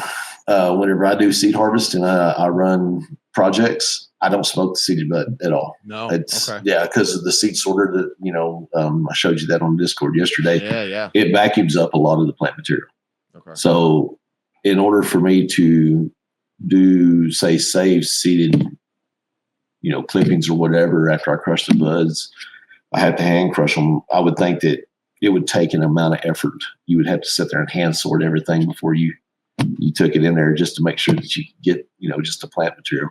Whenever I do seed harvest and I run projects, I don't smoke the seeded bud at all. No. Because of the seed sorter that, I showed you that on Discord yesterday. Yeah. It vacuums up a lot of the plant material. Okay. So in order for me to save seeded, clippings or whatever, after I crush the buds, I have to hand crush them. I would think that it would take an amount of effort. You would have to sit there and hand sort everything before you took it in there, just to make sure that you get, just the plant material.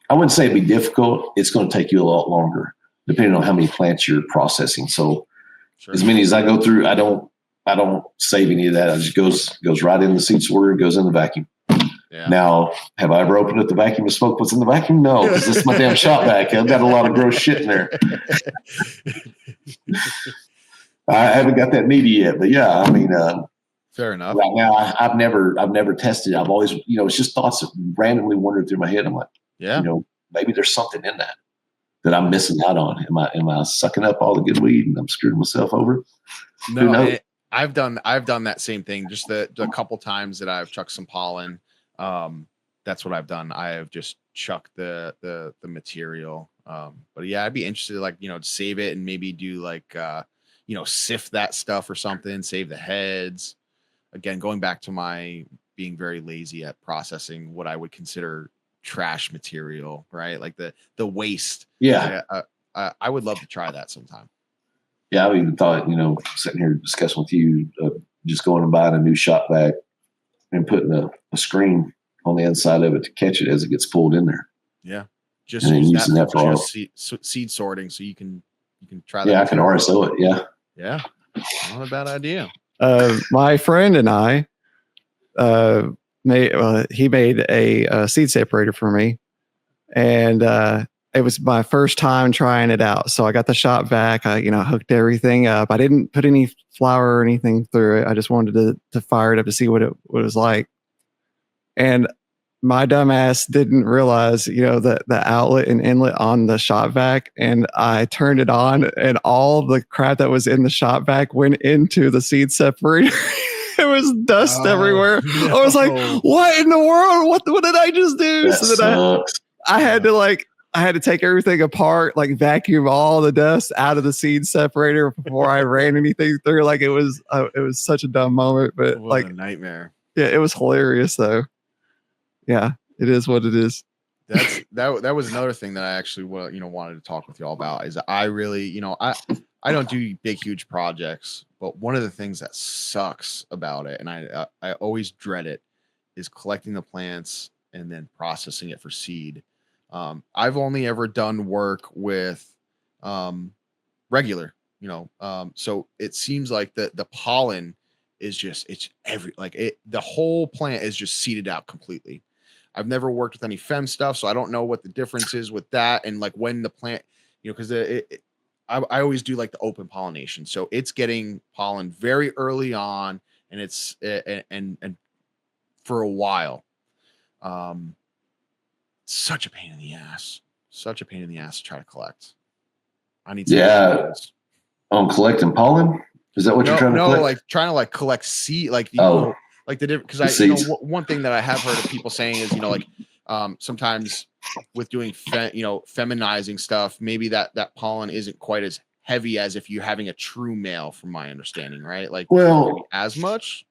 I wouldn't say it'd be difficult. It's going to take you a lot longer, depending on how many plants you're processing. So as many as I go through, I don't save any of that. It just goes right in the seed sorter, goes in the vacuum. Yeah. Now, have I ever opened up the vacuum and smoked what's in the vacuum? No, because this is my damn shop vac. I've got a lot of gross shit in there. I haven't got that meaty yet, but yeah, fair enough. Right now, I've never tested it. I've always, it's just thoughts that randomly wandered through my head. I'm like, maybe there's something in that I'm missing out on. Am I sucking up all the good weed and I'm screwing myself over? No, I've done that same thing. Just the couple times that I've chucked some pollen. That's what I've done. I have just chucked the material. But yeah, I'd be interested, to save it and maybe do sift that stuff or something, save the heads. Again, going back to my being very lazy at processing what I would consider trash material, right? Like the waste. Yeah. I would love to try that sometime. Yeah. I even thought, sitting here discussing with you, just going and buying a new shop vac and putting a screen on the inside of it to catch it as it gets pulled in there. Yeah. Just and use using that for seed sorting, so you can try that. Yeah, I can RSO it. Yeah. Yeah. Not a bad idea. My friend and I he made a seed separator for me, and it was my first time trying it out. So I got the shop vac. I hooked everything up. I didn't put any flour or anything through it. I just wanted to fire it up to see what it was like. And my dumb ass didn't realize, the outlet and inlet on the shop vac, and I turned it on, and all the crap that was in the shop vac went into the seed separator. It was dust everywhere. No. I was like, "What in the world? What did I just do?" That so then I had to take everything apart, like vacuum all the dust out of the seed separator before I ran anything through. Like it was such a dumb moment, but what a nightmare. Yeah, it was hilarious though. Yeah, it is what it is. That was another thing that I actually wanted to talk with y'all about is I really, I don't do big, huge projects, but one of the things that sucks about it, and I always dread it, is collecting the plants and then processing it for seed. I've only ever done work with regular, so it seems like the pollen is just the whole plant is just seeded out completely. I've never worked with any fem stuff, so I don't know what the difference is with that and like when the plant, because I always do like the open pollination, so it's getting pollen very early on, and it's and for a while. Such a pain in the ass. Such a pain in the ass to try to collect. I need some on collecting pollen. Is that what you're trying to collect? No, like trying to collect seed, like like the different, because one thing that I have heard of people saying is sometimes with doing feminizing stuff, maybe that pollen isn't quite as heavy as if you're having a true male, from my understanding, right? Like, well, as much.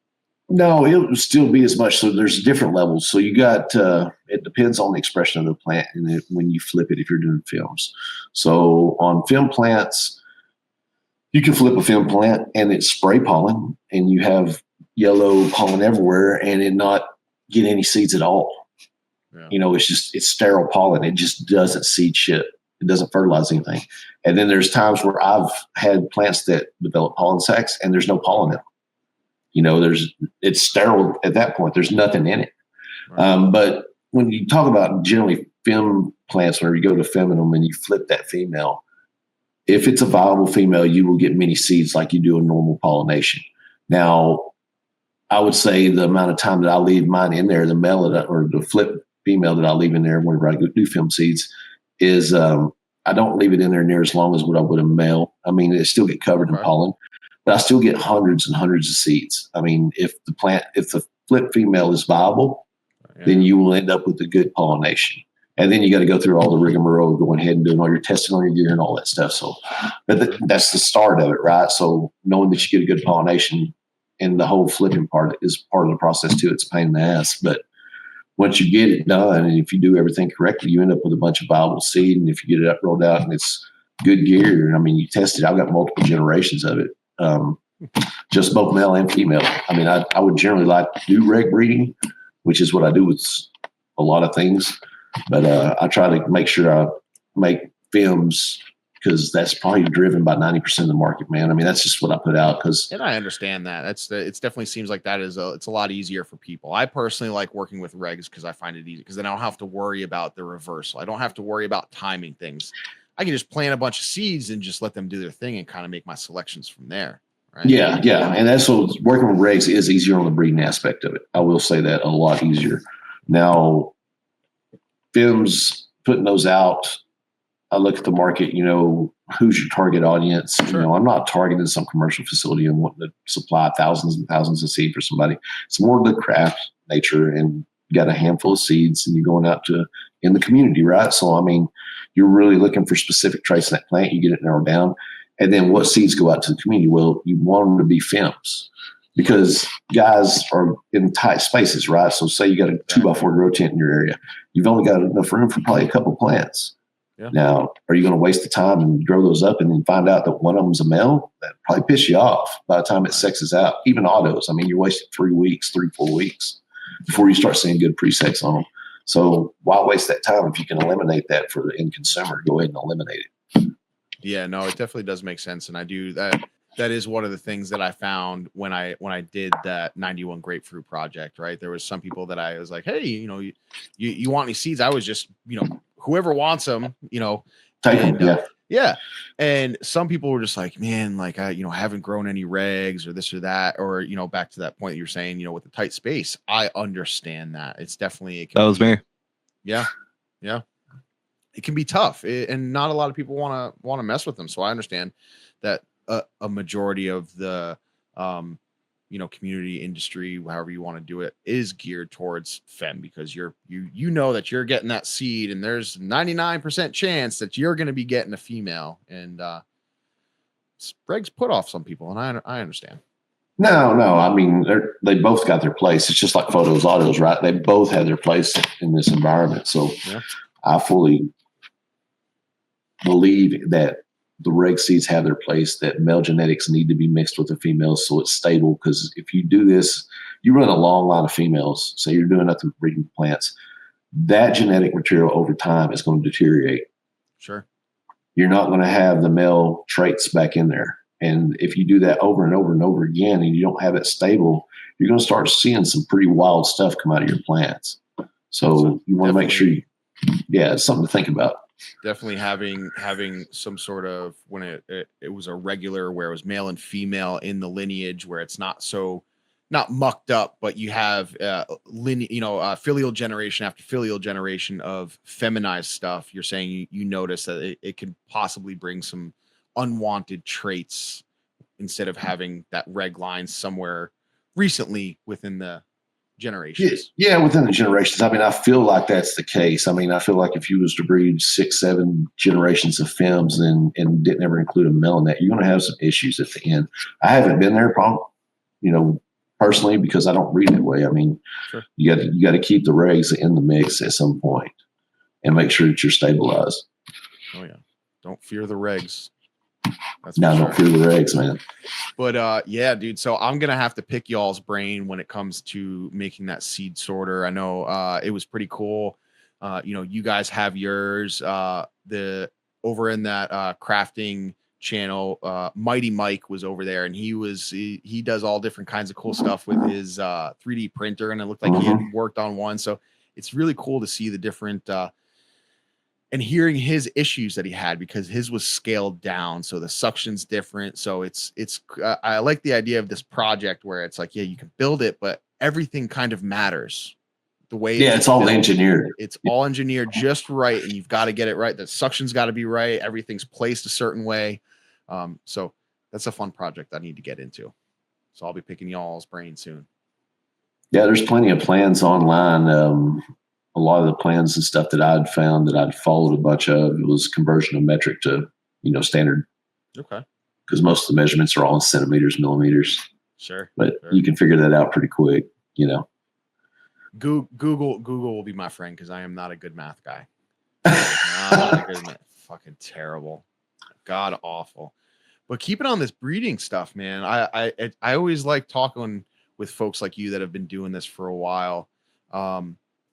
No, it will still be as much. So there's different levels. So you got it depends on the expression of the plant and when you flip it if you're doing films. So on film plants, you can flip a film plant and it's spray pollen, and you have yellow pollen everywhere, and it not get any seeds at all. Yeah. It's sterile pollen. It just doesn't seed shit. It doesn't fertilize anything. And then there's times where I've had plants that develop pollen sacs and there's no pollen in them. It's sterile at that point. There's nothing in it. Right. But when you talk about generally fem plants, whenever you go to fem them and you flip that female, if it's a viable female, you will get many seeds like you do in normal pollination. Now, I would say the amount of time that I leave mine in there, the male or the flip female that I leave in there whenever I go do film seeds is I don't leave it in there near as long as what I would a male. I mean, it still get covered in pollen, but I still get hundreds and hundreds of seeds. I mean, if the flip female is viable, then you will end up with a good pollination. And then you got to go through all the rigmarole, going ahead and doing all your testing on your gear and all that stuff. So, but that's the start of it, right? So knowing that you get a good pollination and the whole flipping part is part of the process too. It's a pain in the ass, but once you get it done, and if you do everything correctly, you end up with a bunch of viable seed. And if you get it rolled out and it's good gear, I mean, you test it. I've got multiple generations of it, just both male and female. I mean, I would generally like to do reg breeding, which is what I do with a lot of things. But I try to make sure I make films because that's probably driven by 90% of the market, man. I mean, that's just what I put out. And I understand that. It definitely seems like that it's a lot easier for people. I personally like working with regs because I find it easy because then I don't have to worry about the reversal. I don't have to worry about timing things. I can just plant a bunch of seeds and just let them do their thing and kind of make my selections from there. Right? Yeah. And that's what working with regs is easier on the breeding aspect of it. I will say that a lot easier. Now, films, putting those out, I look at the market, who's your target audience? Sure. I'm not targeting some commercial facility and wanting to supply thousands and thousands of seed for somebody. It's more of the craft nature, and you got a handful of seeds and you're going out in the community, right? So, I mean, you're really looking for specific traits in that plant. You get it narrowed down. And then what seeds go out to the community? Well, you want them to be films because guys are in tight spaces, right? So say you got a 2x4 grow tent in your area. You've only got enough room for probably a couple plants. Yeah. Now, are you going to waste the time and grow those up and then find out that one of them's a male? That probably piss you off by the time it sexes out. Even autos. I mean, you're wasting 4 weeks before you start seeing good pre-sex on them. So why waste that time if you can eliminate that for the end consumer? Go ahead and eliminate it. Yeah, no, it definitely does make sense. And I do that. That is one of the things that I found when I did that 91 grapefruit project, right? There was some people that I was like, hey, you want any seeds? I was just, whoever wants them, take them. Yeah. And some people were just like, man, like I haven't grown any regs or this or that, or, back to that point you're saying, with the tight space, I understand that. It's definitely, that was me. Yeah. Yeah. It can be tough and not a lot of people want to mess with them. So I understand that a majority of the, community industry, however you want to do it, is geared towards fem because you know that you're getting that seed and there's 99% chance that you're going to be getting a female, and regs put off some people, and I understand. No. I mean, they both got their place. It's just like photos, autos, right? They both have their place in this environment. So I fully believe that the reg seeds have their place, that male genetics need to be mixed with the females so it's stable. Because if you do this, you run a long line of females. Say you're doing nothing but breeding plants. That genetic material over time is going to deteriorate. Sure. You're not going to have the male traits back in there. And if you do that over and over and over again and you don't have it stable, you're going to start seeing some pretty wild stuff come out of your plants. So you want to make sure it's something to think about. Definitely having some sort of, when it was a regular where it was male and female in the lineage, where it's not mucked up, but you have filial generation after filial generation of feminized stuff. You're saying you notice that it could possibly bring some unwanted traits instead of having that reg line somewhere recently within the generations. Yeah, within the generations. I mean, I feel like that's the case. I mean, I feel like if you was to breed 6-7 generations of femmes and didn't ever include a male in that, you're going to have some issues at the end. I haven't been there, personally, because I don't breed that way. I mean, sure. You got to keep the regs in the mix at some point and make sure that you're stabilized. Oh yeah, don't fear the regs. Don't fear the regs, man. But yeah, dude. So I'm gonna have to pick y'all's brain when it comes to making that seed sorter. I know it was pretty cool. You guys have yours. The over in that crafting channel, Mighty Mike was over there, and he does all different kinds of cool stuff with his 3D printer, and it looked like he had worked on one. So it's really cool to see the different. And hearing his issues that he had because his was scaled down, so the suction's different. So it's I like the idea of this project where it's like, yeah, you can build it, but everything kind of matters. The way it's all engineered. It's all engineered just right, and you've got to get it right. The suction's got to be right. Everything's placed a certain way. So that's a fun project I need to get into. So I'll be picking y'all's brain soon. Yeah, there's plenty of plans online. A lot of the plans and stuff that I'd found that I'd followed a bunch of was conversion of metric to, standard. Okay. Because most of the measurements are all in centimeters, millimeters. Sure. But you can figure that out pretty quick, Google will be my friend because I am not a good math guy. Fucking terrible. God awful. But keep it on this breeding stuff, man. I always like talking with folks like you that have been doing this for a while.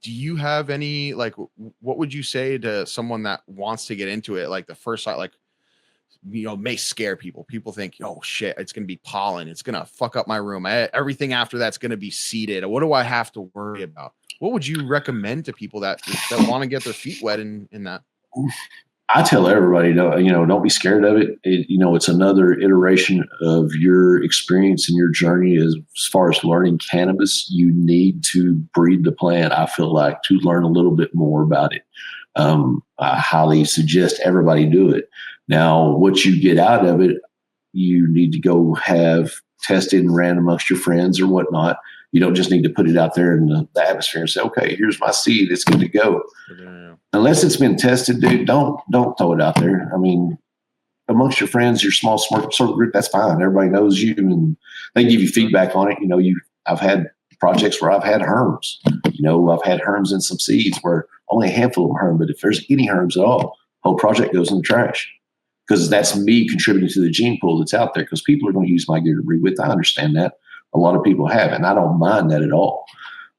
Do you have any, what would you say to someone that wants to get into it? Like the first side, may scare people. People think, oh shit, it's going to be pollen. It's going to fuck up my room. Everything after that's going to be seeded. What do I have to worry about? What would you recommend to people that want to get their feet wet in that? I tell everybody, don't be scared of it. It's another iteration of your experience and your journey as far as learning cannabis. You need to breed the plant, I feel like, to learn a little bit more about it. I highly suggest everybody do it. Now, what you get out of it, you need to go have tested and ran amongst your friends or whatnot. You don't just need to put it out there in the atmosphere and say, okay, here's my seed. It's good to go. Yeah. Unless it's been tested, dude, don't throw it out there. I mean, amongst your friends, your small circle group, that's fine. Everybody knows you and they give you feedback on it. You know, I've had projects where I've had herms. You know, I've had herms in some seeds where only a handful of them herm, but if there's any herms at all, whole project goes in the trash. Because that's me contributing to the gene pool that's out there, because people are going to use my gear to breed with. I understand that. A lot of people have, and I don't mind that at all.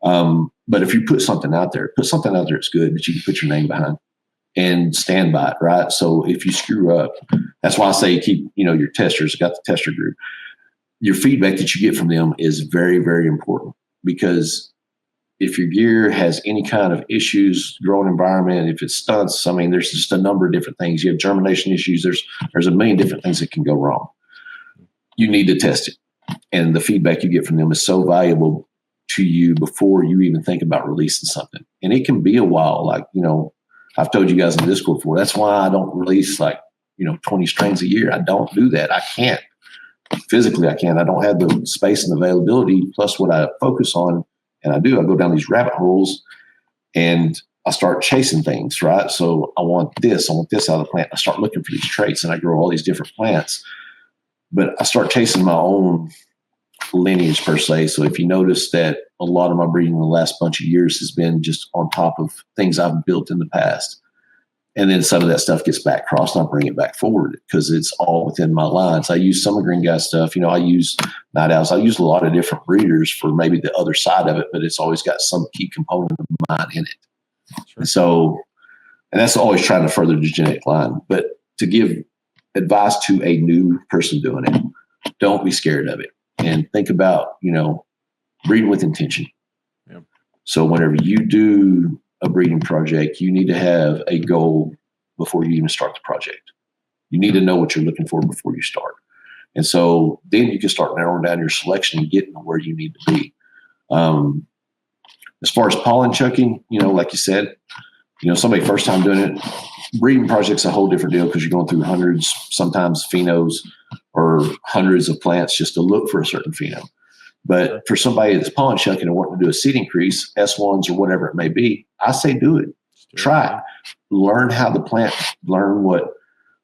But if you put something out there that's good, that you can put your name behind and stand by it, right? So if you screw up, that's why I say keep, you know, your testers, got the tester group. Your feedback that you get from them is very, very important, because if your gear has any kind of issues, growing environment, if it stunts, I mean, there's just a number of different things. You have germination issues. There's a million different things that can go wrong. You need to test it. And the feedback you get from them is so valuable to you before you even think about releasing something. And it can be a while. Like, you know, I've told you guys in Discord before, that's why I don't release 20 strains a year. I don't do that. I can't. Physically, I can't. I don't have the space and availability, plus what I focus on. And I go down these rabbit holes and I start chasing things, right? So I want this out of the plant. I start looking for these traits and I grow all these different plants, but I start chasing my own lineage per se. So if you notice that a lot of my breeding in the last bunch of years has been just on top of things I've built in the past. And then some of that stuff gets back crossed and I bring it back forward because it's all within my lines. I use some of Green Guy stuff. You know, I use Night Owls. I use a lot of different breeders for maybe the other side of it, but it's always got some key component of mine in it. Sure. And that's always trying to further the genetic line. But to give advice to a new person doing it, don't be scared of it. And think about, you know, breeding with intention. Yep. So whenever you do a breeding project, you need to have a goal before you even start the project. You need to know what you're looking for before you start. And so then you can start narrowing down your selection and getting to where you need to be. As far as pollen chucking, you know, like you said, you know, somebody first time doing it, breeding project's a whole different deal because you're going through hundreds, sometimes phenos or hundreds of plants just to look for a certain pheno. But for somebody that's pollen chucking and wanting to do a seed increase, S1s or whatever it may be, I say do it. Try it. Learn how the plant, learn what,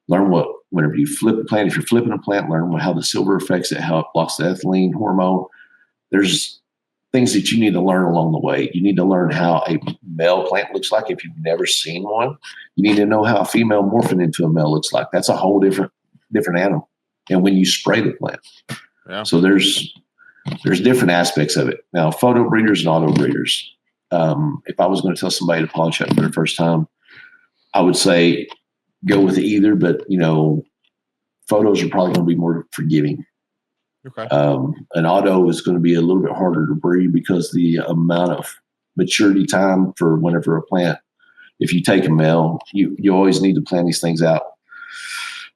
whenever you flip a plant, if you're flipping a plant, learn how the silver affects it, how it blocks the ethylene hormone. There's things that you need to learn along the way. You need to learn how a male plant looks like if you've never seen one. You need to know how a female morphing into a male looks like. That's a whole different animal. And when you spray the plant. Yeah. So there's different aspects of it. Now, photo breeders and auto breeders. If I was going to tell somebody to pollen check for the first time, I would say go with either, but you know, photos are probably going to be more forgiving. Okay. An auto is going to be a little bit harder to breed because the amount of maturity time for whenever a plant, if you take a male, you always need to plan these things out.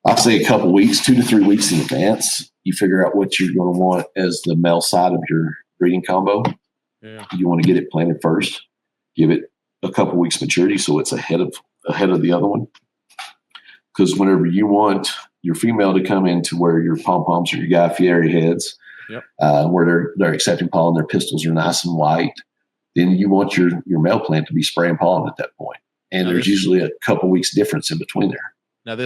I'll say a couple weeks, 2 to 3 weeks in advance. You figure out what you're going to want as the male side of your breeding combo. Yeah. You want to get it planted first. Give it a couple weeks maturity so it's ahead of the other one. Because whenever you want your female to come into where your pom-poms or your Guy Fieri heads, yep. Where they're accepting pollen, their pistils are nice and white, then you want your male plant to be spraying pollen at that point. And there's usually a couple weeks difference in between there. Now,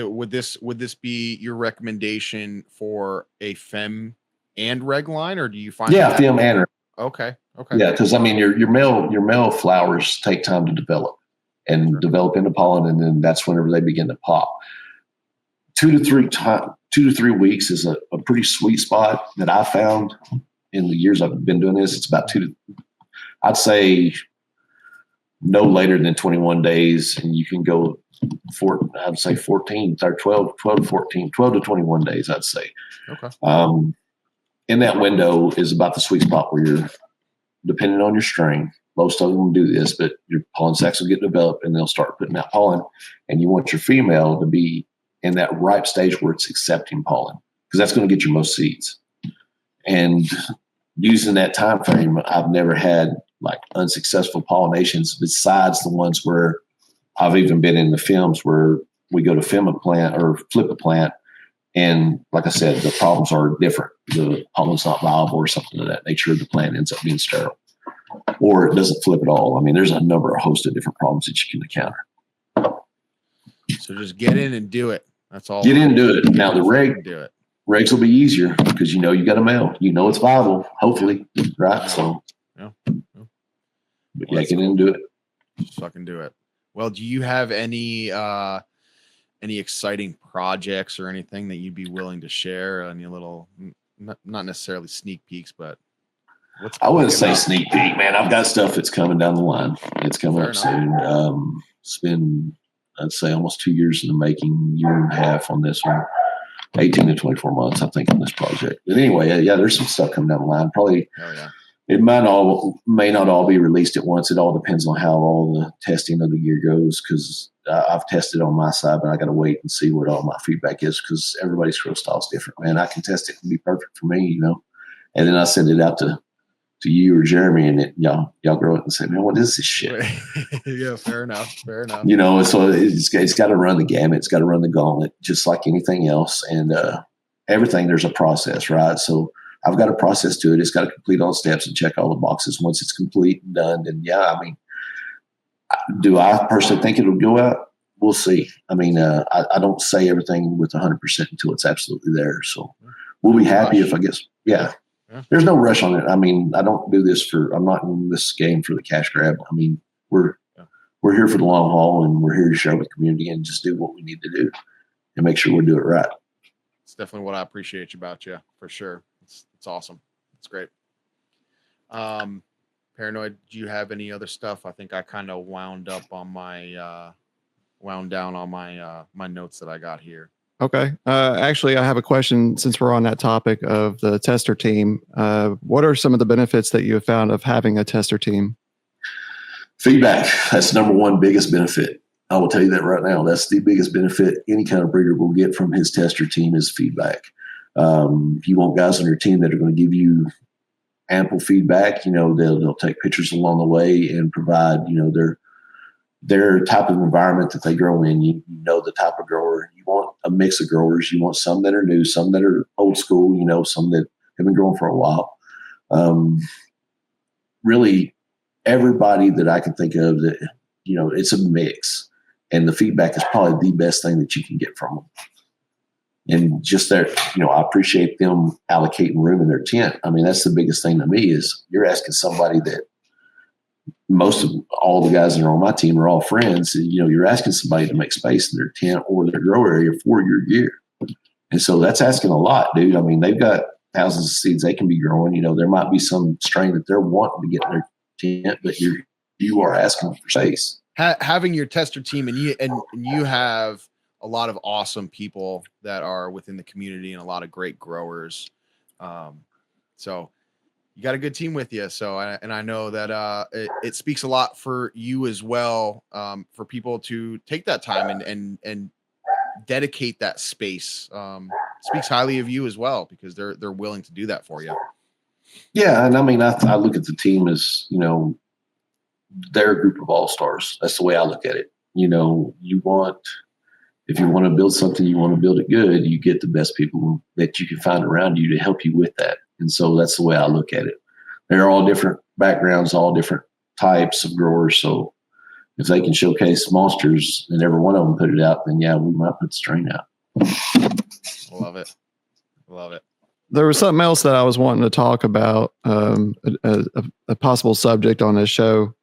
would this be your recommendation for a fem and reg line, or do you find? Yeah, fem and reg. Okay. Yeah, because I mean, your male flowers take time to develop and develop into pollen, and then that's whenever they begin to pop. 2 to 3 weeks is a pretty sweet spot that I found in the years I've been doing this. It's about I'd say no later than 21 days, and you can go I'd say 14 or 12 to 14, 12 to 21 days, I'd say. Okay. In that window is about the sweet spot where you're, depending on your strain, most of them will do this, but your pollen sacs will get developed and they'll start putting out pollen. And you want your female to be in that ripe stage where it's accepting pollen, because that's going to get you most seeds. And using that time frame, I've never had like unsuccessful pollinations besides the ones where I've even been in the films where we go to film a plant or flip a plant. And like I said, the problems are different. The pollen's not viable or something of that nature. The plant ends up being sterile or it doesn't flip at all. I mean, there's a host of different problems that you can encounter. So just get in and do it. That's all. Get into it. Now the do it. regs will be easier because you got a mail. You know it's viable, hopefully, right? So, Yeah. but yeah, get into it. Just fucking do it. Well, do you have any exciting projects or anything that you'd be willing to share? Any little, not necessarily sneak peeks, but I wouldn't say sneak peek, man. I've got stuff that's coming down the line. It's coming Fair up soon. It's been, I'd say, almost 2 years in the making, year and a half on this one. 18 to 24 months, I think, on this project. But anyway, yeah, there's some stuff coming down the line. Probably, it may not all be released at once. It all depends on how all the testing of the year goes. Because I've tested on my side, but I got to wait and see what all my feedback is. Because everybody's grow style is different, man. I can test it and be perfect for me, and then I send it out to you or Jeremy, and y'all grow it and say, man, what is this shit? Yeah, fair enough. So it's got to run the gamut. It's got to run the gauntlet, just like anything else. And everything, there's a process, right? So I've got a process to it. It's got to complete all the steps and check all the boxes. Once it's complete and done, then do I personally think it'll go out? We'll see. I don't say everything with 100% until it's absolutely there. So we'll be happy if, I guess, yeah. There's no rush on it. I don't do this I'm not in this game for the cash grab. We're here for the long haul, and we're here to share with the community and just do what we need to do and make sure we do it right. It's definitely what I appreciate about you, for sure. It's awesome. It's great. Paranoid, do you have any other stuff? I think I kind of wound down on my notes that I got here. Okay. Actually, I have a question since we're on that topic of the tester team. What are some of the benefits that you have found of having a tester team? Feedback. That's the number one biggest benefit. I will tell you that right now. That's the biggest benefit any kind of breeder will get from his tester team is feedback. If you want guys on your team that are going to give you ample feedback, they'll take pictures along the way and provide, their type of environment that they grow in. You know the type of grower. You want a mix of growers. You want some that are new, some that are old school, some that have been growing for a while. Really, everybody that I can think of that, it's a mix. And the feedback is probably the best thing that you can get from them. And just that, I appreciate them allocating room in their tent. That's the biggest thing to me is you're asking somebody that most of all the guys that are on my team are all friends. And, you're asking somebody to make space in their tent or their grow area for your gear. And so that's asking a lot, dude. They've got thousands of seeds they can be growing. There might be some strain that they're wanting to get in their tent, but you are asking for space. Having your tester team and you have a lot of awesome people that are within the community and a lot of great growers. So you got a good team with you. So, and I know that it speaks a lot for you as well, for people to take that time and dedicate that space. Speaks highly of you as well, because they're willing to do that for you. Yeah. And I look at the team as, they're a group of all-stars. That's the way I look at it. If you want to build something, you want to build it good, you get the best people that you can find around you to help you with that. And so that's the way I look at it. They're all different backgrounds, all different types of growers. So if they can showcase monsters and every one of them put it out, then yeah, we might put the strain out. Love it. There was something else that I was wanting to talk about, a possible subject on this show.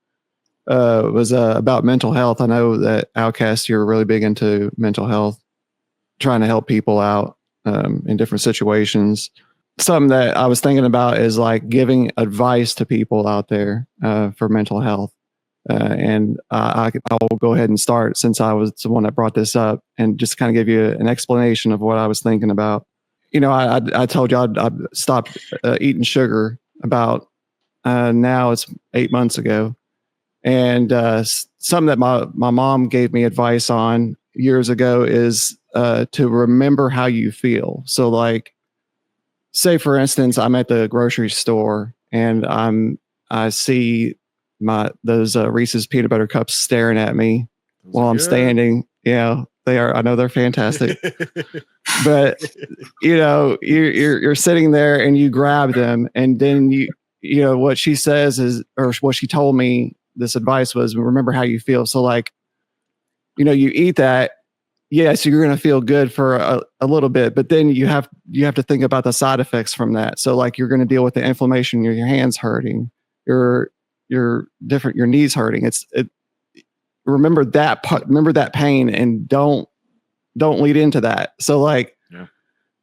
Was about mental health. I know that OutKast, you're really big into mental health, trying to help people out in different situations. Something that I was thinking about is like giving advice to people out there for mental health. And I'll go ahead and start, since I was the one that brought this up, and just kind of give you an explanation of what I was thinking about. I told you I stopped eating sugar about now it's 8 months ago. And something that my mom gave me advice on years ago is to remember how you feel. So like, say for instance, I'm at the grocery store and I see those Reese's peanut butter cups staring at me while I'm standing. Yeah, they are. I know they're fantastic. But you're sitting there and you grab them, and then what she says is, or what she told me, this advice was, remember how you feel. So like, you eat that, yeah, so you're going to feel good for a little bit, but then you have to think about the side effects from that. So like you're going to deal with the inflammation, your hands hurting, your knees hurting. Remember that pain and don't lead into that. So like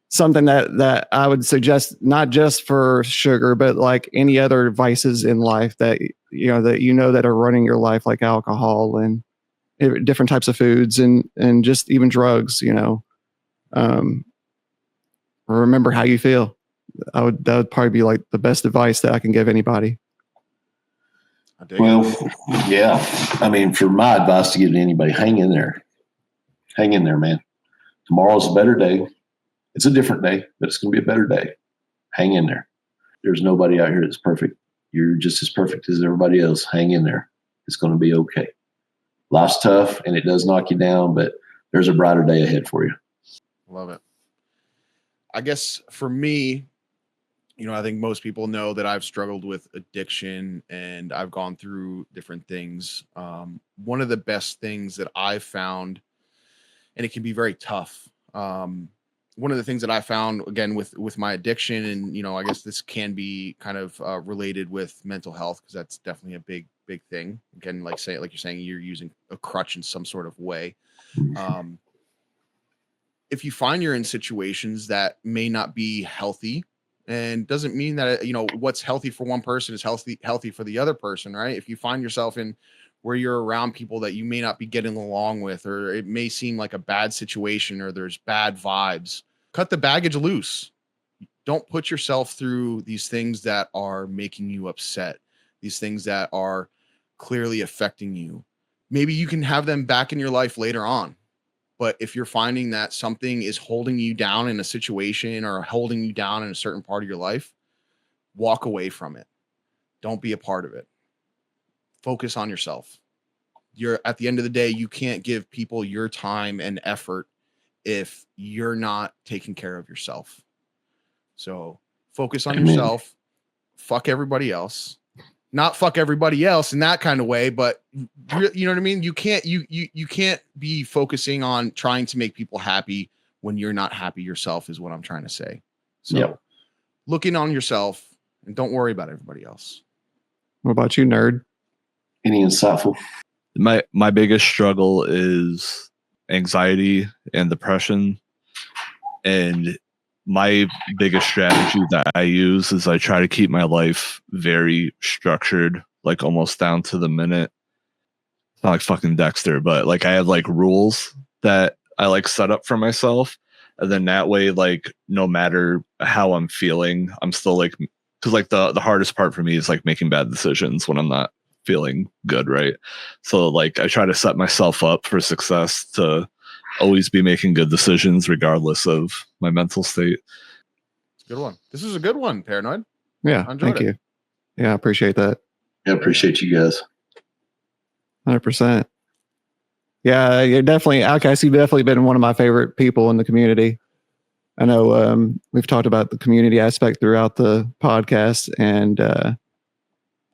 something that I would suggest, not just for sugar, but like any other vices in life that that are running your life, like alcohol and different types of foods and just even drugs, remember how you feel. That would probably be like the best advice that I can give anybody. Well, yeah. I mean, for my advice to give to anybody, hang in there. Hang in there, man. Tomorrow's a better day. It's a different day, but it's going to be a better day. Hang in there. There's nobody out here that's perfect. You're just as perfect as everybody else. Hang in there. It's going to be okay. Life's tough and it does knock you down, but there's a brighter day ahead for you. Love it. I guess for me, I think most people know that I've struggled with addiction and I've gone through different things. One of the best things that I've found, and it can be very tough. One of the things that I found, again, with my addiction, and, I guess this can be kind of related with mental health, because that's definitely a big thing. Again, like you're saying, you're using a crutch in some sort of way. If you find you're in situations that may not be healthy, and doesn't mean that, what's healthy for one person is healthy for the other person, right? If you find yourself in where you're around people that you may not be getting along with, or it may seem like a bad situation, or there's bad vibes, cut the baggage loose. Don't put yourself through these things that are making you upset, these things that are clearly affecting you. Maybe you can have them back in your life later on. But if you're finding that something is holding you down in a situation or holding you down in a certain part of your life, walk away from it. Don't be a part of it. Focus on yourself. At the end of the day, you can't give people your time and effort if you're not taking care of yourself. So focus on yourself. Fuck everybody else. Not fuck everybody else in that kind of way, but you know what I mean? You can't be focusing on trying to make people happy when you're not happy yourself, is what I'm trying to say. So looking on yourself and don't worry about everybody else. What about you, nerd? Any insightful? My biggest struggle is anxiety and depression. And my biggest strategy that I use is I try to keep my life very structured, like almost down to the minute. It's not like fucking Dexter, but like I have like rules that I like set up for myself. And then that way, like no matter how I'm feeling, I'm still like, because like the hardest part for me is like making bad decisions when I'm not feeling good, right? So like I try to set myself up for success to always be making good decisions regardless of my mental state. Good one. This is a good one, Paranoid. Yeah, thank you. Yeah, I appreciate that. I appreciate you guys. 100%. Yeah, you're definitely, OutKast, you've definitely been one of my favorite people in the community. I know we've talked about the community aspect throughout the podcast, and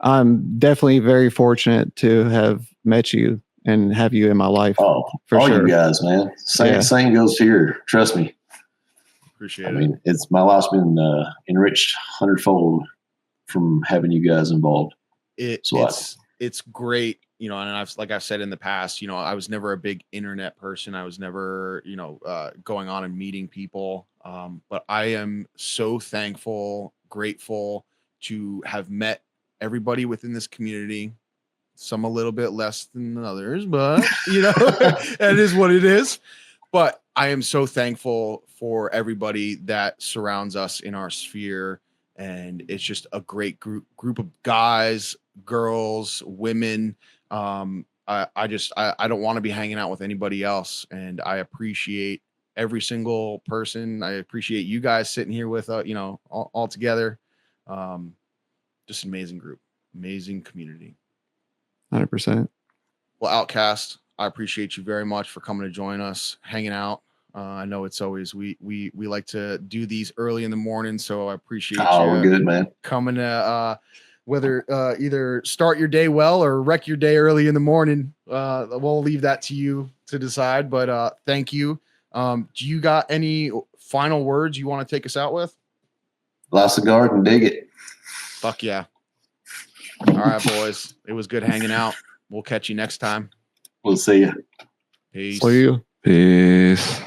I'm definitely very fortunate to have met you and have you in my life. Oh, for all sure. You guys, man. Same goes here. Trust me. Appreciate it. I mean, my life's been enriched 100-fold from having you guys involved. It's great, and I've said in the past, I was never a big internet person. I was never, going on and meeting people. But I am so thankful, grateful to have met everybody within this community. Some a little bit less than others, but it is what it is. But I am so thankful for everybody that surrounds us in our sphere. And it's just a great group of guys, girls, women. I don't want to be hanging out with anybody else. And I appreciate every single person. I appreciate you guys sitting here with, all together. Just an amazing group, amazing community. 100%. Well, OutKast, I appreciate you very much for coming to join us, hanging out. I know it's always we like to do these early in the morning, so I appreciate you. We're good, man. Coming to whether either start your day well or wreck your day early in the morning. We'll leave that to you to decide. But thank you. Do you got any final words you want to take us out with? Lots of garden, dig it. Fuck yeah. All right, boys. It was good hanging out. We'll catch you next time. We'll see you. Peace. See you. Peace.